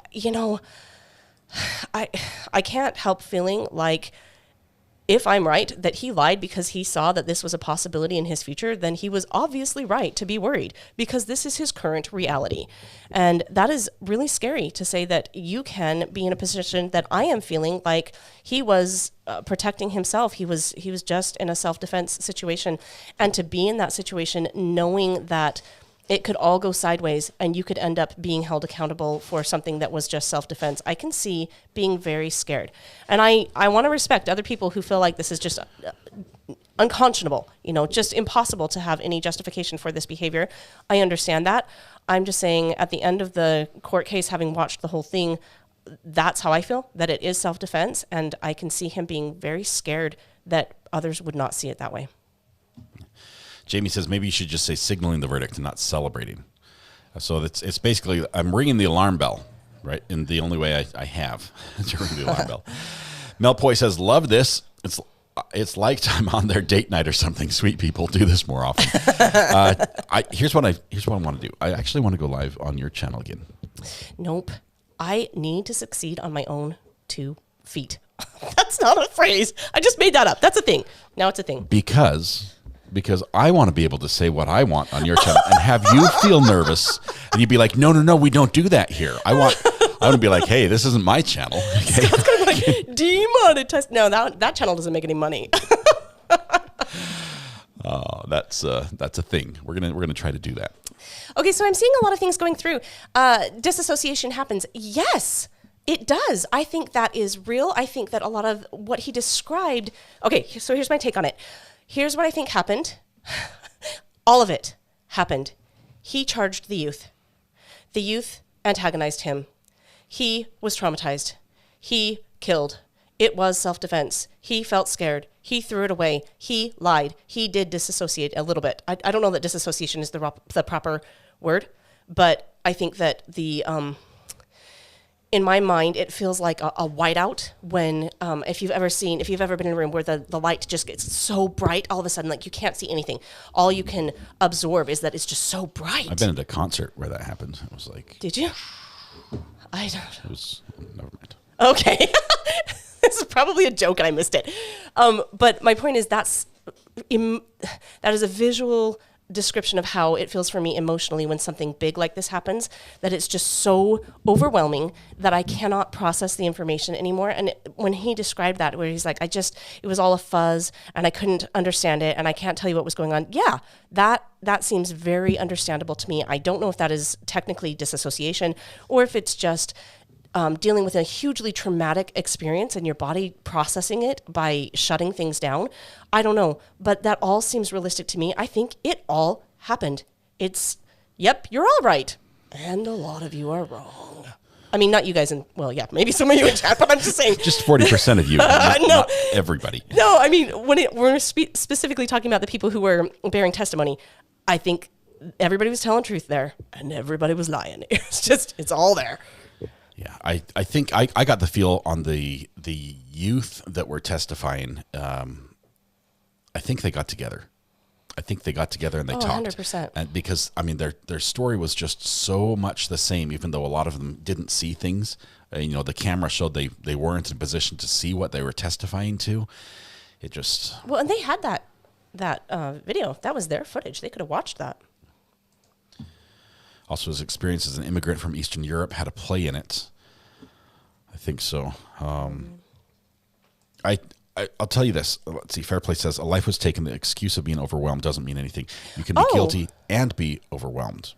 I can't help feeling like if I'm right that he lied because he saw that this was a possibility in his future, then he was obviously right to be worried because this is his current reality. And that is really scary to say that you can be in a position that I am feeling like he was protecting himself. He was just in a self-defense situation. And to be in that situation knowing that it could all go sideways and you could end up being held accountable for something that was just self-defense. I can see being very scared. And I want to respect other people who feel like this is just unconscionable, just impossible to have any justification for this behavior. I understand that. I'm just saying at the end of the court case, having watched the whole thing, that's how I feel, that it is self-defense. And I can see him being very scared that others would not see it that way. Jamie says maybe you should just say signaling the verdict and not celebrating. So it's basically I'm ringing the alarm bell, right? In the only way I have to ring the alarm bell. Melpoy says, love this. It's like I'm on their date night or something. Sweet people do this more often. Here's what I want to do. I actually want to go live on your channel again. Nope. I need to succeed on my own 2 feet. That's not a phrase. I just made that up. That's a thing. Now it's a thing. Because I want to be able to say what I want on your channel and have you feel nervous and you'd be like, no, we don't do that here. I want to be like, hey, this isn't my channel. Okay? Scott's gonna be like, demonetized. No, that channel doesn't make any money. That's a thing. We're gonna try to do that. Okay, so I'm seeing a lot of things going through. Disassociation happens. Yes, it does. I think that is real. I think that a lot of what he described. Okay, so here's my take on it. Here's what I think happened. All of it happened. He charged the youth. The youth antagonized him. He was traumatized. He killed. It was self-defense. He felt scared. He threw it away. He lied. He did disassociate a little bit. I don't know that disassociation is the proper word, but I think that in my mind, it feels like a whiteout when, if you've ever been in a room where the light just gets so bright, all of a sudden, like you can't see anything. All you can absorb is that it's just so bright. I've been at a concert where that happened. It was like. Did you? I don't. It was, never mind. Okay. This is probably a joke and I missed it. But my point is that is a visual description of how it feels for me emotionally when something big like this happens, that it's just so overwhelming that I cannot process the information anymore. And when he described that, where he's like, it was all a fuzz and I couldn't understand it and I can't tell you what was going on. Yeah, that seems very understandable to me. I don't know if that is technically disassociation or if it's just dealing with a hugely traumatic experience and your body processing it by shutting things down. I don't know, but that all seems realistic to me. I think it all happened. Yep, you're all right. And a lot of you are wrong. I mean, not you guys, maybe some of you in chat, but I'm just saying. Just 40% of you, not everybody. No, I mean, when we're specifically talking about the people who were bearing testimony, I think everybody was telling truth there and everybody was lying. It's all there. Yeah, I think I got the feel on the youth that were testifying. I think they got together. And they talked. 100%. And because I mean their story was just so much the same, even though a lot of them didn't see things. The camera showed they weren't in a position to see what they were testifying to. It just and they had that video. That was their footage. They could have watched that. Also, his experience as an immigrant from Eastern Europe had a play in it. I think so. I'll tell you this. Let's see. Fairplay says, a life was taken. The excuse of being overwhelmed doesn't mean anything. You can be guilty and be overwhelmed.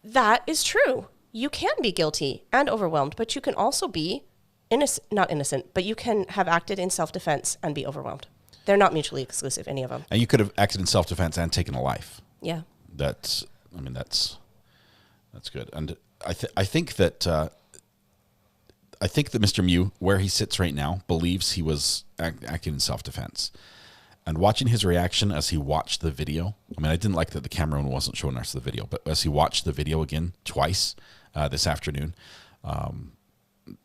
That is true. You can be guilty and overwhelmed, but you can also be not innocent, but you can have acted in self-defense and be overwhelmed. They're not mutually exclusive, any of them. And you could have acted in self-defense and taken a life. Yeah. That's good. And I think that Mr. Mew, where he sits right now, believes he was acting in self-defense. And watching his reaction as he watched the video, I mean, I didn't like that the cameraman wasn't showing us the video, but as he watched the video again twice this afternoon,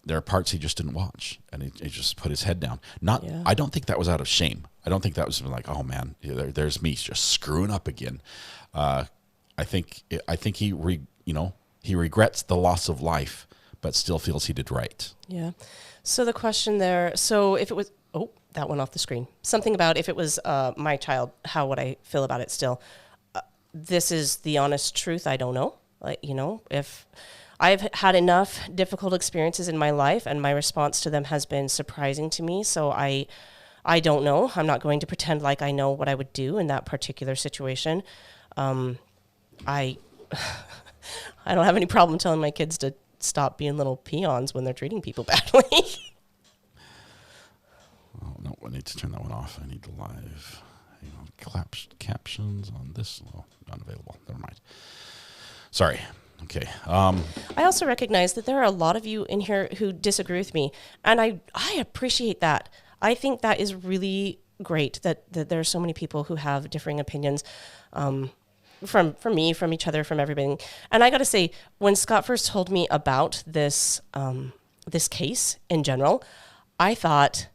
there are parts he just didn't watch, and he just put his head down. I don't think that was out of shame. I don't think that was like, oh man, there's me just screwing up again. I think he regrets the loss of life, but still feels he did right. Yeah. So the question there, so if it was, that went off the screen. Something about if it was my child, how would I feel about it still? This is the honest truth. I don't know. If I've had enough difficult experiences in my life and my response to them has been surprising to me. So I don't know. I'm not going to pretend like I know what I would do in that particular situation. I don't have any problem telling my kids to stop being little peons when they're treating people badly. Oh, no, I need to turn that one off. I need the live captions on this. Oh, not available. Never mind. Sorry. Okay. I also recognize that there are a lot of you in here who disagree with me, and I appreciate that. I think that is really great that there are so many people who have differing opinions. From me, from each other, from everything. And I got to say, when Scott first told me about this this case in general, I thought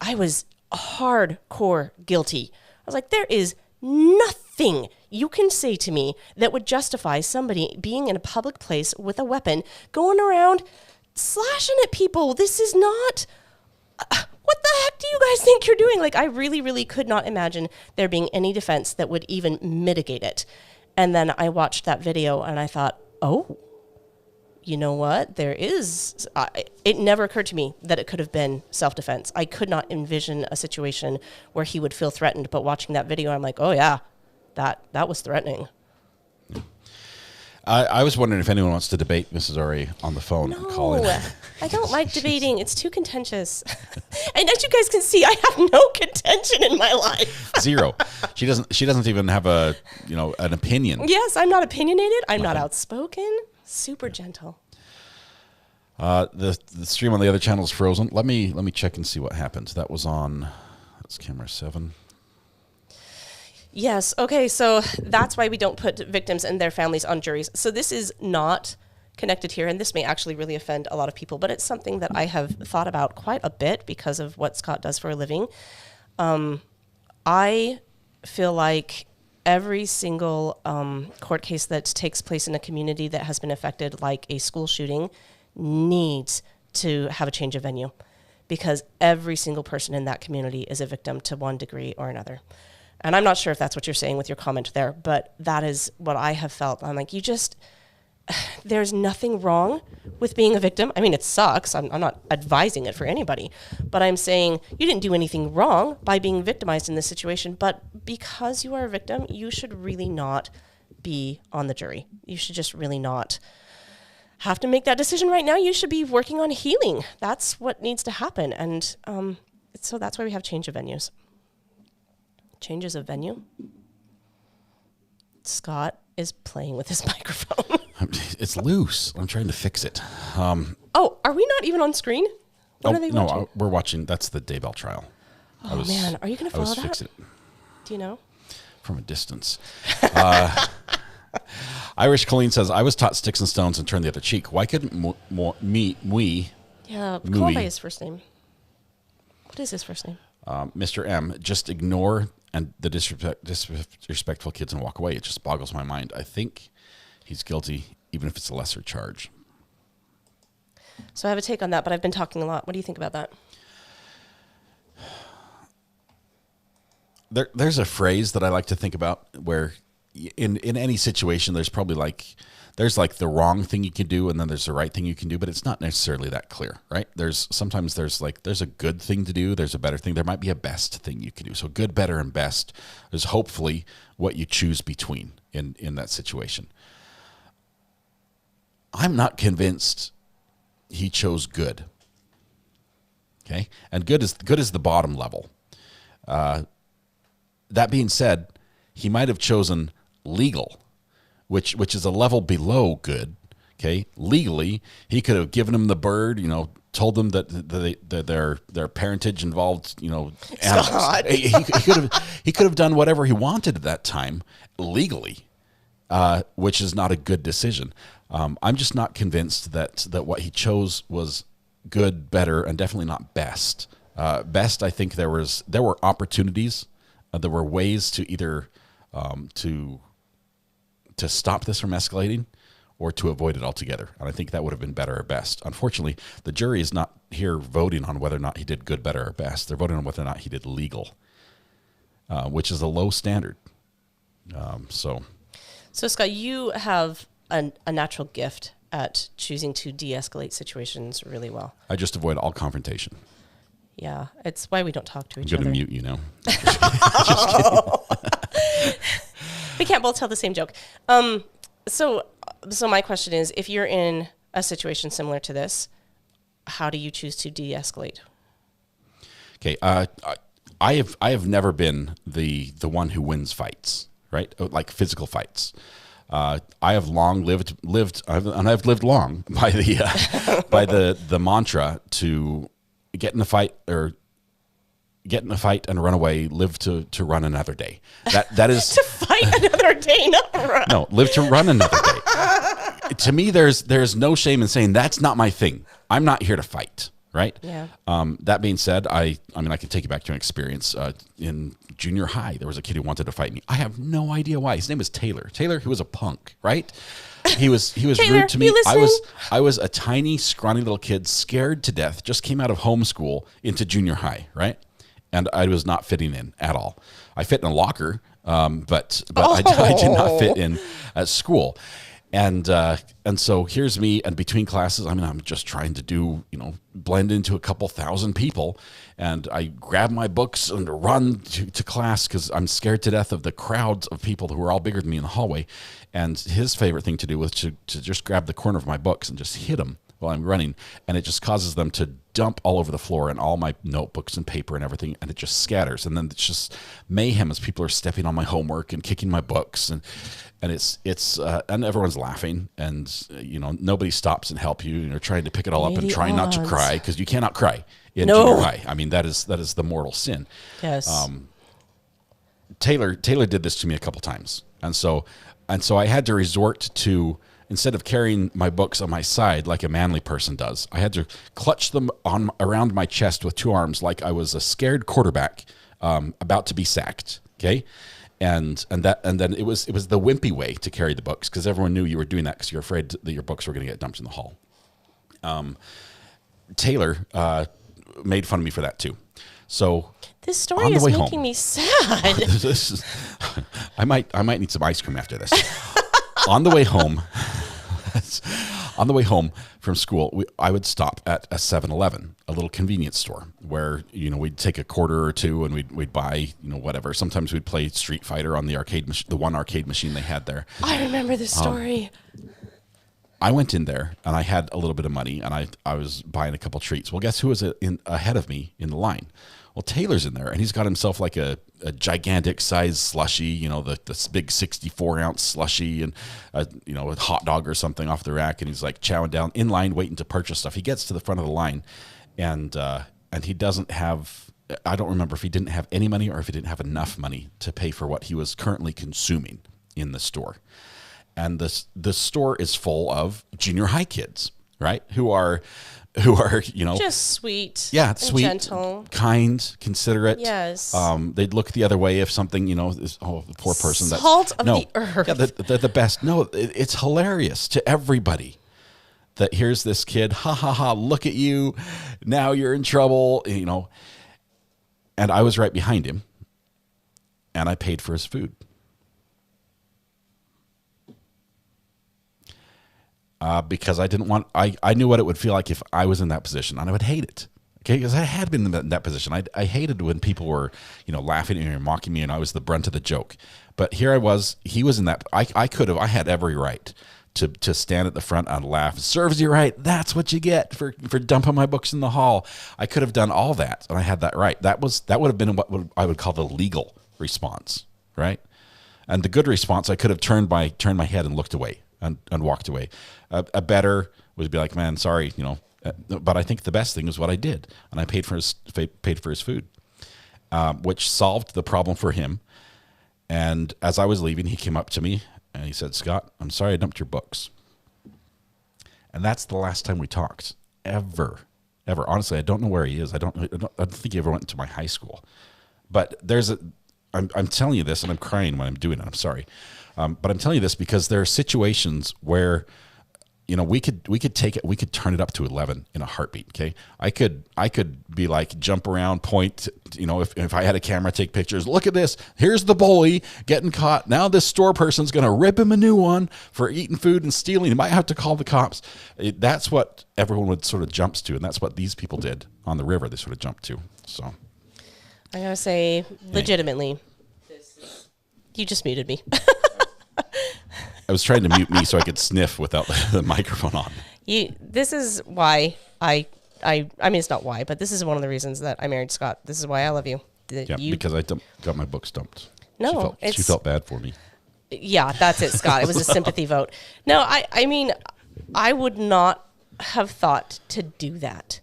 I was hardcore guilty. I was like, there is nothing you can say to me that would justify somebody being in a public place with a weapon, going around slashing at people. This is not... what the heck do you guys think you're doing? Like, I really, really could not imagine there being any defense that would even mitigate it. And then I watched that video and I thought, oh, you know what? There is, it never occurred to me that it could have been self-defense. I could not envision a situation where he would feel threatened, but watching that video, I'm like, oh yeah, that was threatening. I was wondering if anyone wants to debate Mrs. Ori on the phone. No, call in. I don't like debating. It's too contentious. And as you guys can see, I have no contention in my life. Zero. She doesn't even have an opinion. Yes, I'm not opinionated. I'm not outspoken. Super gentle. The stream on the other channel is frozen. Let me check and see what happens. That was on. That's camera 7. Yes. Okay. So that's why we don't put victims and their families on juries. So this is not connected here, and this may actually really offend a lot of people, but it's something that I have thought about quite a bit because of what Scott does for a living. I feel like every single court case that takes place in a community that has been affected, like a school shooting, needs to have a change of venue, because every single person in that community is a victim to one degree or another. And I'm not sure if that's what you're saying with your comment there, but that is what I have felt. I'm like, there's nothing wrong with being a victim. I mean, it sucks. I'm not advising it for anybody, but I'm saying you didn't do anything wrong by being victimized in this situation. But because you are a victim, you should really not be on the jury. You should just really not have to make that decision right now. You should be working on healing. That's what needs to happen. And so that's why we have change of venues. Changes of venue. Scott is playing with his microphone. It's loose. I'm trying to fix it. Oh, are we not even on screen? What are they watching? No, we're watching. That's the Daybell trial. Oh, man. Are you going to follow that? Fixing it. Do you know? From a distance. Irish Colleen says, I was taught sticks and stones and turn the other cheek. Why couldn't we? Yeah, call him by his first name. What is his first name? Mr. M, just ignore and the disrespectful kids and walk away. It just boggles my mind. I think he's guilty, even if it's a lesser charge. So I have a take on that, but I've been talking a lot. What do you think about that? There's a phrase that I like to think about where in any situation, there's probably there's the wrong thing you can do and then there's the right thing you can do, but it's not necessarily that clear, right? Sometimes there's a good thing to do. There's a better thing. There might be a best thing you can do. So good, better, and best is hopefully what you choose between in that situation. I'm not convinced he chose good. Okay. And good is the bottom level. That being said, he might have chosen legal, which is a level below good. Okay, legally, he could have given him the bird. Told them that their parentage involved animals. He could have done whatever he wanted at that time legally, which is not a good decision. I'm just not convinced that what he chose was good, better, and definitely not best. Best, I think there were opportunities. There were ways to either to stop this from escalating or to avoid it altogether. And I think that would have been better or best. Unfortunately, the jury is not here voting on whether or not he did good, better, or best. They're voting on whether or not he did legal, which is a low standard. So Scott, you have a natural gift at choosing to de-escalate situations really well. I just avoid all confrontation. Yeah, it's why we don't talk to each I'm other. going to mute you now. Just kidding. We can't both tell the same joke. So my question is, if you're in a situation similar to this, how do you choose to de-escalate? Okay, I have never been the one who wins fights, right? Like physical fights. I have long lived, and I've lived long by the mantra to get in a fight and run away, live to run another day. That is to fight another day, not run. No, live to run another day. To me, there's no shame in saying that's not my thing. I'm not here to fight, right? Yeah. That being said, I can take you back to an experience in junior high. There was a kid who wanted to fight me. I have no idea why. His name was Taylor. Taylor, who was a punk, right? He was Taylor, rude to me. you listening? I was a tiny, scrawny little kid, scared to death. Just came out of homeschool into junior high, right? And I was not fitting in at all. I fit in a locker, but I did not fit in at school. And so here's me, and between classes, I'm just trying to blend into a couple thousand people, and I grab my books and run to class because I'm scared to death of the crowds of people who are all bigger than me in the hallway. And his favorite thing to do was to just grab the corner of my books and just hit them while I'm running, and it just causes them to dump all over the floor and all my notebooks and paper and everything, and it just scatters. And then it's just mayhem as people are stepping on my homework and kicking my books, and it's and everyone's laughing, and nobody stops and help you. You're trying to pick it all up and trying not to cry because you cannot cry in junior high. That is the mortal sin. Yes. Taylor did this to me a couple times, and so I had to resort to instead of carrying my books on my side like a manly person does, I had to clutch them around my chest with two arms like I was a scared quarterback about to be sacked. Okay. And then it was the wimpy way to carry the books, because everyone knew you were doing that because you're afraid that your books were going to get dumped in the hall. Taylor made fun of me for that too. So this story is making me sad. I might need some ice cream after this. On the way home, from school, I would stop at a 7-Eleven, a little convenience store where, we'd take a quarter or two and we'd buy, whatever. Sometimes we'd play Street Fighter on the one arcade machine they had there. I remember this story. I went in there and I had a little bit of money and I was buying a couple treats. Well, guess who was ahead of me in the line? Well, Taylor's in there and he's got himself like a gigantic size slushie, the big 64-ounce slushie and, a hot dog or something off the rack. And he's like chowing down in line, waiting to purchase stuff. He gets to the front of the line and he doesn't have, I don't remember if he didn't have any money or if he didn't have enough money to pay for what he was currently consuming in the store. And the store is full of junior high kids, right? Who are just sweet. Yeah, and sweet, gentle, kind, considerate. Yes. They'd look the other way if something, the poor person. Salt of the earth. Yeah, they're the best. No, it's hilarious to everybody that here's this kid. Ha ha ha! Look at you. Now you're in trouble. And I was right behind him, and I paid for his food. Because I didn't want, I knew what it would feel like if I was in that position, and I would hate it. Okay, because I had been in that position. I hated when people were, laughing at me and mocking me, and I was the brunt of the joke. But here I was. He was in that. I had every right to stand at the front and laugh. Serves you right. That's what you get for dumping my books in the hall. I could have done all that, and I had that right. That would have been what I would call the legal response, right? And the good response, I could have turned my head and looked away. And walked away. A better would be like, man, sorry, But I think the best thing is what I did, and I paid for his food, which solved the problem for him. And as I was leaving, he came up to me and he said, "Scott, I'm sorry I dumped your books." And that's the last time we talked ever. Honestly, I don't know where he is. I don't think he ever went to my high school. But I'm telling you this, and I'm crying when I'm doing it. I'm sorry. But I'm telling you this because there are situations where, we could take it, we could turn it up to 11 in a heartbeat. Okay. I could be like, jump around, point, if I had a camera, take pictures, look at this, here's the bully getting caught. Now this store person's going to rip him a new one for eating food and stealing. He might have to call the cops. That's what everyone would sort of jumps to. And that's what these people did on the river. They sort of jumped to. So I gotta say, legitimately, you just muted me. I was trying to mute me so I could sniff without the microphone on. This is why I mean, it's not why, but this is one of the reasons that I married Scott. This is why I love you. Because I got my books dumped. No, she felt bad for me. Yeah, that's it, Scott. It was a sympathy vote. No, I mean, I would not have thought to do that.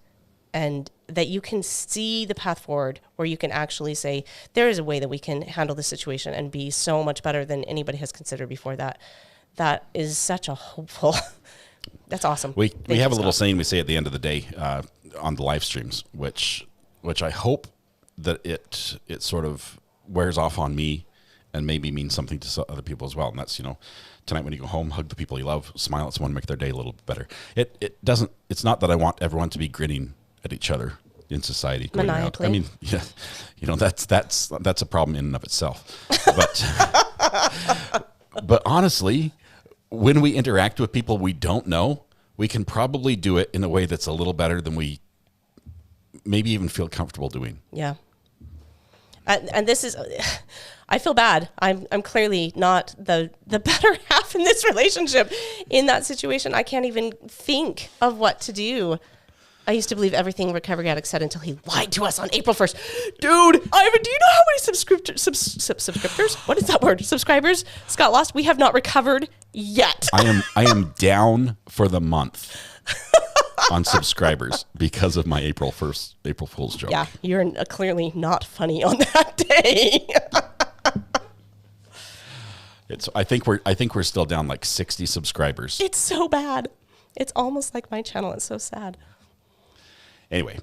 And that you can see the path forward where you can actually say, there is a way that we can handle this situation and be so much better than anybody has considered before that. That is such a hopeful, that's awesome. We have a little saying we say at the end of the day on the live streams, which I hope that it sort of wears off on me and maybe means something to other people as well. And that's, tonight when you go home, hug the people you love, smile at someone, make their day a little bit better. It's not that I want everyone to be grinning at each other in society. Maniacally. I mean, yeah, that's a problem in and of itself. But honestly, when we interact with people we don't know, we can probably do it in a way that's a little better than we maybe even feel comfortable doing. Yeah. And this is, I feel bad. I'm clearly not the better half in this relationship. In that situation, I can't even think of what to do. I used to believe everything Recovery Addict said until he lied to us on April 1st. Dude, Ivan, do you know how many subscribers? What is that word? Subscribers Scott lost? We have not recovered yet. I am down for the month on subscribers because of my April Fool's joke. Yeah, you're clearly not funny on that day. I think we're still down like 60 subscribers. It's so bad. It's almost like my channel. It's so sad. Anyway,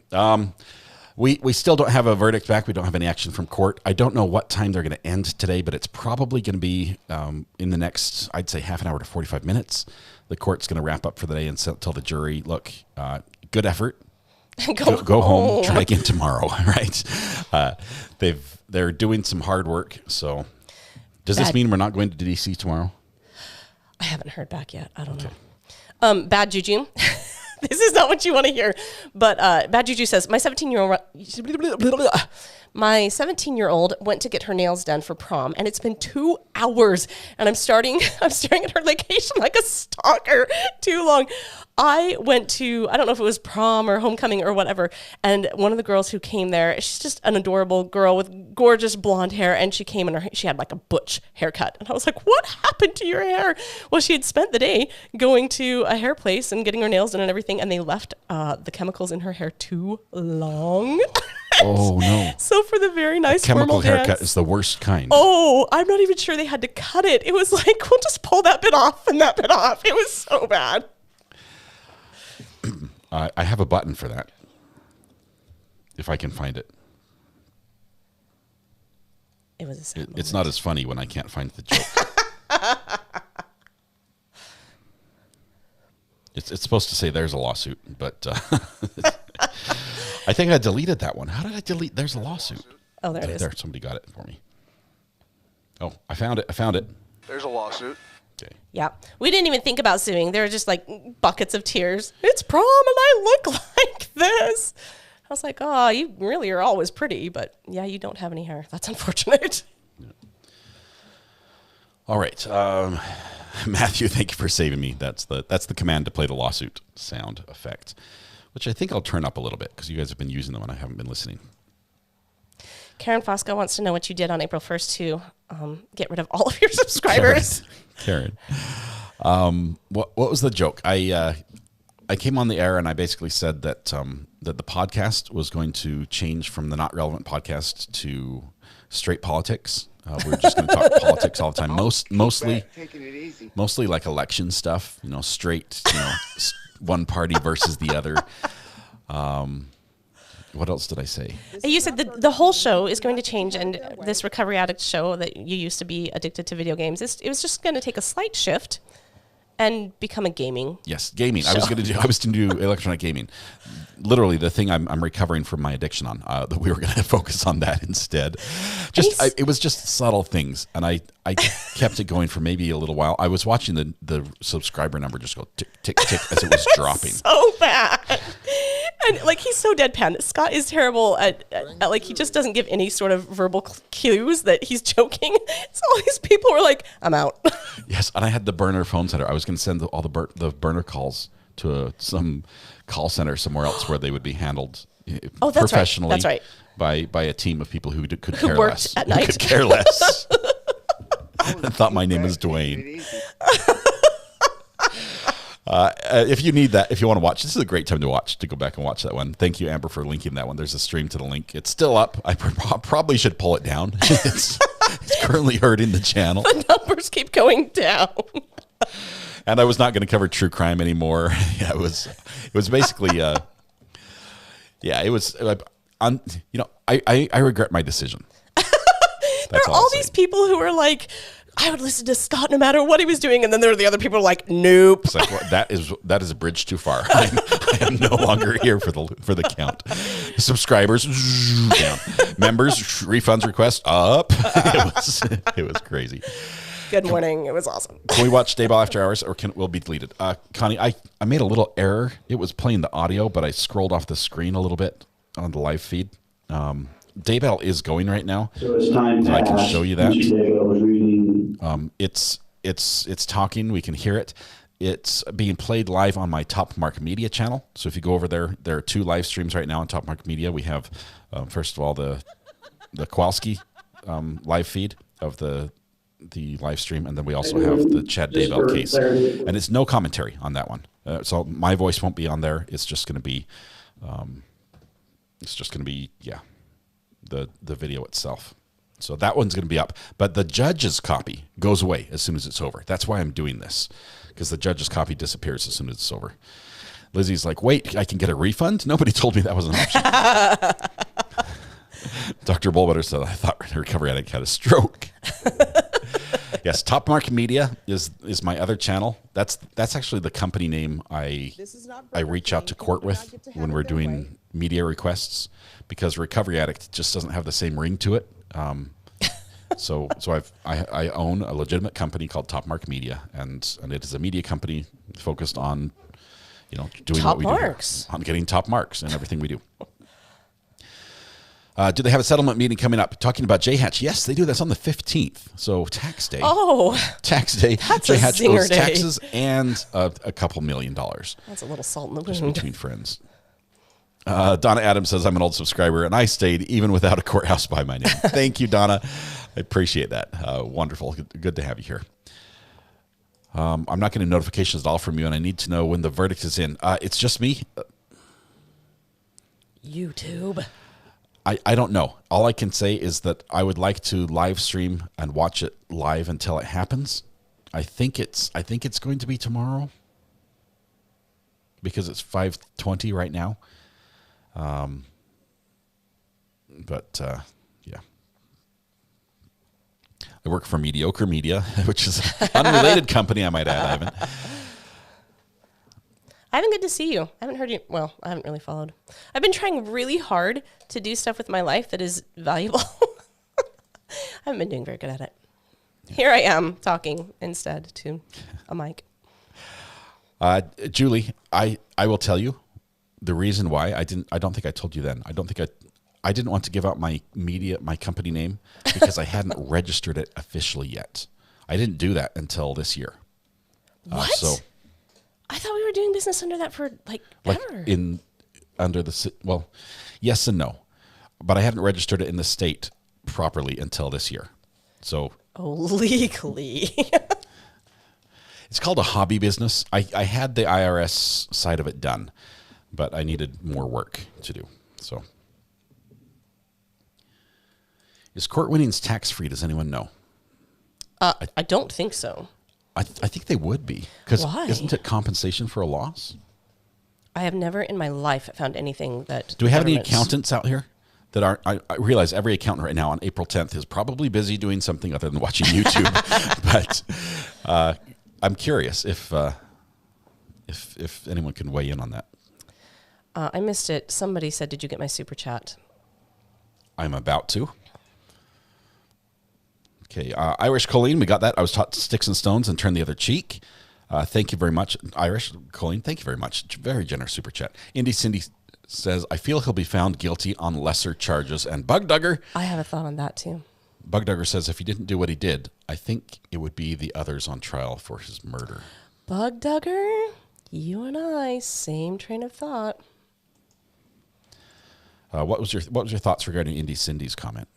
we still don't have a verdict back. We don't have any action from court. I don't know what time they're going to end today, but it's probably going to be in the next, I'd say, half an hour to 45 minutes. The court's going to wrap up for the day and tell the jury, look, good effort. Go home. Try again tomorrow. Right? They're doing some hard work. So, does this mean we're not going to DC tomorrow? I haven't heard back yet. I don't know. Bad juju. This is not what you want to hear. But Bad Juju says, my 17-year-old went to get her nails done for prom, and it's been 2 hours, and I'm staring at her location like a stalker. Too long. I went to, I don't know if it was prom or homecoming or whatever, and one of the girls who came there, she's just an adorable girl with gorgeous blonde hair, and she came and she had like a butch haircut. And I was like, what happened to your hair? Well, she had spent the day going to a hair place and getting her nails done and everything, and they left the chemicals in her hair too long. Oh, no. So for the very nice chemical formal haircut dance, is the worst kind. Oh, I'm not even sure they had to cut it. It was like, we'll just pull that bit off and that bit off. It was so bad. I have a button for that, if I can find it. It was a sad It's not as funny when I can't find the joke. It's supposed to say there's a lawsuit, but I think I deleted that one. How did I delete? There's a lawsuit. Oh, there it is. There, somebody got it for me. Oh, I found it. There's a lawsuit. Okay. Yeah. We didn't even think about suing. There were just like buckets of tears. It's prom and I look like this. I was like, oh, you really are always pretty, but yeah, you don't have any hair. That's unfortunate. All right. Matthew, thank you for saving me. That's the command to play the lawsuit sound effect, which I think I'll turn up a little bit because you guys have been using them and I haven't been listening. Karen Fosco wants to know what you did on April 1st to get rid of all of your subscribers. Karen. What was the joke? I came on the air and I basically said that that the podcast was going to change from the Not Relevant podcast to straight politics. We're just going to talk politics all the time. Mostly like election stuff. Straight. One party versus the other. What else did I say? You said the whole show is going to change, and this Recovery Addict show that you used to be addicted to video games, it was just going to take a slight shift and become a gaming. Yes, gaming. Show. I was going to do electronic gaming. Literally, the thing I'm recovering from my addiction on. That we were going to focus on that instead. It was just subtle things, and I kept it going for maybe a little while. I was watching the subscriber number just go tick tick tick as it was dropping. So bad. And like, he's so deadpan. Scott is terrible at like, he just doesn't give any sort of verbal cues that he's joking. So all these people were like, I'm out. Yes, and I had the burner phone center. I was going to send all the burner calls to some call center somewhere else where they would be handled professionally. That's right. By a team of people who could Who care worked less. at night. Who could care less. I thought my name was Dwayne. If you need that, if you want to watch, this is a great time to go back and watch that one. Thank you, Amber, for linking that one. There's a stream to the link. It's still up. I probably should pull it down. It's currently hurting the channel. The numbers keep going down. And I was not going to cover true crime anymore. Yeah, it was basically, it was. I regret my decision. There are all these people who are like, I would listen to Scott no matter what he was doing, and then there are the other people who are like, nope. It's like, well, that is a bridge too far. I am no longer here for the count. Subscribers down, members refunds request up. It was crazy. Good morning. It was awesome. Can we watch Daybell After Hours, or will it be deleted? Connie, I made a little error. It was playing the audio, but I scrolled off the screen a little bit on the live feed. Daybell is going right now, so it's time so I can show you that. Daybell was reading. It's talking. We can hear it. It's being played live on my Top Mark Media channel. So if you go over there are 2 live streams right now on Top Mark Media. We have first of all the Kowalski live feed of the live stream, and then we also have the Chad Daybell case, and it's no commentary on that one. So my voice won't be on there. It's just going to be, the video itself. So that one's going to be up. But the judge's copy goes away as soon as it's over. That's why I'm doing this, because the judge's copy disappears as soon as it's over. Lizzie's like, wait, I can get a refund? Nobody told me that was an option. Dr. Bullbutter said, I thought Recovery Addict had a stroke. Yes, Top Mark Media is my other channel. That's actually the company name I reach out to court with when we're doing media requests, because Recovery Addict just doesn't have the same ring to it. So I own a legitimate company called Top Mark Media, and it is a media company focused on doing top what we marks. do, on getting top marks in everything we do. Do they have a settlement meeting coming up talking about JHatch? Yes, they do. That's on the 15th. So tax day. Oh. Tax day. That's a JHatch zinger owes day. taxes and a couple $1 million. That's a little salt in the Just wound. between friends. Donna Adams says, I'm an old subscriber, and I stayed even without a courthouse by my name. Thank you, Donna. I appreciate that. Wonderful. Good to have you here. I'm not getting notifications at all from you, and I need to know when the verdict is in. It's just me. YouTube. I don't know. All I can say is that I would like to live stream and watch it live until it happens. I think it's going to be tomorrow, because it's 5:20 right now. Yeah. I work for Mediocre Media, which is an unrelated company, I might add, Ivan. Ivan, good to see you. I haven't heard you. Well, I haven't really followed. I've been trying really hard to do stuff with my life that is valuable. I haven't been doing very good at it. Here I am talking instead to a mic. Julie, I will tell you the reason why I don't think I told you then. I didn't want to give out my company name because I hadn't registered it officially yet. I didn't do that until this year. What? I thought we were doing business under that for ever. Well, yes and no, but I hadn't registered it in the state properly until this year. So legally. It's called a hobby business. I had the IRS side of it done, but I needed more work to do. So is court winnings tax-free? Does anyone know? I don't think so. I think they would be, because Why? isn't it compensation for a loss? I have never in my life found anything that. Do we have any accountants out here that aren't? I realize every accountant right now on April 10th is probably busy doing something other than watching YouTube. But I'm curious if anyone can weigh in on that. I missed it. Somebody said, "Did you get my super chat?" I'm about to. Okay, Irish Colleen, we got that. I was taught sticks and stones and turn the other cheek. Thank you very much, Irish Colleen. Thank you very much. Very generous super chat. Indy Cindy says, I feel he'll be found guilty on lesser charges. And Bug Dugger. I have a thought on that too. Bug Dugger says, if he didn't do what he did, I think it would be the others on trial for his murder. Bug Dugger, you and I, same train of thought. What was your thoughts regarding Indy Cindy's comment?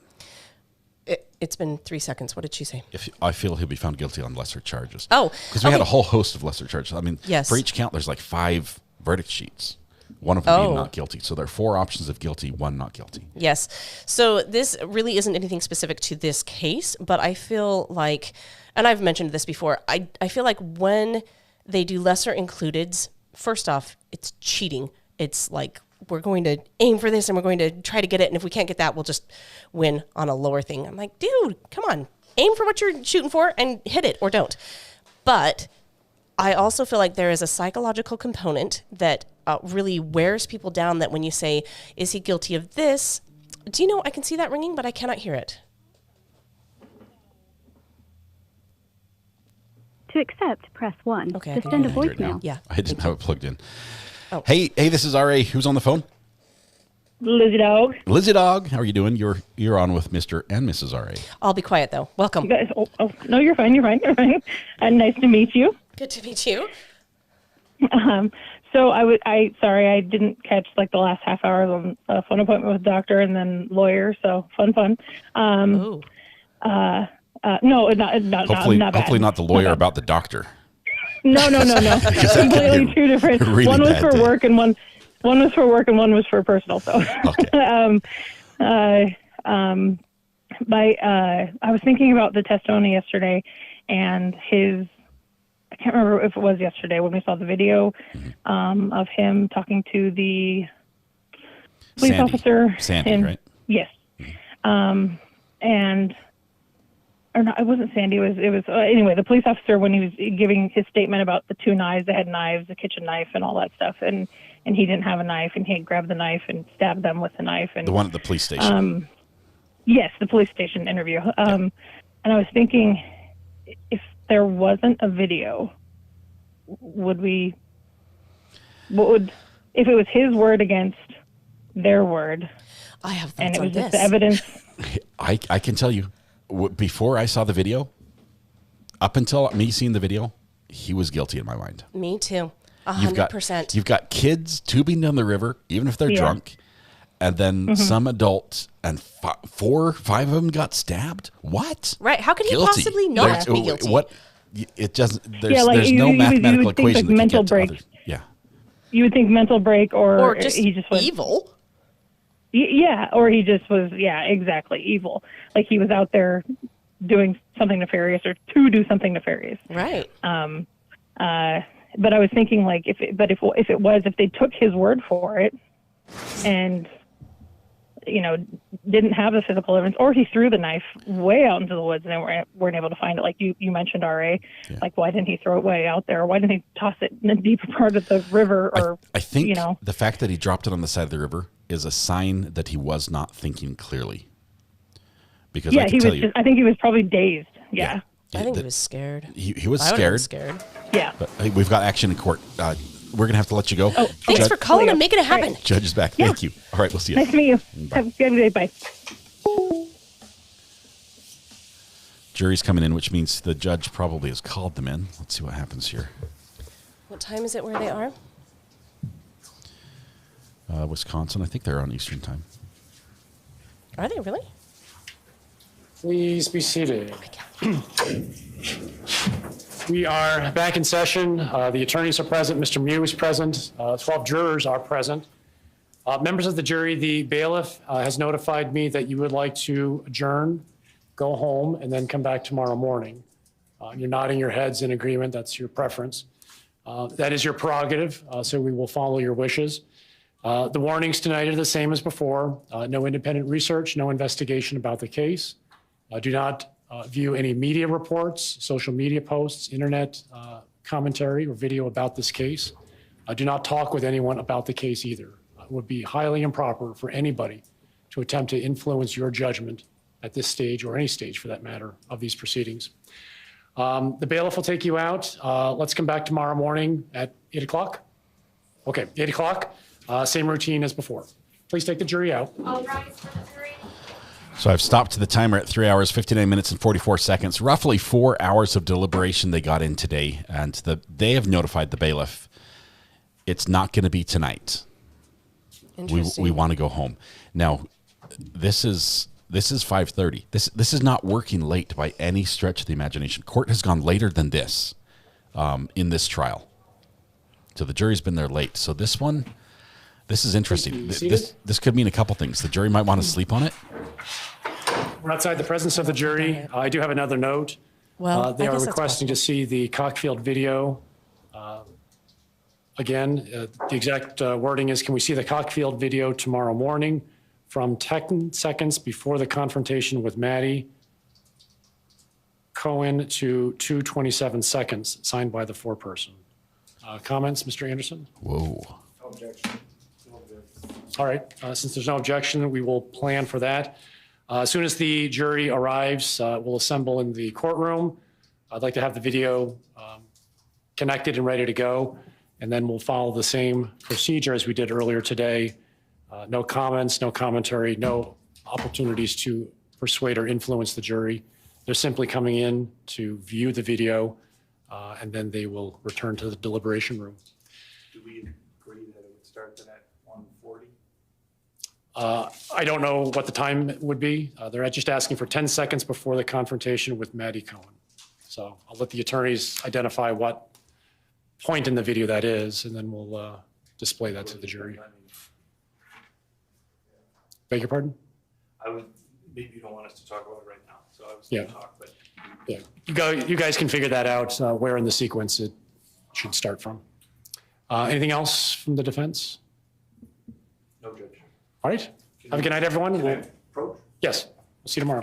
It's been 3 seconds. What did she say? If I feel he'll be found guilty on lesser charges. Oh, because we had a whole host of lesser charges. I mean, yes. For each count, there's like 5 verdict sheets. One of them being not guilty. So there are 4 options of guilty, 1 not guilty. Yes. So this really isn't anything specific to this case, but I feel like, and I've mentioned this before, I feel like when they do lesser includeds, first off, it's cheating. It's like, we're going to aim for this and we're going to try to get it. And if we can't get that, we'll just win on a lower thing. I'm like, dude, come on, aim for what you're shooting for and hit it or don't. But I also feel like there is a psychological component that really wears people down, that when you say, is he guilty of this? Do you know, I can see that ringing, but I cannot hear it. To accept, press 1. Okay, to send a voicemail. Yeah. I didn't have it plugged in. Oh. Hey, this is RA. Who's on the phone? Lizzie Dog. Lizzie Dog. How are you doing? You're on with Mr. and Mrs. RA. I'll be quiet though. Welcome. You guys, no, you're fine. And nice to meet you. Good to meet you. So sorry, I didn't catch like the last half hour on a phone appointment with doctor and then lawyer. So fun. No, not Hopefully bad. not the lawyer about the doctor. No. Completely two different. Really one was bad for day. work and one was for work and one was for personal. So, okay. I was thinking about the testimony yesterday, and I can't remember if it was yesterday when we saw the video of him talking to the police officer. Sandy, right? Yes. Or no, it wasn't Sandy. It was anyway, the police officer, when he was giving his statement about the 2 knives, they had knives, the kitchen knife and all that stuff. And he didn't have a knife, and he had grabbed the knife and stabbed them with the knife. And The one at the police station. Yes, the police station interview. And I was thinking, if there wasn't a video, if it was his word against their word, I have thoughts and it on was just this. the evidence. I can tell you, before I saw the video, up until me seeing the video, he was guilty in my mind. Me too. You've 100%. got kids tubing down the river, even if they're drunk, and then some adults, and 4 or 5 of them got stabbed. What? Right. How could he Guilty. possibly not be guilty? What? It doesn't. There's, Yeah, like there's you no would mathematical think, equation like, that can mental get to break. others. Yeah. You would think mental break, Or just he just was evil. Yeah, or he just was, exactly, evil. Like he was out there doing something nefarious, or to do something nefarious. Right. But I was thinking, like, if they took his word for it, and didn't have the physical evidence, or he threw the knife way out into the woods and they weren't able to find it. Like you mentioned, RA, like why didn't he throw it way out there? Why didn't he toss it in a deeper part of the river? Or I think the fact that he dropped it on the side of the river is a sign that he was not thinking clearly. Because I think he was probably dazed. Yeah. I think he was scared. He was I would've been scared. Yeah. But we've got action in court. We're going to have to let you go. Oh, thanks for calling and making it happen. Right. Judge is back. Yeah. Thank you. All right, we'll see you. Nice to meet you. Have a good day. Bye. Jury's coming in, which means the judge probably has called them in. Let's see what happens here. What time is it where they are? Wisconsin. I think they're on Eastern time. Are they really? Please be seated. We are back in session. The attorneys are present. Mr. Mew is present. 12 jurors are present. Members of the jury, the bailiff has notified me that you would like to adjourn, go home, and then come back tomorrow morning. You're nodding your heads in agreement. That's your preference. That is your prerogative, so we will follow your wishes. The warnings tonight are the same as before. No independent research, no investigation about the case. Do not view any media reports, social media posts, internet commentary, or video about this case. Do not talk with anyone about the case either. It would be highly improper for anybody to attempt to influence your judgment at this stage, or any stage for that matter, of these proceedings. The bailiff will take you out. Let's come back tomorrow morning at 8 o'clock. Okay, 8 o'clock. Same routine as before. Please take the jury out. All rise for the jury. So I've stopped the timer at 3 hours, 59 minutes, and 44 seconds. Roughly 4 hours of deliberation they got in today, and they have notified the bailiff it's not going to be tonight. We want to go home. Now, this is 5:30. This is not working late by any stretch of the imagination. Court has gone later than this in this trial. So the jury's been there late. So this is interesting. This could mean a couple things. The jury might want to sleep on it. We're outside the presence of the jury. I do have another note. Well, they I are guess that's requesting to see the Cockfield video. Again, the exact wording is, can we see the Cockfield video tomorrow morning from 10 seconds before the confrontation with Maddie Cohen to 2:27 seconds, signed by the foreperson. Comments, Mr. Anderson? Whoa. No objection. All right, since there's no objection, we will plan for that. As soon as the jury arrives, we'll assemble in the courtroom. I'd like to have the video connected and ready to go, and then we'll follow the same procedure as we did earlier today. No comments, no commentary, no opportunities to persuade or influence the jury. They're simply coming in to view the video, and then they will return to the deliberation room. Do we agree that it would start then at 1:40? I don't know what the time would be. They're just asking for 10 seconds before the confrontation with Maddie Cohen. So I'll let the attorneys identify what point in the video that is, and then we'll display that to the jury. Beg your pardon? maybe you don't want us to talk about it right now, so I was Yeah. going to talk, but. Yeah, you guys can figure that out, where in the sequence it should start from. Anything else from the defense? No, Judge. All right. Have a good night, everyone. Approach? Yes. We'll see you tomorrow.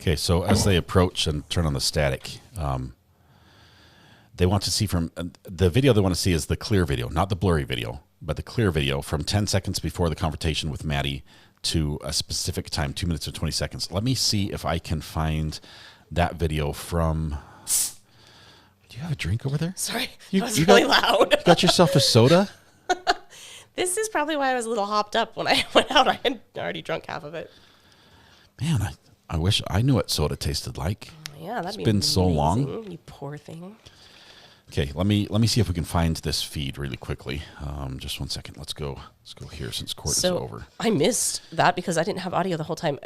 Okay, so as they approach and turn on the static, they want to see from the video they want to see is the clear video, not the blurry video, but the clear video from 10 seconds before the confrontation with Maddie to a specific time, 2 minutes and 20 seconds. Let me see if I can find that video from. Do you have a drink over there? Sorry, You- that was you really got- loud. You got yourself a soda? This is probably why I was a little hopped up when I went out. I had already drunk half of it. Man, I wish I knew what soda tasted like. Yeah, that'd It's be been so long. amazing, you poor thing. Okay, let me see if we can find this feed really quickly. Just 1 second. Let's go here since court is over. I missed that because I didn't have audio the whole time.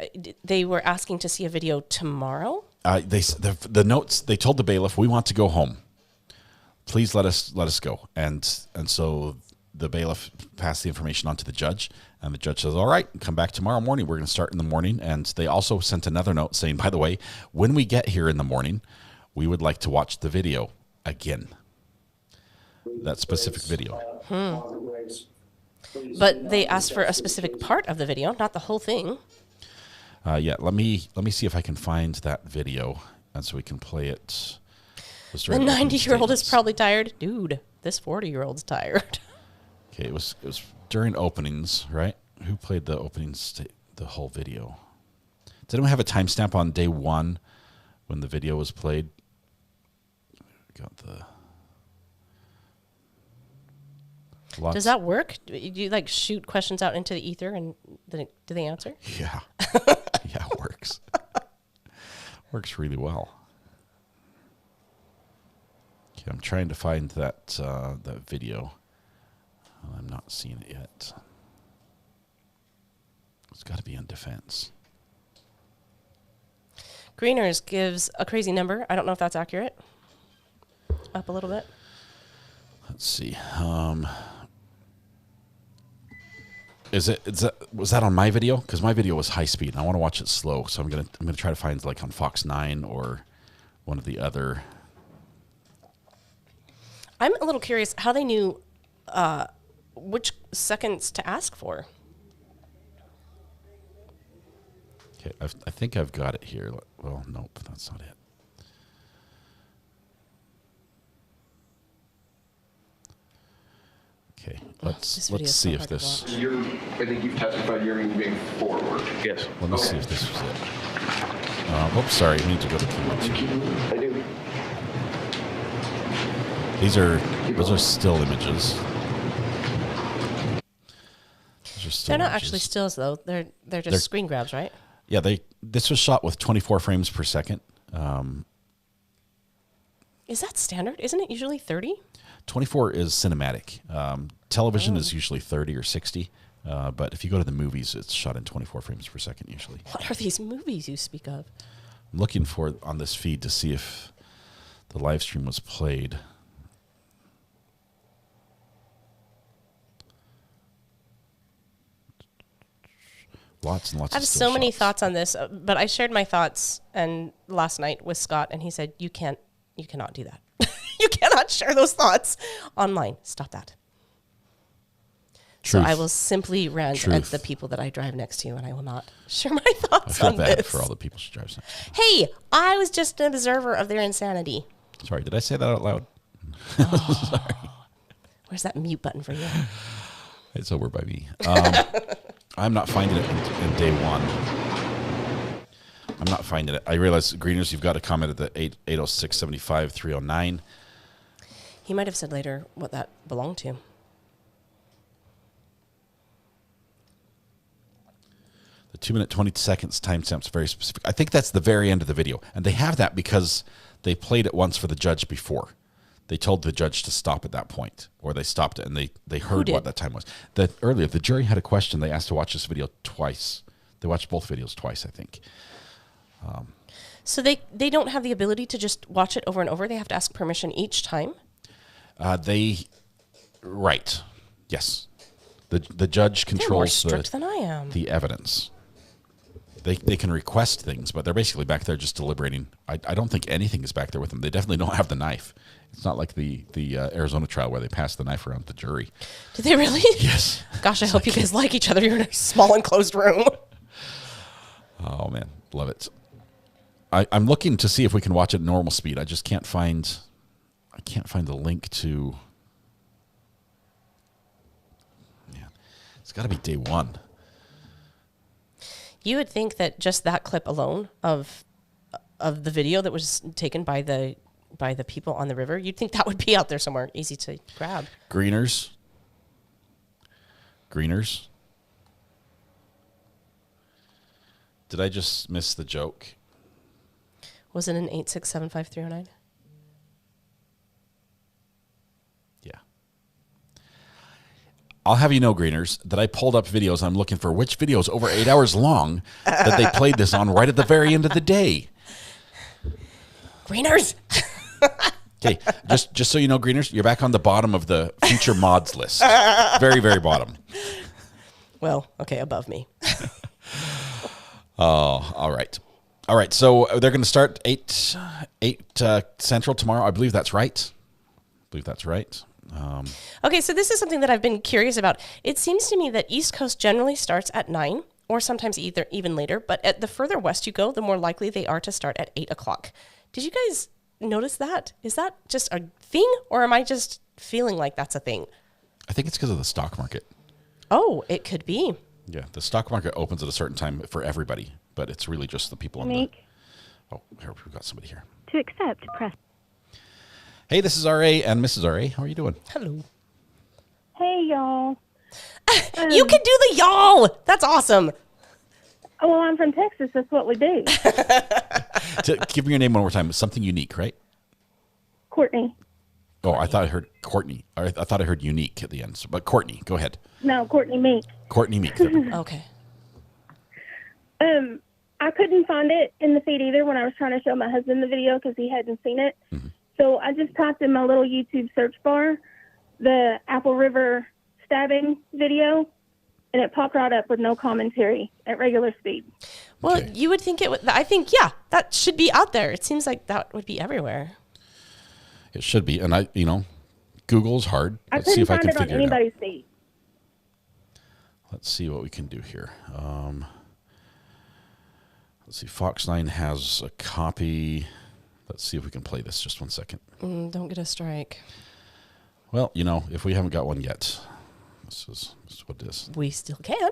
They were asking to see a video tomorrow. The notes, they told the bailiff, we want to go home. Please let us go. And so the bailiff passed the information on to the judge, and the judge says, all right, come back tomorrow morning. We're going to start in the morning. And they also sent another note saying, by the way, when we get here in the morning, we would like to watch the video again. That specific video. But they asked for a specific part of the video, not the whole thing. Yeah, let me see if I can find that video, and so we can play it. The 90-year-old is probably tired. Dude, this 40-year-old's tired. Okay, it was during openings, right? Who played the openings, the whole video? Did anyone have a timestamp on day one when the video was played? Got the. Does that work? Do you like shoot questions out into the ether and then do they answer? Yeah. Yeah, it works. Works really well. Okay, I'm trying to find that video. I'm not seeing it yet. It's got to be in defense. Greeners gives a crazy number. I don't know if that's accurate. Up a little bit. Let's see. Was that on my video? Because my video was high speed and I want to watch it slow. So I'm gonna try to find like on Fox 9 or one of the other. I'm a little curious how they knew which seconds to ask for. Okay, I think I've got it here. Well, nope, that's not it. Okay, let's see if this. I think you've testified you're moving forward. Yes. Let me see if this was it. Oops, sorry. We need to go to camera 2. I do. Those are still images. Those are still They're not images. actually stills though. They're just screen grabs, right? Yeah, this was shot with 24 frames per second. Is that standard? Isn't it usually 30? 24 is cinematic. Television is usually 30 or 60. But if you go to the movies, it's shot in 24 frames per second usually. What are these movies you speak of? I'm looking for on this feed to see if the live stream was played. Lots and lots I have of so many shots. thoughts on this, but I shared my thoughts and last night with Scott, and he said, you cannot do that. You cannot share those thoughts online. Stop that. Truth. So I will simply rant at Truth. the people that I drive next to, and I will not share my thoughts I feel on bad this. for all the people she drives next to. Hey, I was just an observer of their insanity. Sorry, did I say that out loud? Sorry. Where's that mute button for you? It's over by me. I'm not finding it in day one. I'm not finding it. I realize, Greeners, you've got a comment at the 806-75-309. He might have said later what that belonged to. The 2 minute 20 seconds timestamp's very specific. I think that's the very end of the video. And they have that because they played it once for the judge before. They told the judge to stop at that point, or they stopped it and they heard what that time was. Earlier, the jury had a question. They asked to watch this video twice. They watched both videos twice, I think. So they don't have the ability to just watch it over and over? They have to ask permission each time? Right. Yes. The judge controls strict than I am. the evidence. They can request things, but they're basically back there just deliberating. I don't think anything is back there with them. They definitely don't have the knife. It's not like the Arizona trial where they passed the knife around the jury. Did they really? Yes. Gosh, I hope you guys like each other. You're in a small enclosed room. Oh man, love it. I'm looking to see if we can watch at normal speed. I just can't find. I can't find the link to. Man, it's got to be day one. You would think that just that clip alone of the video that was taken by the people on the river, you'd think that would be out there somewhere, easy to grab. Greeners. Did I just miss the joke? Was it an 8675309? Yeah. I'll have you know, Greeners, that I pulled up videos. I'm looking for which video is over 8 hours long that they played this on right at the very end of the day. Greeners! Okay, just so you know, Greeners, you're back on the bottom of the future mods list. Very, very bottom. Well, okay, above me. Oh, all right. All right, so they're going to start 8 Central tomorrow. I believe that's right. Okay, so this is something that I've been curious about. It seems to me that East Coast generally starts at 9 or sometimes even later, but the further west you go, the more likely they are to start at 8 o'clock. Did you guys notice that? Is that just a thing, or am I just feeling like that's a thing? I think it's because of the stock market. Oh, it could be. Yeah, the stock market opens at a certain time for everybody, but it's really just the people on the... Oh, here, we've got somebody here. To accept, press. Hey, this is R.A. and Mrs. R.A. How are you doing? Hello. Hey, y'all. You can do the y'all. That's awesome. Oh, well, I'm from Texas. That's what we do. Give me your name one more time. It's something unique, right? Courtney. Oh, I thought I heard Courtney. I thought I heard unique at the end. So, but Courtney, go ahead. No, Courtney Meek. Courtney Meek. Okay. I couldn't find it in the feed either when I was trying to show my husband the video because he hadn't seen it. Mm-hmm. So I just typed in my little YouTube search bar the Apple River stabbing video, and it popped right up with no commentary at regular speed. Well, you would think it would. I think, yeah, that should be out there. It seems like that would be everywhere. It should be. And Google's hard. I Let's see if I can couldn't find it on figure it out. anybody's feed. Let's see what we can do here. Let's see. Fox 9 has a copy. Let's see if we can play this. Just one second. Don't get a strike. Well, if we haven't got one yet, this is what it is. We still can.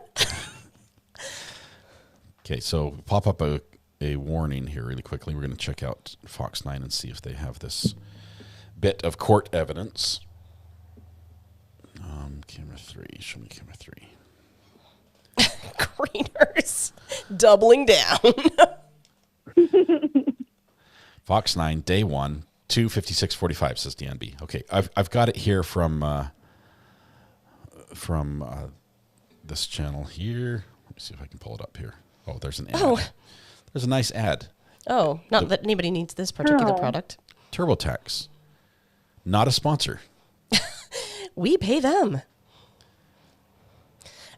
Okay, so pop up a warning here really quickly. We're going to check out Fox 9 and see if they have this bit of court evidence. Camera 3. Show me camera 3. Greeners doubling down. Fox 9, day 1, 2:56:45 says DNB. Okay, I've got it here from this channel here. Let me see if I can pull it up here. Oh, there's an ad. Oh. There's a nice ad. Oh, not that anybody needs this particular product. TurboTax, not a sponsor. We pay them.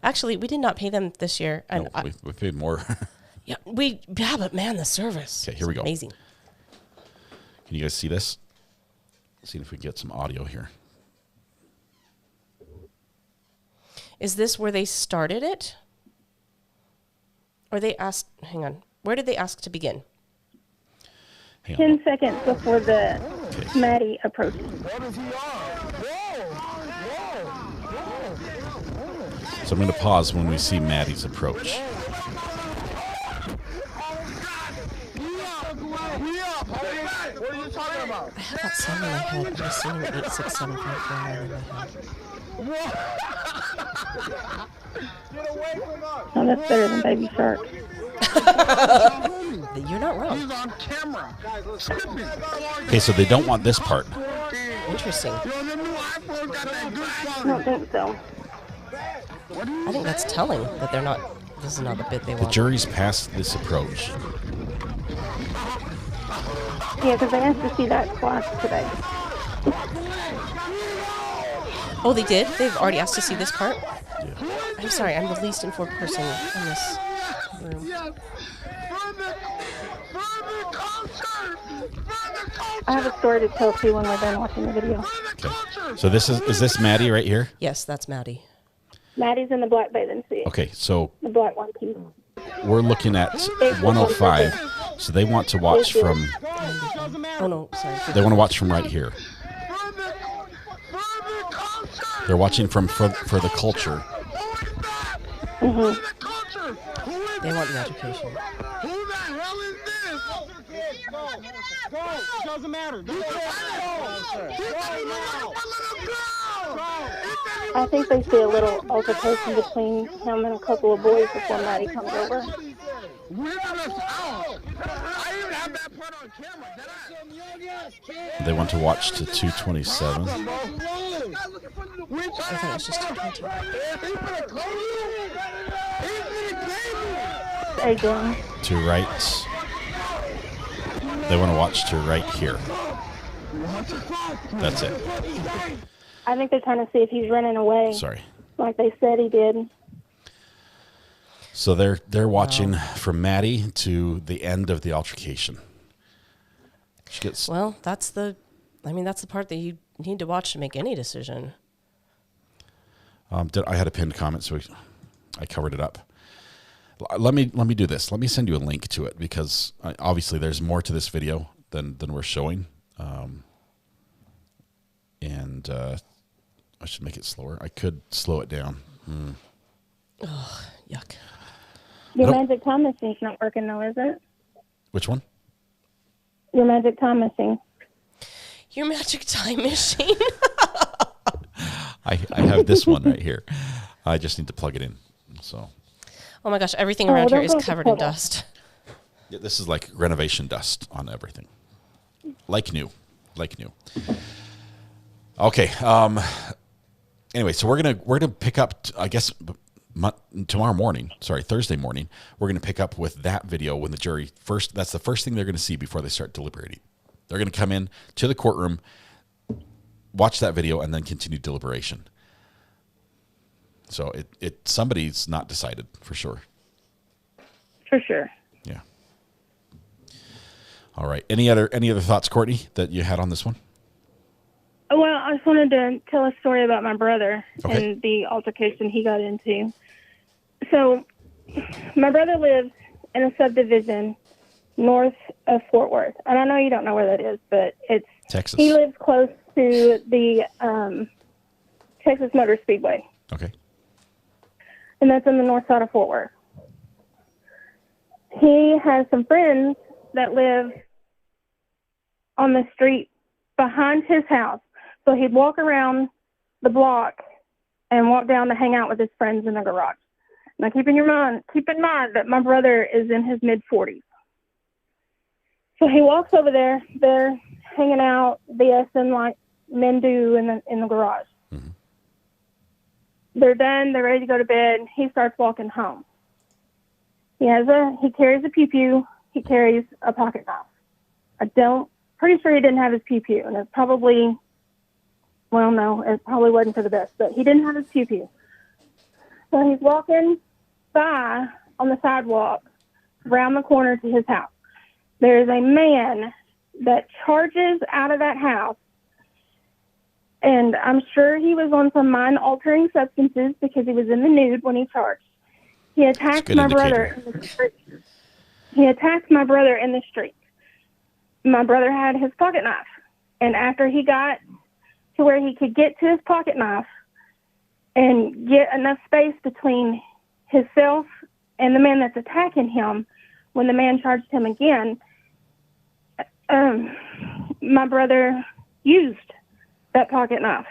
Actually, we did not pay them this year. And No, we paid more. yeah, but man, the service. Okay, here we go. Amazing. Can you guys see this? See if we can get some audio here. Is this where they started it? Or they asked, hang on, where did they ask to begin? 10 seconds before the Maddie approached. So I'm going to pause when we see Maddie's approach. What are you talking about? I have that song in my head. I'm just singing 86754 in my head. Get away from us. Oh, that's better than Baby Shark. You're not wrong. He's on camera. Okay, so they don't want this part. Interesting. I don't think so. I think that's telling that they're not, this is not the bit they The want. jury's passed this approach. Yeah, because I asked to see that class today. Oh, they did? They've already asked to see this part? Yeah. I'm sorry, I'm the least informed person on this. courtroom. Yes. For the culture. I have a story to tell too when we're done watching the video. So this is this Maddie right here? Yes, that's Maddie. Maddie's in the black bathing suit. Okay, so The black one piece. we're looking at 105. So they want to watch from. Oh no, sorry. They want to watch from right here. They're watching from for the culture. Mm-hmm. They want the altercation. Who the hell is this? Go. It doesn't matter. I think they see a little altercation between him and a couple of boys before Maddie comes over. They want to watch to 227. I thought it was just 220. Ayden. To right. They want to watch to right here. That's it. I think they're trying to see if he's running away. Sorry. Like they said he did. So they're watching from Maddie to the end of the altercation. She gets Well, that's the part that you need to watch to make any decision. I had a pinned comment, so I covered it up. Let me do this. Let me send you a link to it because obviously there's more to this video than we're showing. And I should make it slower. I could slow it down. Oh, yuck. Your Nope. magic time machine's not working though, is it? Which one? Your magic time machine. Your magic time machine. I have this one right here. I just need to plug it in. So. Oh my gosh, everything around here is don't covered in put it. dust. Yeah, this is like renovation dust on everything. Like new. Okay. Anyway, so we're gonna pick up. I guess tomorrow morning. Sorry, Thursday morning. We're gonna pick up with that video when the jury first. That's the first thing they're gonna see before they start deliberating. They're gonna come in to the courtroom, watch that video, and then continue deliberation. So somebody's not decided for sure. For sure. Yeah. All right. Any other thoughts, Courtney, that you had on this one? Well, I just wanted to tell a story about my brother Okay. and the altercation he got into. So, my brother lives in a subdivision north of Fort Worth. And I know you don't know where that is, but it's Texas. He lives close to the Texas Motor Speedway. Okay. And that's on the north side of Fort Worth. He has some friends that live on the street behind his house. So he'd walk around the block and walk down to hang out with his friends in the garage. Now keep in mind that my brother is in his mid-40s. So he walks over there, they're hanging out, BSing like men do in the garage. Mm-hmm. They're done, they're ready to go to bed. He starts walking home. He carries a pew-pew, he carries a pocket knife. Pretty sure he didn't have his pew-pew, and it's probably, well, no, it probably wasn't for the best, but he didn't have his pew-pew. So he's walking by on the sidewalk around the corner to his house. There's a man that charges out of that house, and I'm sure he was on some mind-altering substances because he was in the nude when he charged. He attacked my brother in the street. My brother had his pocket knife, and after he got to where he could get to his pocket knife and get enough space between himself and the man that's attacking him, when the man charged him again, my brother used that pocket knife.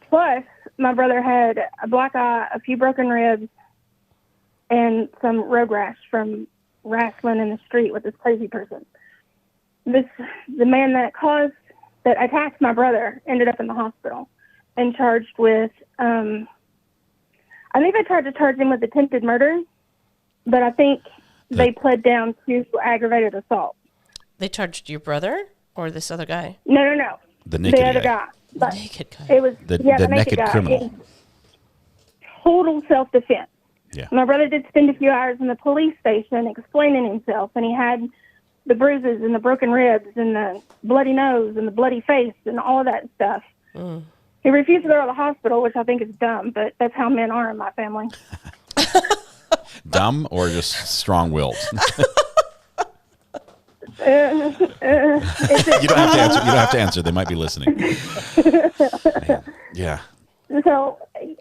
Plus, my brother had a black eye, a few broken ribs, and some road rash from wrestling in the street with this crazy person. The man that attacked my brother ended up in the hospital and charged with, I think they tried to charge him with attempted murder, but I think they pled down to aggravated assault. They charged your brother or this other guy? No. The naked other guy. guy. The naked guy. It was The naked naked guy. criminal. total self-defense. Yeah. My brother did spend a few hours in the police station explaining himself, and he had the bruises and the broken ribs and the bloody nose and the bloody face and all of that stuff. He refused to go to the hospital, which I think is dumb, but that's how men are in my family. Dumb or just strong-willed? You don't have to answer. You don't have to answer. They might be listening. Man. Yeah. So,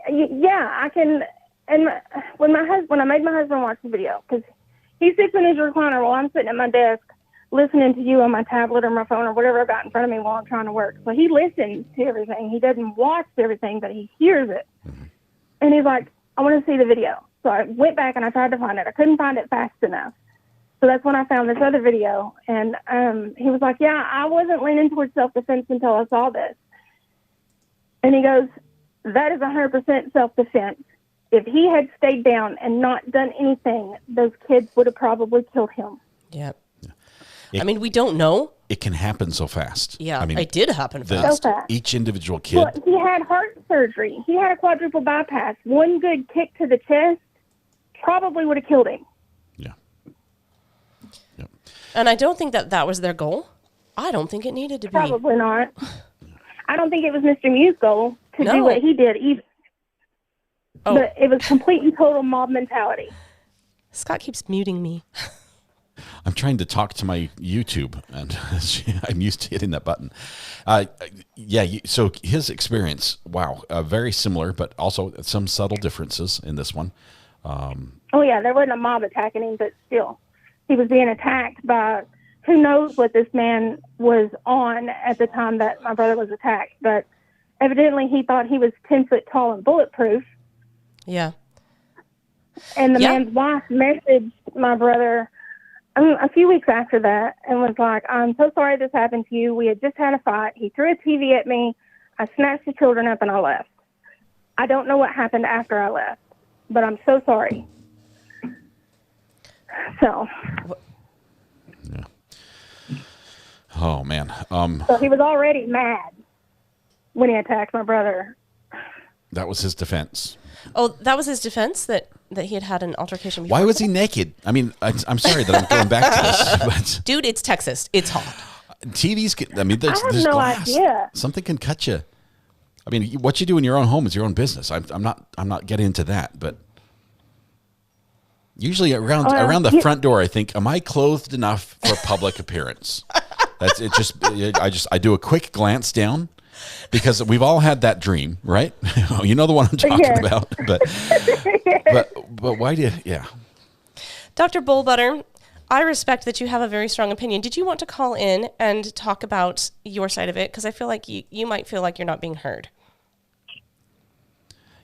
yeah, I can. And when I made my husband watch the video, because he sits in his recliner while I'm sitting at my desk listening to you on my tablet or my phone or whatever I've got in front of me while I'm trying to work. So he listens to everything. He doesn't watch everything, but he hears it. And he's like, I want to see the video. So I went back and I tried to find it. I couldn't find it fast enough. So that's when I found this other video. And he was like, yeah, I wasn't leaning towards self-defense until I saw this. And he goes, that is 100% self-defense. If he had stayed down and not done anything, those kids would have probably killed him. Yep. I mean, we don't know. It can happen so fast. Yeah, I mean, it did happen So fast. fast. Each individual kid. Well, he had heart surgery. He had a quadruple bypass. One good kick to the chest probably would have killed him. And I don't think that was their goal. I don't think it needed to be. Probably not. I don't think it was Mr. Mew's goal to do what he did either. But it was complete and total mob mentality. Scott keeps muting me. I'm trying to talk to my YouTube, and I'm used to hitting that button. So his experience, wow, very similar, but also some subtle differences in this one. Oh, yeah, there wasn't a mob attacking him, but still. He was being attacked by who knows what this man was on at the time that my brother was attacked. But evidently he thought he was 10 foot tall and bulletproof. Yeah. And the man's wife messaged my brother a few weeks after that and was like, I'm so sorry this happened to you. We had just had a fight. He threw a TV at me. I snatched the children up and I left. I don't know what happened after I left, but I'm so sorry. So. Yeah. Oh, man. So he was already mad when he attacked my brother. That was his defense. Oh, that was his defense that he had an altercation before? Why was he naked? I mean, I'm sorry that I'm going back to this. But dude, it's Texas. It's hot. TVs, I mean, there's no glass. idea. Something can cut you. I mean, what you do in your own home is your own business. I'm not getting into that, but usually around the front door, I think, am I clothed enough for public appearance? That's it. I do a quick glance down. Because we've all had that dream, right? You know the one I'm talking about. But why Dr. Bullbutter, I respect that you have a very strong opinion. Did you want to call in and talk about your side of it? Because I feel like you might feel like you're not being heard.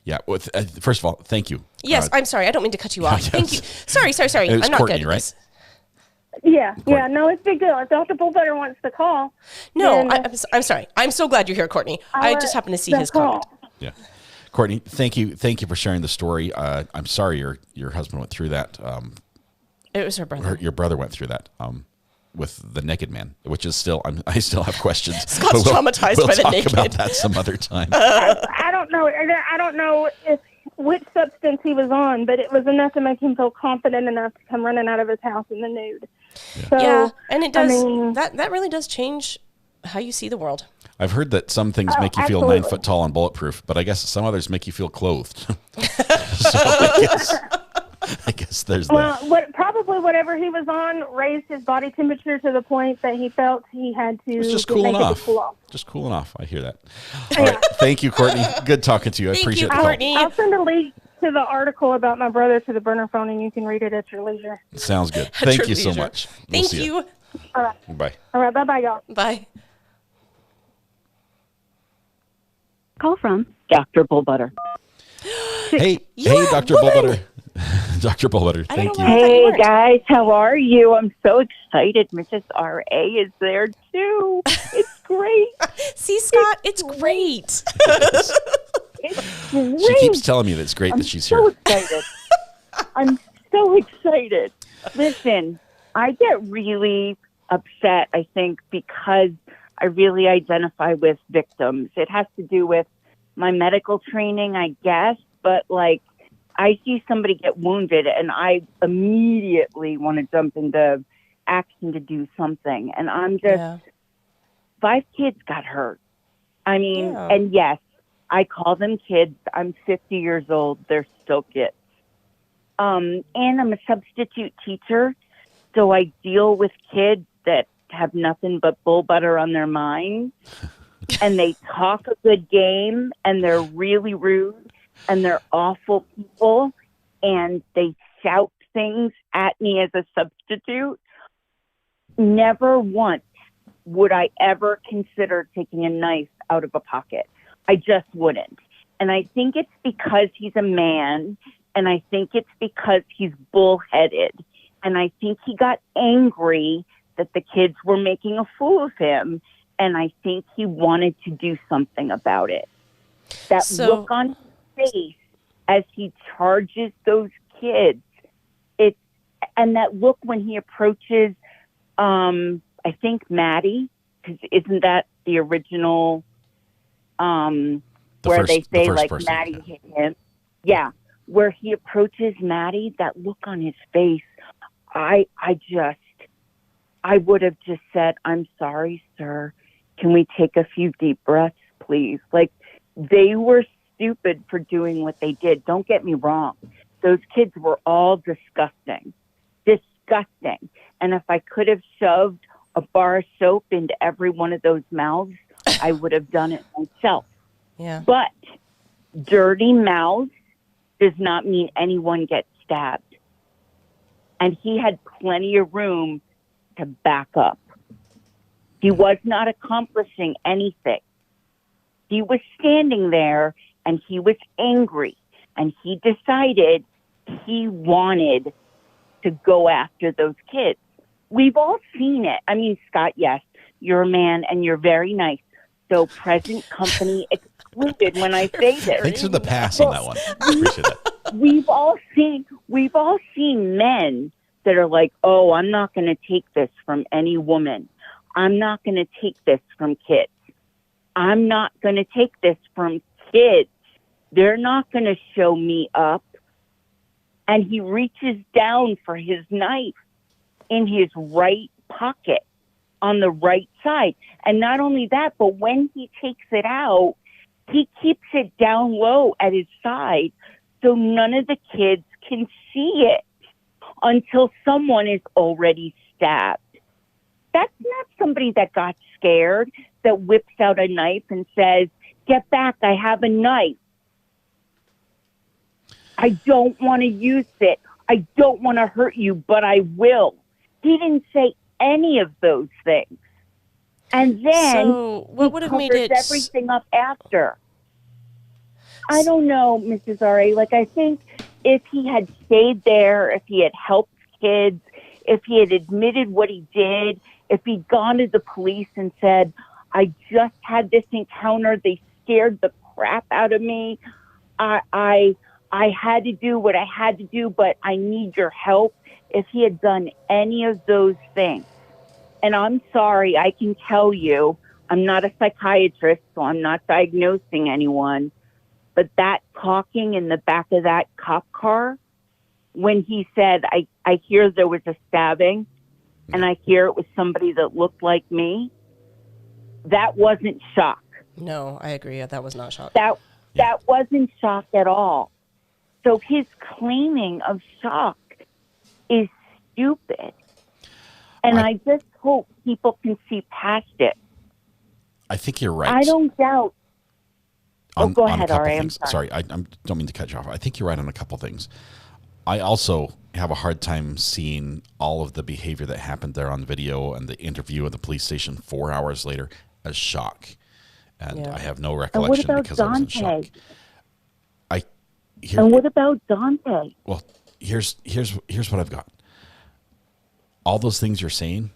Yeah. Well, first of all, thank you. Yes, I'm sorry. I don't mean to cut you off. Thank you. Sorry. It was I'm not Courtney, good at right? this. Yeah, no, it's a big deal. If Dr. Bullbutter wants to call. No, I'm sorry. I'm so glad you're here, Courtney. I just happened to see his comment. Yeah. Courtney, thank you for sharing the story. I'm sorry your husband went through that. It was her brother. Your brother went through that with the naked man, which is still I still have questions. Scott's traumatized by the naked. We'll talk about that some other time. I don't know. I don't know which substance he was on, but it was enough to make him feel confident enough to come running out of his house in the nude. Yeah, and it does. I mean, that really does change how you see the world. I've heard that some things make you feel absolutely. 9 foot tall and bulletproof, but I guess some others make you feel clothed. So I guess there's that. Well, probably whatever he was on raised his body temperature to the point that he felt he had to. It's just get cooling naked to off. cool off. Just cooling off. I hear that. All right. Thank you, Courtney. Good talking to you. I appreciate the call. I'll send a link to the article about my brother to the burner phone, and you can read it at your leisure. Sounds good. Thank you so much. Thank you. All right. Bye. All right. Bye-bye, y'all. Bye. Call from Dr. Bullbutter. Hey, Dr. Bullbutter. Dr. Bullbutter, thank you. Hey, guys, how are you? I'm so excited. Mrs. R.A. is there, too. It's great. See, Scott, it's great. It's great. She keeps telling me that it's great that she's so here. Excited. I'm so excited. Listen, I get really upset, I think, because I really identify with victims. It has to do with my medical training, I guess. but like I see somebody get wounded and I immediately want to jump into action to do something. And I'm just, 5 kids got hurt. I mean, and yes, I call them kids. I'm 50 years old. They're still kids. And I'm a substitute teacher. So I deal with kids that have nothing but bull butter on their mind. And they talk a good game and they're really rude and they're awful people and they shout things at me as a substitute. Never once would I ever consider taking a knife out of a pocket. I just wouldn't. And I think it's because he's a man, and I think it's because he's bullheaded. And I think he got angry that the kids were making a fool of him, and I think he wanted to do something about it. That look on his face as he charges those kids, and that look when he approaches, I think Maddie, because isn't that the original, where they say like person, Maddie hit him? Yeah, where he approaches Maddie, that look on his face, I would have just said, "I'm sorry, sir. Can we take a few deep breaths, please?" Like, they were stupid for doing what they did. Don't get me wrong. Those kids were all disgusting. Disgusting. And if I could have shoved a bar of soap into every one of those mouths, I would have done it myself. Yeah. But dirty mouths does not mean anyone gets stabbed. And he had plenty of room to back up. He was not accomplishing anything. He was standing there and he was angry, and he decided he wanted to go after those kids. We've all seen it. I mean, Scott, yes, you're a man and you're very nice. So present company excluded when I say this. Thanks for the pass on that one. Appreciate that. We've all seen men that are like, "Oh, I'm not going to take this from any woman. I'm not going to take this from kids. I'm not going to take this from kids. They're not going to show me up." And he reaches down for his knife in his right pocket on the right side. And not only that, but when he takes it out, he keeps it down low at his side so none of the kids can see it until someone is already stabbed. That's not somebody that got scared, that whips out a knife and says, "Get back, I have a knife. I don't want to use it. I don't want to hurt you, but I will." He didn't say any of those things. And then what would have made it everything up after. I don't know, Mrs. R.A. Like, I think if he had stayed there, if he had helped kids, if he had admitted what he did, if he'd gone to the police and said, "I just had this encounter. They scared the crap out of me. I had to do what I had to do, but I need your help." If he had done any of those things, and I'm sorry, I can tell you, I'm not a psychiatrist, so I'm not diagnosing anyone, but that talking in the back of that cop car, when he said, I hear there was a stabbing, and I hear it was somebody that looked like me, that wasn't shock. No, I agree. That was not shock. That wasn't shock at all. So his claiming of shock is stupid. And I just hope people can see past it. I think you're right. I don't doubt. Go ahead, R.A. I'm sorry. I don't mean to cut you off. I think you're right on a couple things. I also have a hard time seeing all of the behavior that happened there on video and the interview at the police station 4 hours later as shock. And I have no recollection because I was in shock. And what about Dante? Well, here's what I've got. All those things you're saying,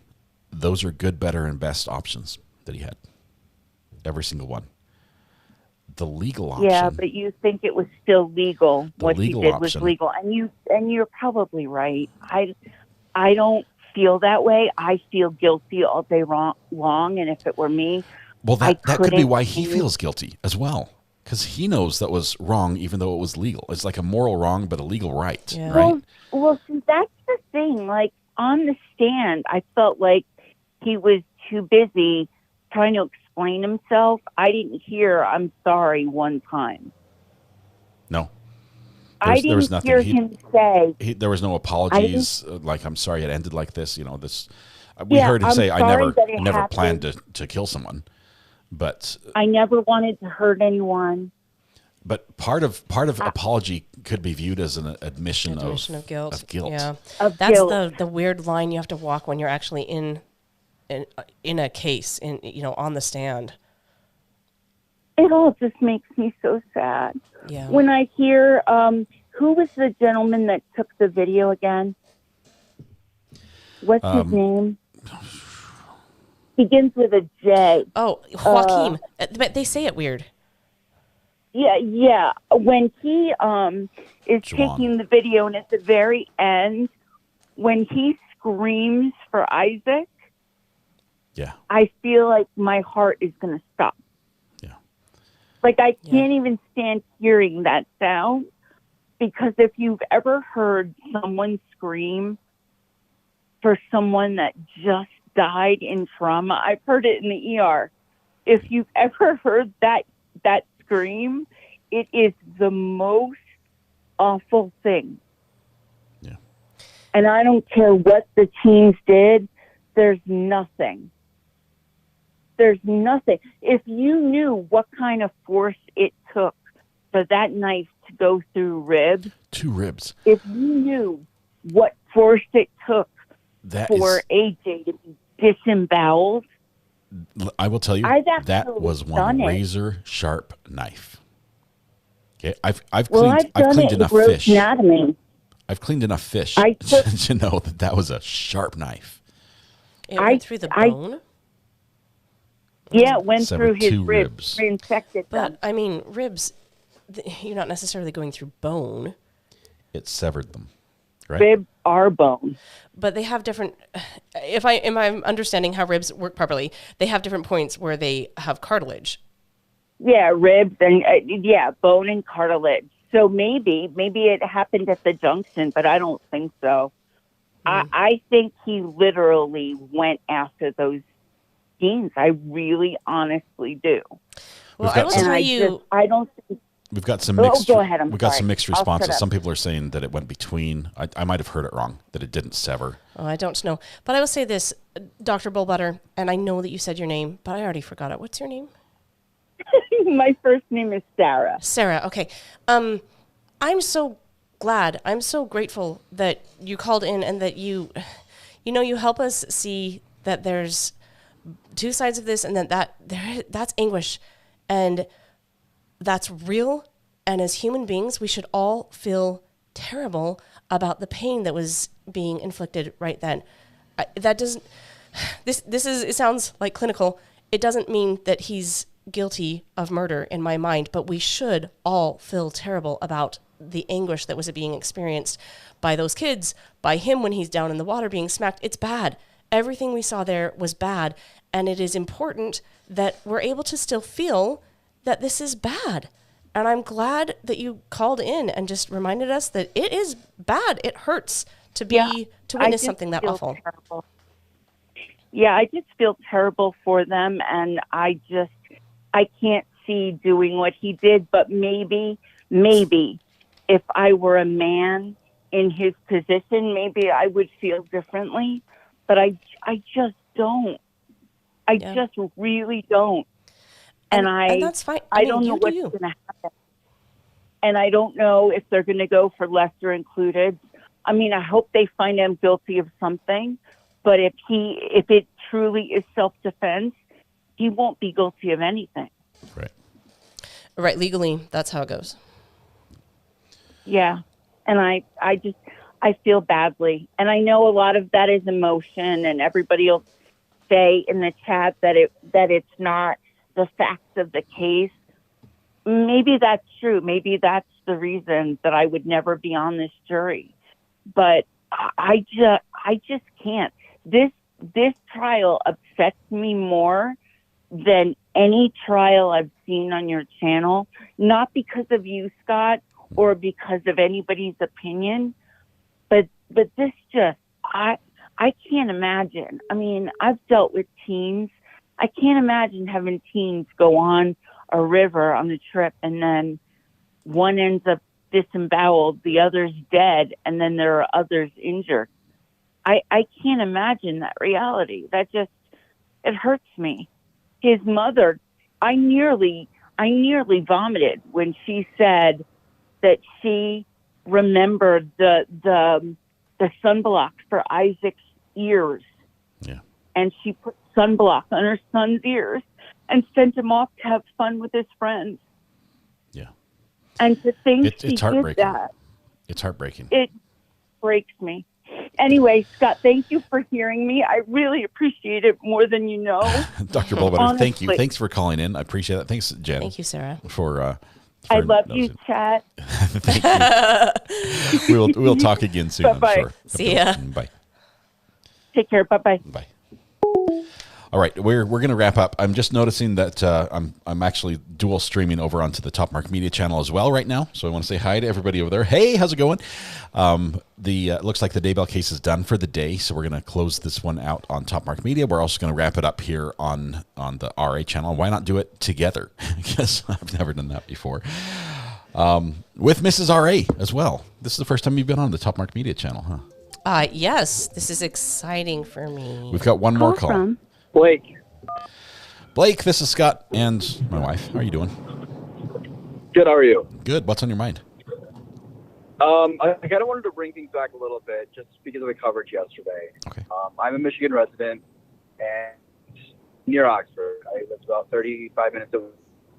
those are good, better, and best options that he had. Every single one. The legal option. Yeah, but you think it was still legal. What he did was option. legal, and you're probably right. I don't feel that way. I feel guilty all day long, and if it were me, well, that could be why he feels guilty as well. because he knows that was wrong, even though it was legal. It's like a moral wrong, but a legal right, Yeah. right? Well, see, that's the thing. Like on the stand, I felt like he was too busy trying to explain himself. I didn't hear "I'm sorry" one time. No. I There was didn't nothing. hear him say. There was no apologies. Like, I'm sorry it ended like this. You know, this. We Yeah, heard him I'm say, "I sorry that it never happened. planned to kill someone," but I never wanted to hurt anyone. part of apology could be viewed as an admission of guilt. Of guilt. Yeah, Of that's guilt. the weird line you have to walk when you're actually in a case, on the stand. It all just makes me so sad. Yeah. When I hear, who was the gentleman that took the video again? What's his name? Begins with a J. Oh, Joaquin. But they say it weird. Yeah. When he is taking the video, and at the very end, when he screams for Isaac, yeah, I feel like my heart is going to stop. Yeah. Like I can't even stand hearing that sound, because if you've ever heard someone scream for someone that just died in trauma, I've heard it in the ER. If you've ever heard that scream, it is the most awful thing. Yeah. And I don't care what the teams did, there's nothing. There's nothing. If you knew what kind of force it took for that knife to go through ribs. 2 ribs. If you knew what force it took That for AJ to be disemboweled. I will tell you, I've that actually was one done it. razor sharp knife. Okay, I've Well, cleaned I've done it enough with fish. anatomy. I've cleaned enough fish I took- to know that was a sharp knife. It went through the bone. Yeah, it went Severed through his 2 ribs. Infected them. But I mean, ribs. You're not necessarily going through bone. It severed them, right? Ribs are bone. But they have different. If I'm understanding how ribs work properly, they have different points where they have cartilage. Yeah, ribs and bone and cartilage. So maybe it happened at the junction, but I don't think so. I think he literally went after those teens. I really, honestly do. Well, I will tell you. I don't think. We've got some Oh, mixed. go ahead, I'm we've got sorry. some mixed I'll shut responses. up. Some people are saying that it went between. I might have heard it wrong. That it didn't sever. Oh, I don't know. But I will say this, Dr. Bullbutter, and I know that you said your name, but I already forgot it. What's your name? My first name is Sarah. Sarah, okay. I'm so glad, I'm so grateful that you called in and that you help us see that there's 2 sides of this, and that's anguish, and that's real. And as human beings, we should all feel terrible about the pain that was being inflicted right then. It sounds like clinical. It doesn't mean that he's guilty of murder in my mind, but we should all feel terrible about the anguish that was being experienced by those kids, by him when he's down in the water being smacked. It's bad. Everything we saw there was bad. And it is important that we're able to still feel that this is bad. And I'm glad that you called in and just reminded us that it is bad. It hurts to witness something that awful. Terrible. Yeah, I just feel terrible for them, and I can't see doing what he did. But maybe if I were a man in his position, maybe I would feel differently. But I just don't. I just really don't. And that's fine. I don't know what's going to happen. And I don't know if they're going to go for lesser included. I mean, I hope they find him guilty of something. But if it truly is self-defense, he won't be guilty of anything. Right. Legally, that's how it goes. Yeah. And I feel badly. And I know a lot of that is emotion, and everybody will say in the chat that it's not the facts of the case. Maybe that's true. Maybe that's the reason that I would never be on this jury. But I just can't. This trial upsets me more than any trial I've seen on your channel, not because of you, Scott, or because of anybody's opinion, but this just, I can't imagine. I mean, I've dealt with teens. I can't imagine having teens go on a river on a trip and then one ends up disemboweled, the other's dead, and then there are others injured. I can't imagine that reality. That just, it hurts me. His mother, I nearly vomited when she said that she remembered the sunblock for Isaac's ears. Yeah. And she put sunblock on her son's ears and sent him off to have fun with his friends. Yeah. And to think she it's did heartbreaking. that. It's heartbreaking. It breaks me. Anyway, Scott, thank you for hearing me. I really appreciate it more than you know. Dr. Bullbutter, thank you. Honestly. Thanks for calling in. I appreciate that. Thanks, Jen. Thank you, Sarah. For I love you, chat. Thank you. We'll talk again soon, Bye-bye. I'm sure. See ya. Bye. Take care. Bye-bye. Bye. All right, we're going to wrap up. I'm just noticing that I'm actually dual streaming over onto the Top Mark Media channel as well right now. So I want to say hi to everybody over there. Hey, how's it going? Looks like the Daybell case is done for the day, so we're going to close this one out on Top Mark Media. We're also going to wrap it up here on the RA channel. Why not do it together? Because I've never done that before. With Mrs. RA as well. This is the first time you've been on the Top Mark Media channel, huh? Yes, this is exciting for me. We've got one more call. Blake, this is Scott and my wife. How are you doing? Good, how are you? Good. What's on your mind? I kind of wanted to bring things back a little bit just because of the coverage yesterday. Okay. I'm a Michigan resident and near Oxford. I lived about 35 minutes away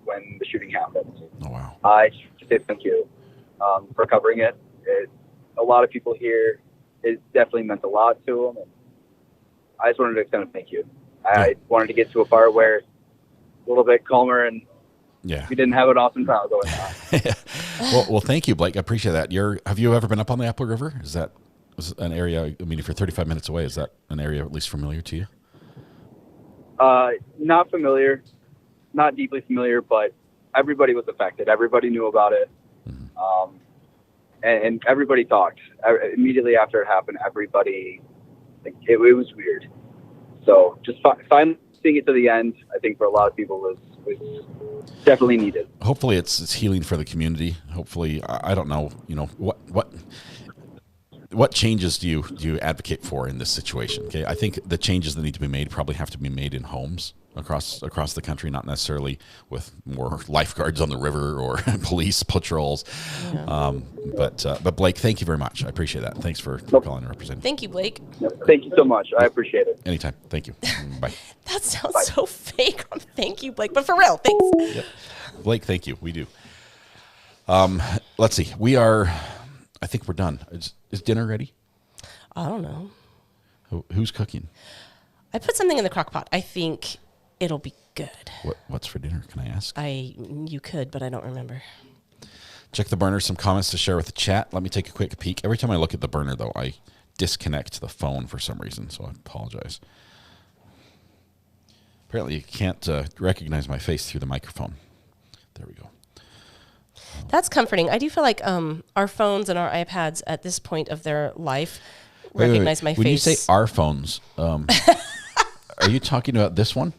when the shooting happened. Oh, wow. I just say thank you for covering it. A lot of people here, it definitely meant a lot to them. And I just wanted to extend a thank you. I wanted to get to a part where a little bit calmer and we didn't have an awesome trial going on. Well, thank you, Blake. I appreciate that. Have you ever been up on the Apple River? Is that an area? I mean, if you're 35 minutes away, is that an area at least familiar to you? Not familiar, not deeply familiar, but everybody was affected. Everybody knew about it, and everybody talked immediately after it happened. Everybody, it was weird. So just finally seeing it to the end, I think for a lot of people was definitely needed. Hopefully it's healing for the community. Hopefully, I don't know, what changes do you advocate for in this situation? Okay, I think the changes that need to be made probably have to be made in homes across the country, not necessarily with more lifeguards on the river or police patrols. Yeah. But Blake, thank you very much. I appreciate that. Thanks for calling and representing. Thank you, Blake. Thank you so much. I appreciate it. Anytime. Thank you. Bye. That sounds so fake. Thank you, Blake. But for real, thanks. Yep. Blake, thank you. We do. Let's see. I think we're done. Is dinner ready? I don't know. Who's cooking? I put something in the crock pot. I think it'll be good. What's for dinner? Can I ask? You could, but I don't remember. Check the burner. Some comments to share with the chat. Let me take a quick peek. Every time I look at the burner, though, I disconnect the phone for some reason, so I apologize. Apparently, you can't recognize my face through the microphone. There we go. That's comforting. I do feel like our phones and our iPads at this point of their life recognize my face. When you say our phones, are you talking about this one?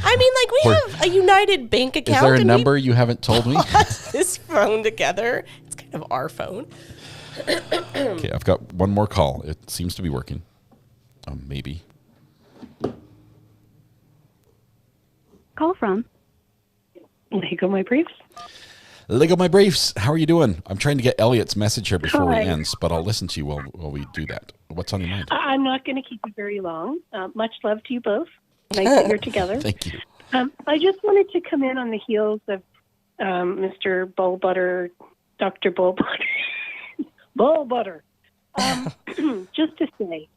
I mean, like we have a United Bank account. Is there a number you haven't told me? This phone together. It's kind of our phone. Okay, I've got one more call. It seems to be working. Maybe. Call from Lego My Briefs. Lego My Briefs. How are you doing? I'm trying to get Elliot's message here before Hi. he ends, but I'll listen to you while we do that. What's on your mind? I'm not going to keep you very long. Much love to you both. Nice that you're together. Thank you. I just wanted to come in on the heels of Mr. Bullbutter, Dr. Bullbutter. Bullbutter. Just to say,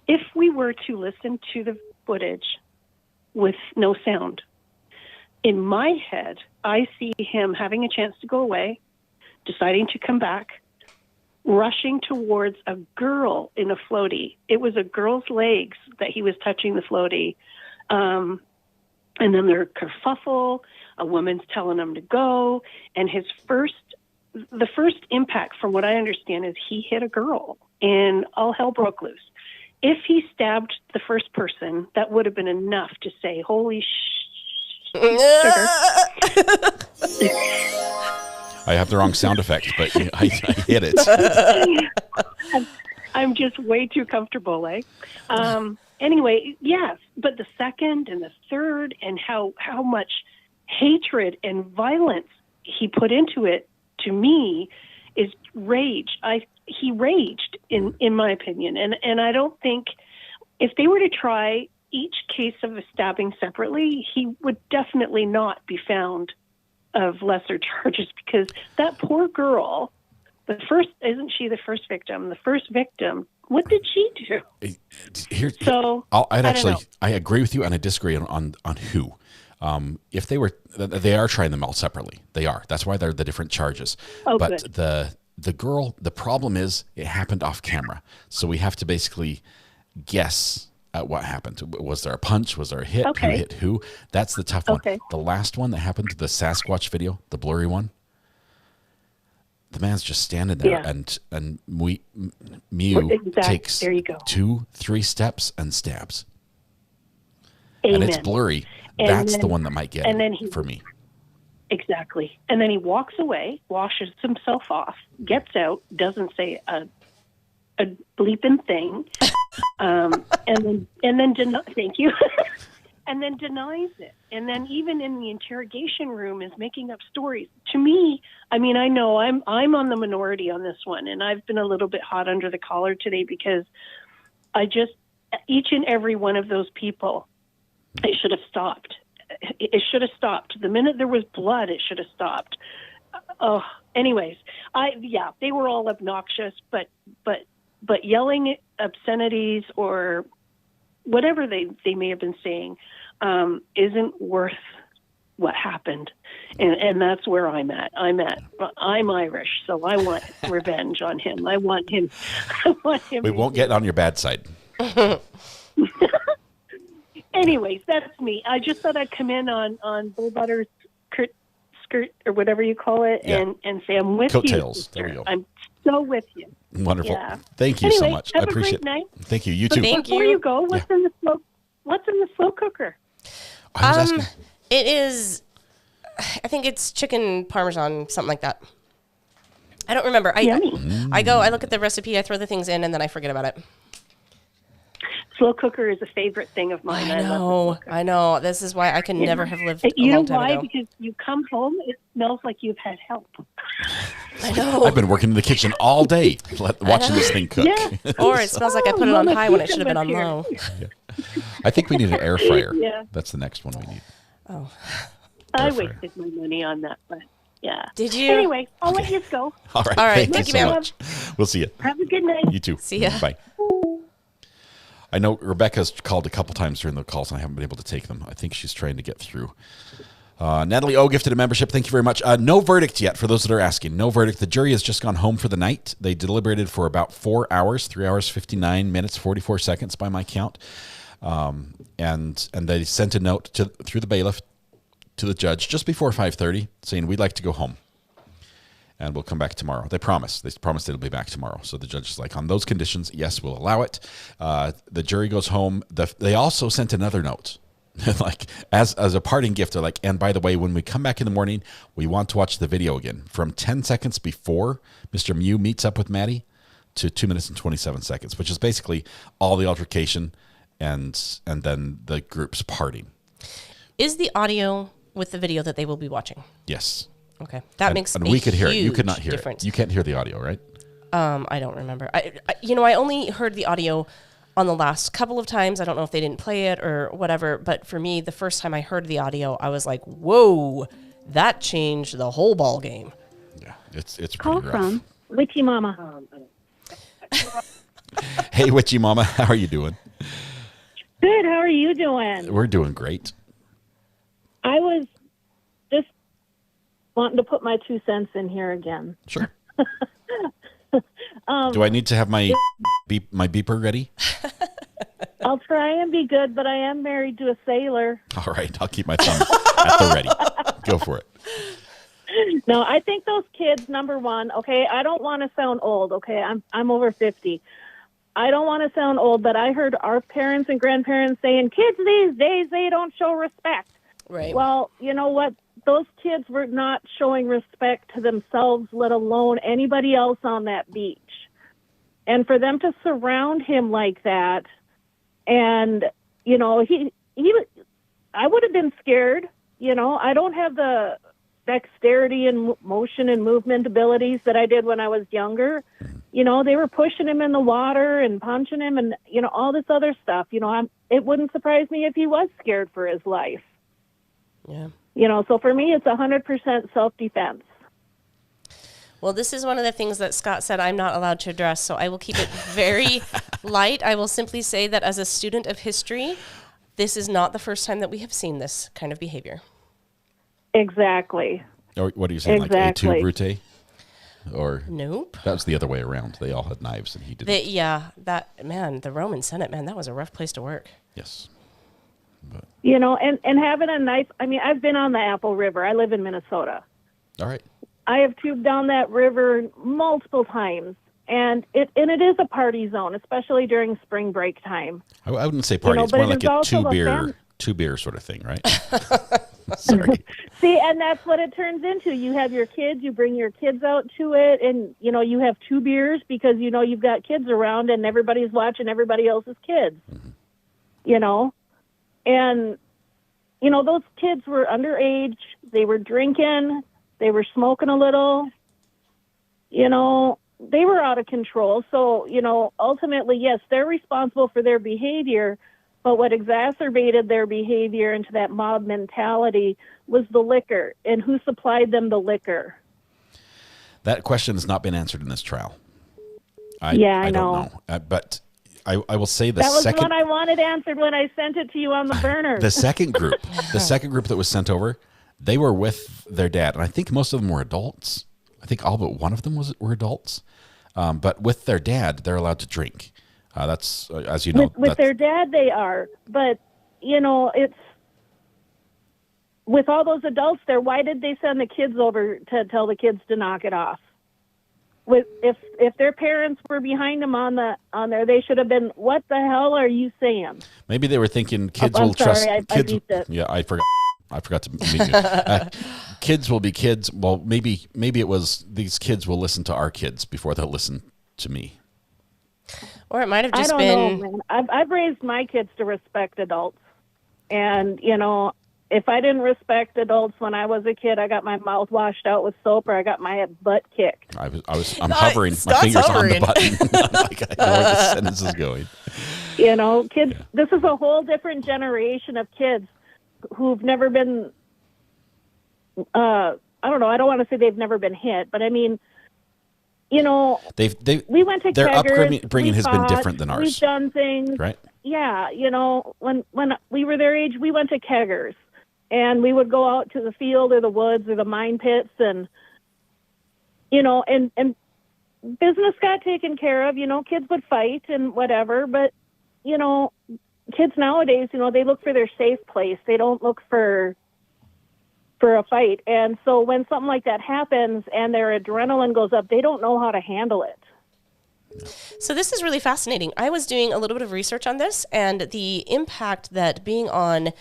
if we were to listen to the footage with no sound, in my head, I see him having a chance to go away, deciding to come back, rushing towards a girl in a floaty. It was a girl's legs that he was touching the floaty. And then there's kerfuffle. A woman's telling him to go. And the first impact, from what I understand, is he hit a girl and all hell broke loose. If he stabbed the first person, that would have been enough to say, holy sugar. I have the wrong sound effect, but I hit it. I'm just way too comfortable, eh? Anyway, yes, but the second and the third and how much hatred and violence he put into it, to me, is rage. He raged, in my opinion. And I don't think, if they were to try each case of a stabbing separately, he would definitely not be found of lesser charges, because that poor girl, isn't she the first victim? The first victim, what did she do? I agree with you, and I disagree on who. If they are trying them all separately. They are. That's why they're the different charges. Oh, but good. the girl, the problem is it happened off camera. So we have to basically guess at what happened. Was there a punch? Was there a hit? Okay. Who hit who? That's the tough one. The last one that happened, the Sasquatch video, the blurry one, the man's just standing there, and Mew takes 2-3 steps and stabs. Amen. And it's blurry. That's the one that might get it for me. Exactly. And then he walks away, washes himself off, gets out, doesn't say a bleeping thing, and then thank you, and then denies it. And then even in the interrogation room is making up stories. To me, I mean, I know I'm on the minority on this one, and I've been a little bit hot under the collar today, because each and every one of those people, it should have stopped. It should have stopped. The minute there was blood, it should have stopped. Anyways, they were all obnoxious, but yelling obscenities or whatever they may have been saying isn't worth what happened. And that's where I'm at. I'm Irish, so I want revenge on him. I want him. We won't get on your bad side. Anyways, that's me. I just thought I'd come in on Bull Butter's skirt or whatever you call it, and say I'm with you. Coattails. There we go. I'm so with you. Wonderful. Yeah. Thank you so much. I Have appreciate a great night. it. Thank you. You too. Before you go, what's in the slow cooker? It is, I think it's chicken parmesan, something like that. I don't remember. I look at the recipe, I throw the things in, and then I forget about it. Slow cooker is a favorite thing of mine. I know. This is why I can never have lived a You know long time why? ago. Because you come home, it smells like you've had help. I know. I've been working in the kitchen all day watching this thing cook. Yeah. Or it smells like I put it on high when it should have been on low. I think we need an air fryer. Yeah. That's the next one we need. Oh. I wasted my money on that, but yeah. Did you? Anyway, I'll let you go. All right. Thank you so much. We'll see you. Have a good night. You too. See ya. Bye. I know Rebecca's called a couple times during the calls, and I haven't been able to take them. I think she's trying to get through. Natalie O gifted a membership. Thank you very much. No verdict yet, for those that are asking. No verdict. The jury has just gone home for the night. They deliberated for about 4 hours, 3 hours, 59 minutes, 44 seconds by my count. And they sent a note through the bailiff to the judge just before 5:30 saying, we'd like to go home. And we'll come back tomorrow. They promised they'll be back tomorrow. So the judge is like, on those conditions, yes, we'll allow it. The jury goes home. They also sent another note, like as a parting gift. They're like, and by the way, when we come back in the morning, we want to watch the video again from 10 seconds before Mr. Mew meets up with Maddie to 2 minutes and 27 seconds, which is basically all the altercation and then the groups parting. Is the audio with the video that they will be watching? Yes. Okay, that makes and we could hear it. You could not hear difference. it. You can't hear the audio, right? I don't remember. I only heard the audio on the last couple of times. I don't know if they didn't play it or whatever. But for me, the first time I heard the audio, I was like, "Whoa, that changed the whole ball game." Yeah, it's Call pretty rough. from Witchy Mama. Hey, Witchy Mama, how are you doing? Good. How are you doing? We're doing great. I was just wanting to put my 2 cents in here again. Sure. Do I need to have my beeper ready? I'll try and be good, but I am married to a sailor. All right, I'll keep my thumb at the ready. Go for it. No, I think those kids, number one, okay, I don't want to sound old, okay? I'm over 50. I don't want to sound old, but I heard our parents and grandparents saying, kids these days, they don't show respect. Right. Well, you know what? Those kids were not showing respect to themselves, let alone anybody else on that beach. And for them to surround him like that, and, you know, I would have been scared. You know, I don't have the dexterity and motion and movement abilities that I did when I was younger. You know, they were pushing him in the water and punching him and, you know, all this other stuff. You know, it wouldn't surprise me if he was scared for his life. Yeah. You know, so for me, it's 100% self-defense. Well, this is one of the things that Scott said I'm not allowed to address, so I will keep it very light. I will simply say that as a student of history, this is not the first time that we have seen this kind of behavior. Exactly. Or what are you saying, Exactly. like et tu, Brute? Or Nope. That was the other way around. They all had knives and he didn't. The Roman Senate, man, that was a rough place to work. Yes. You know, and having a knife, I mean, I've been on the Apple River. I live in Minnesota. All right. I have tubed down that river multiple times, and it is a party zone, especially during spring break time. I wouldn't say party. You know, it's but more it like is a also a two beer sort of thing, right? Sorry. See, and that's what it turns into. You have your kids, you bring your kids out to it, and, you know, you have 2 beers because, you know, you've got kids around and everybody's watching everybody else's kids, you know? And, you know, those kids were underage. They were drinking. They were smoking a little. You know, they were out of control. So, you know, ultimately, yes, they're responsible for their behavior, but what exacerbated their behavior into that mob mentality was the liquor, and who supplied them the liquor. That question has not been answered in this trial. I know. don't know. But I will say That was the one I wanted answered when I sent it to you on the burner. the second group that was sent over, they were with their dad, and I think most of them were adults. I think all but one of them were adults. But with their dad, they're allowed to drink. That's, as you know. With their dad, they are. But, you know, it's with all those adults there, why did they send the kids over to tell the kids to knock it off? If their parents were behind them on there, they should have been, what the hell are you saying? Maybe they were thinking kids I'm will sorry, trust I kids. beat it. Yeah, I forgot to meet you. Kids will be kids. Well, maybe it was these kids will listen to our kids before they'll listen to me. Or it might have just I don't know, man. I've raised my kids to respect adults. And, you know, if I didn't respect adults when I was a kid, I got my mouth washed out with soap or I got my butt kicked. I'm hovering. My fingers on the button. Like, I know where the sentence is going. You know, kids, This is a whole different generation of kids who've never been, I don't know, I don't want to say they've never been hit, but I mean, you know, we went to their keggers, upbringing has been different than ours. We've done things. Right. Yeah, you know, when we were their age, we went to keggers. And we would go out to the field or the woods or the mine pits and, you know, and business got taken care of. You know, kids would fight and whatever. But, you know, kids nowadays, you know, they look for their safe place. They don't look for a fight. And so when something like that happens and their adrenaline goes up, they don't know how to handle it. So this is really fascinating. I was doing a little bit of research on this and the impact that being on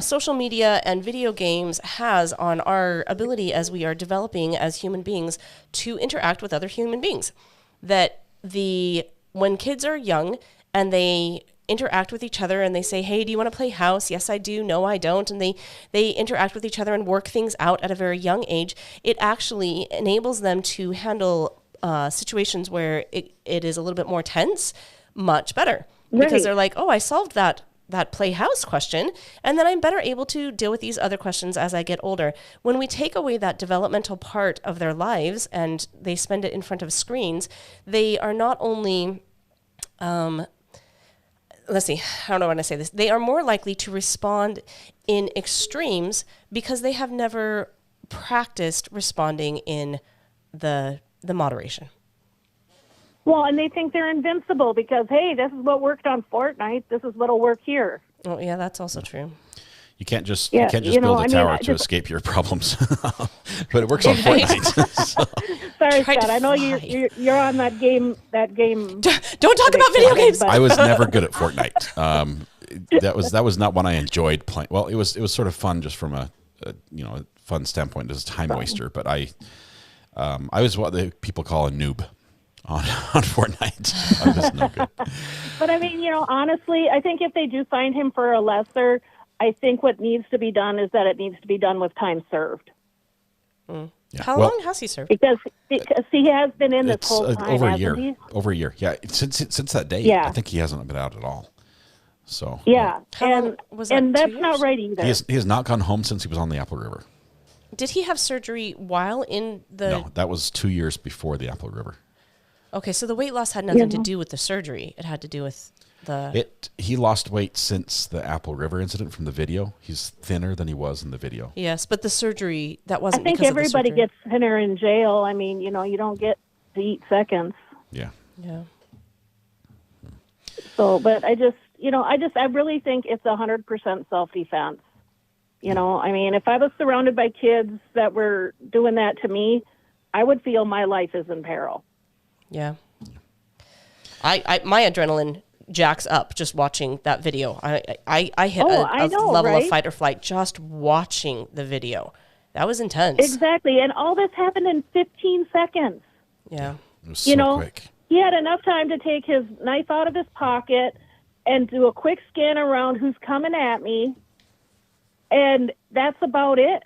social media and video games has on our ability as we are developing as human beings to interact with other human beings. That when kids are young and they interact with each other and they say, hey, do you want to play house? Yes, I do. No, I don't. And they interact with each other and work things out at a very young age. It actually enables them to handle situations where it is a little bit more tense much better. Right. Because they're like, oh, I solved that play house question, and then I'm better able to deal with these other questions as I get older. When we take away that developmental part of their lives and they spend it in front of screens, they are not only, let's see, how do I want to say this? They are more likely to respond in extremes because they have never practiced responding in the moderation. Well, and they think they're invincible because, hey, this is what worked on Fortnite. This is what'll work here. Oh, yeah, that's also true. You can't just Yeah, you can't just you know, build a I mean, tower I to just- escape your problems. But it works on Fortnite. So. Sorry, Tried to Scott. I know you're on that game. Don't talk about video games. I was never good at Fortnite. That was not one I enjoyed playing. Well, it was sort of fun just from a fun standpoint as a time waster. But I was what the people call a noob on Fortnite. I was no good. But I mean, honestly, I think if they do find him for a lesser, I think what needs to be done is that it needs to be done with time served. Mm. Yeah. How Well- long has he served? Because he has been in this It's whole time, over a hasn't year. he? Over a year. Yeah, since that day. Yeah. I think he hasn't been out at all. So Yeah, How long and was that, and 2 that's years? not right either. he has not gone home since he was on the Apple River. Did he have surgery while in the... No, that was 2 years before the Apple River. Okay, so the weight loss had nothing to do with the surgery. It had to do with the... He lost weight since the Apple River incident from the video. He's thinner than he was in the video. Yes, but the surgery, that I wasn't think because of the everybody surgery. gets thinner in jail. I mean, you don't get to eat seconds. Yeah. Yeah. So, but I really think it's 100% self-defense. I mean, if I was surrounded by kids that were doing that to me, I would feel my life is in peril. Yeah. My adrenaline jacks up just watching that video. I hit I a know, level of right? fight or flight just watching the video. That was intense. Exactly. And all this happened in 15 seconds. Yeah. It was so quick. He had enough time to take his knife out of his pocket and do a quick scan around who's coming at me. And that's about it.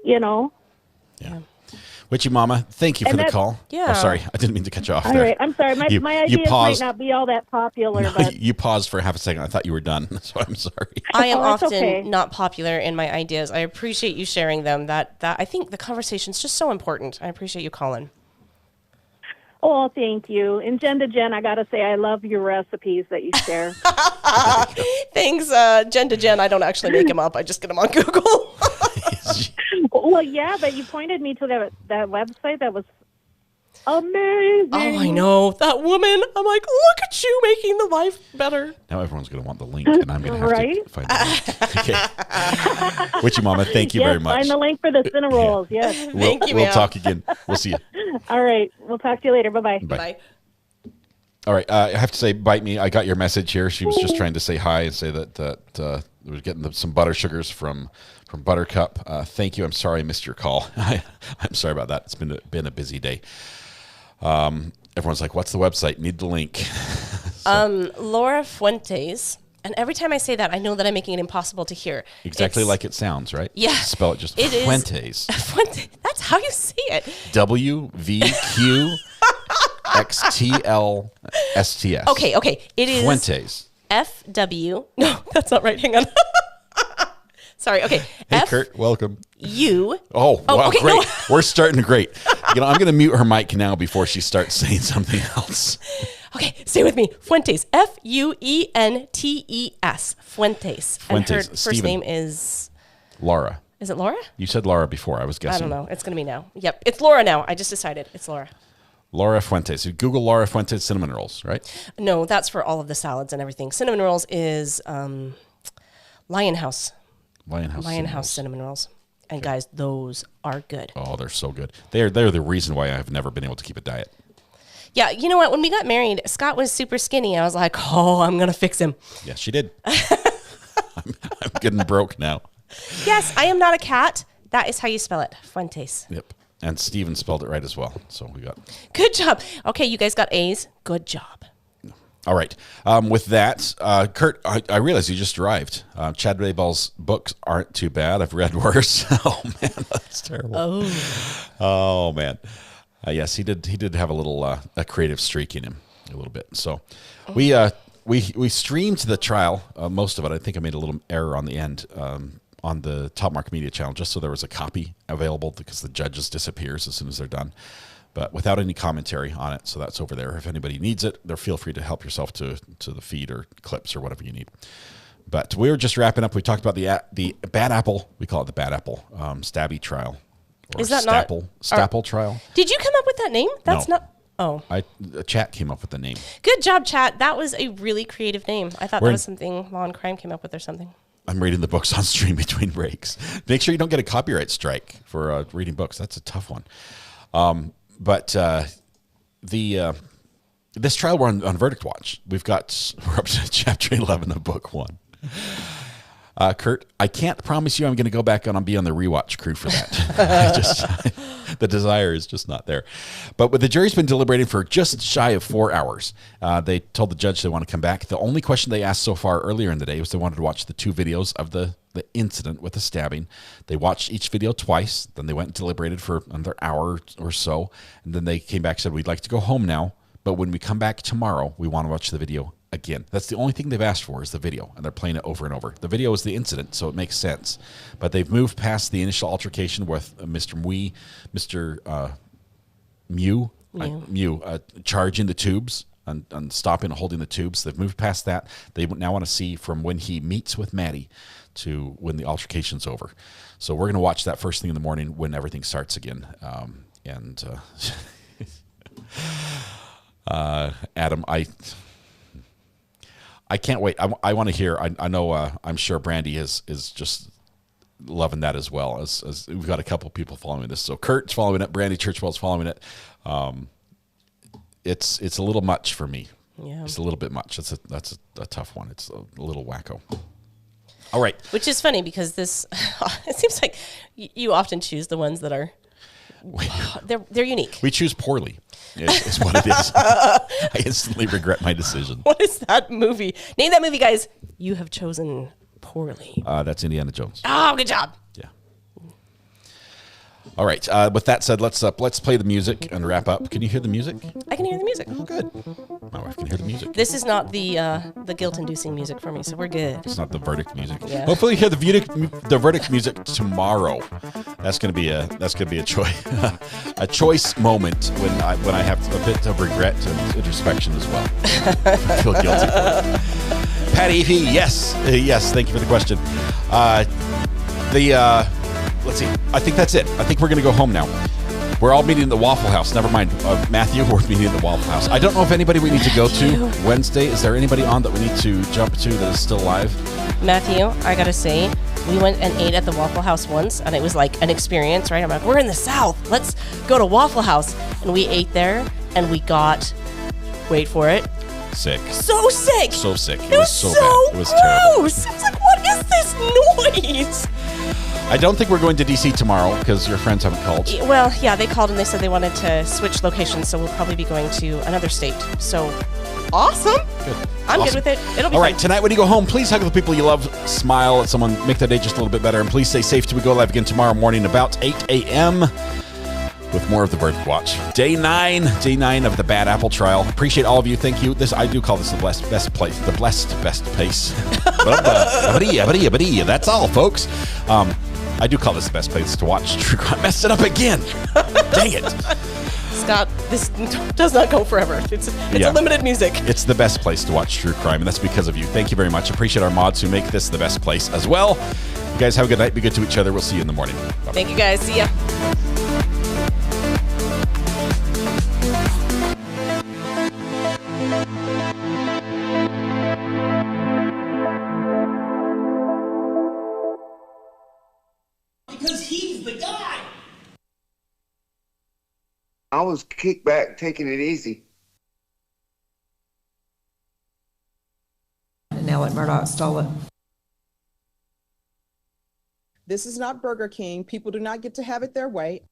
Yeah. Witchy Mama, thank you for And the that's- call. Yeah. Oh, sorry, I didn't mean to cut you off All there. right. I'm sorry. My You ideas might paused. not be all that popular, No, but you paused for half a second. I thought you were done, so I'm sorry. I am Oh, it's often okay. not popular in my ideas. I appreciate you sharing them. That I think the conversation's just so important. I appreciate you calling. oh, thank you. And Jen to Jen, I got to say, I love your recipes that you share. Thanks, Jen to Jen. I don't actually make them up. I just get them on Google. Well, yeah, but you pointed me to that website that was amazing. Oh, I know. That woman. I'm like, look at you making the life better. Now everyone's going to want the link, and I'm going to have Right? to find the link. Okay. Witchy Mama, thank you Yes, very much. Find the link for the Cine Rolls. Yes. We'll talk again. We'll see you. All right. We'll talk to you later. Bye-bye. Bye. All right. I have to say, Bite Me, I got your message here. She was just trying to say hi and say that we were getting some butter sugars from Buttercup. Thank you. I'm sorry I missed your call. I'm sorry about that. It's been a busy day. Everyone's like, what's the website? Need the link. Laura Fuentes. And every time I say that, I know that I'm making it impossible to hear. Exactly like it sounds, right? Yeah. Spell it just It is- Fuentes. Fuentes. That's how you say it. WVQXTLSTS. Okay. It is Fuentes. FW. No, that's not right. Hang on. Sorry. Okay. Hey, Kurt, welcome. U. Oh, wow, okay, great. no. We're starting great. I'm going to mute her mic now before she starts saying something else. Okay, stay with me. Fuentes. Fuentes. Fuentes. And her Fuentes. first Steven. name is. Laura. Is it Laura? You said Laura before. I was guessing. I don't know. It's going to be now. Yep. It's Laura now. I just decided. It's Laura. Laura Fuentes. You Google Laura Fuentes cinnamon rolls, right? No, that's for all of the salads and everything. Cinnamon rolls is Lion House. Lion House cinnamon rolls. And guys, those are good. Oh, they're so good. They're the reason why I have never been able to keep a diet. Yeah, you know what? When we got married, Scott was super skinny. I was like, oh, I'm going to fix him. Yes, she did. I'm getting broke now. Yes, I am not a cat. That is how you spell it. Fuentes. Yep. And Steven spelled it right as well. So we got. Good job. Okay, you guys got A's. Good job. All right. With that, Kurt, I realize you just arrived. Chad Rayball's books aren't too bad. I've read worse. Oh man, that's terrible. Oh man. Yes, he did have a little a creative streak in him, a little bit. So we streamed the trial, most of it. I think I made a little error on the end on the Top Mark Media channel, just so there was a copy available because the judges disappears as soon as they're done. But without any commentary on it, so that's over there. If anybody needs it, feel free to help yourself to the feed or clips or whatever you need. But we were just wrapping up. We talked about the Bad Apple. We call it the Bad Apple Stabby trial. Or Is that Stapple trial. Did you come up with that name? That's No. not. Oh. A chat came up with the name. Good job, chat. That was a really creative name. I thought that was something Law and Crime came up with or something. I'm reading the books on stream between breaks. Make sure you don't get a copyright strike for reading books. That's a tough one. But this trial, we're on Verdict Watch. We're up to chapter 11 of book 1. Kurt, I can't promise you I'm going to go back and be on the rewatch crew for that. The desire is just not there. But the jury's been deliberating for just shy of 4 hours. They told the judge they want to come back. The only question they asked so far earlier in the day was they wanted to watch the 2 videos of the incident with the stabbing. They watched each video twice. Then they went and deliberated for another hour or so. And then they came back and said, we'd like to go home now. But when we come back tomorrow, we want to watch the video again. That's the only thing they've asked for is the video, and they're playing it over and over. The video is the incident, so it makes sense. But they've moved past the initial altercation with Mr. Mew charging the tubes and stopping and holding the tubes. They've moved past that. They now want to see from when he meets with Maddie to when the altercation's over. So we're going to watch that first thing in the morning when everything starts again. Adam, I can't wait. I want to hear. I know. I'm sure Brandy is just loving that as well. As we've got a couple people following this. So Kurt's following it. Brandy Churchwell's following it. It's a little much for me. Yeah. It's a little bit much. That's a tough one. It's a little wacko. All right. Which is funny because this. It seems like you often choose the ones that are. They're unique. We choose poorly. Is what it is. I instantly regret my decision. What is that movie? Name that movie, guys. You have chosen poorly. That's Indiana Jones. Oh, good job. Yeah. All right. With that said, let's play the music and wrap up. Can you hear the music? I can hear the music. Oh, good. My wife can hear the music. This is not the guilt-inducing music for me, so we're good. It's not the verdict music. Yeah. Hopefully, you hear the verdict music tomorrow. That's gonna be a choice a choice moment when I have a bit of regret and introspection as well. I feel guilty for it. Patty, yes. Thank you for the question. Let's see. I think that's it. I think we're gonna go home now. We're all meeting at the Waffle House. Never mind, Matthew. We're meeting at the Waffle House. I don't know if anybody we need to go to Wednesday. Is there anybody on that we need to jump to that is still alive? Matthew, I gotta say, we went and ate at the Waffle House once, and it was like an experience, right? I'm like, we're in the South. Let's go to Waffle House. And we ate there, and we got, wait for it. Sick. So sick. So sick. It was so bad. It was terrible. gross. I was like, what is this noise? I don't think we're going to DC tomorrow because your friends haven't called. Well, yeah, they called and they said they wanted to switch locations, so we'll probably be going to another state. So, awesome. Good. I'm good with it. It'll be All fun. right, tonight when you go home, please hug the people you love, smile at someone, make their day just a little bit better, and please stay safe till we go live again tomorrow morning about 8 a.m. with more of the Verdict Watch. Day 9 of the Bad Apple trial. Appreciate all of you. Thank you. I do call this the blessed best place. The blessed best place. That's all, folks. I do call this the best place to watch true crime. Messed it up again. Dang it. Scott, this does not go forever. It's a limited music. It's the best place to watch true crime, and that's because of you. Thank you very much. Appreciate our mods who make this the best place as well. You guys have a good night. Be good to each other. We'll see you in the morning. Bye-bye. Thank you, guys. See ya. Because he's the guy. I was kicked back, taking it easy. And now that Murdoch stole it. This is not Burger King. People do not get to have it their way.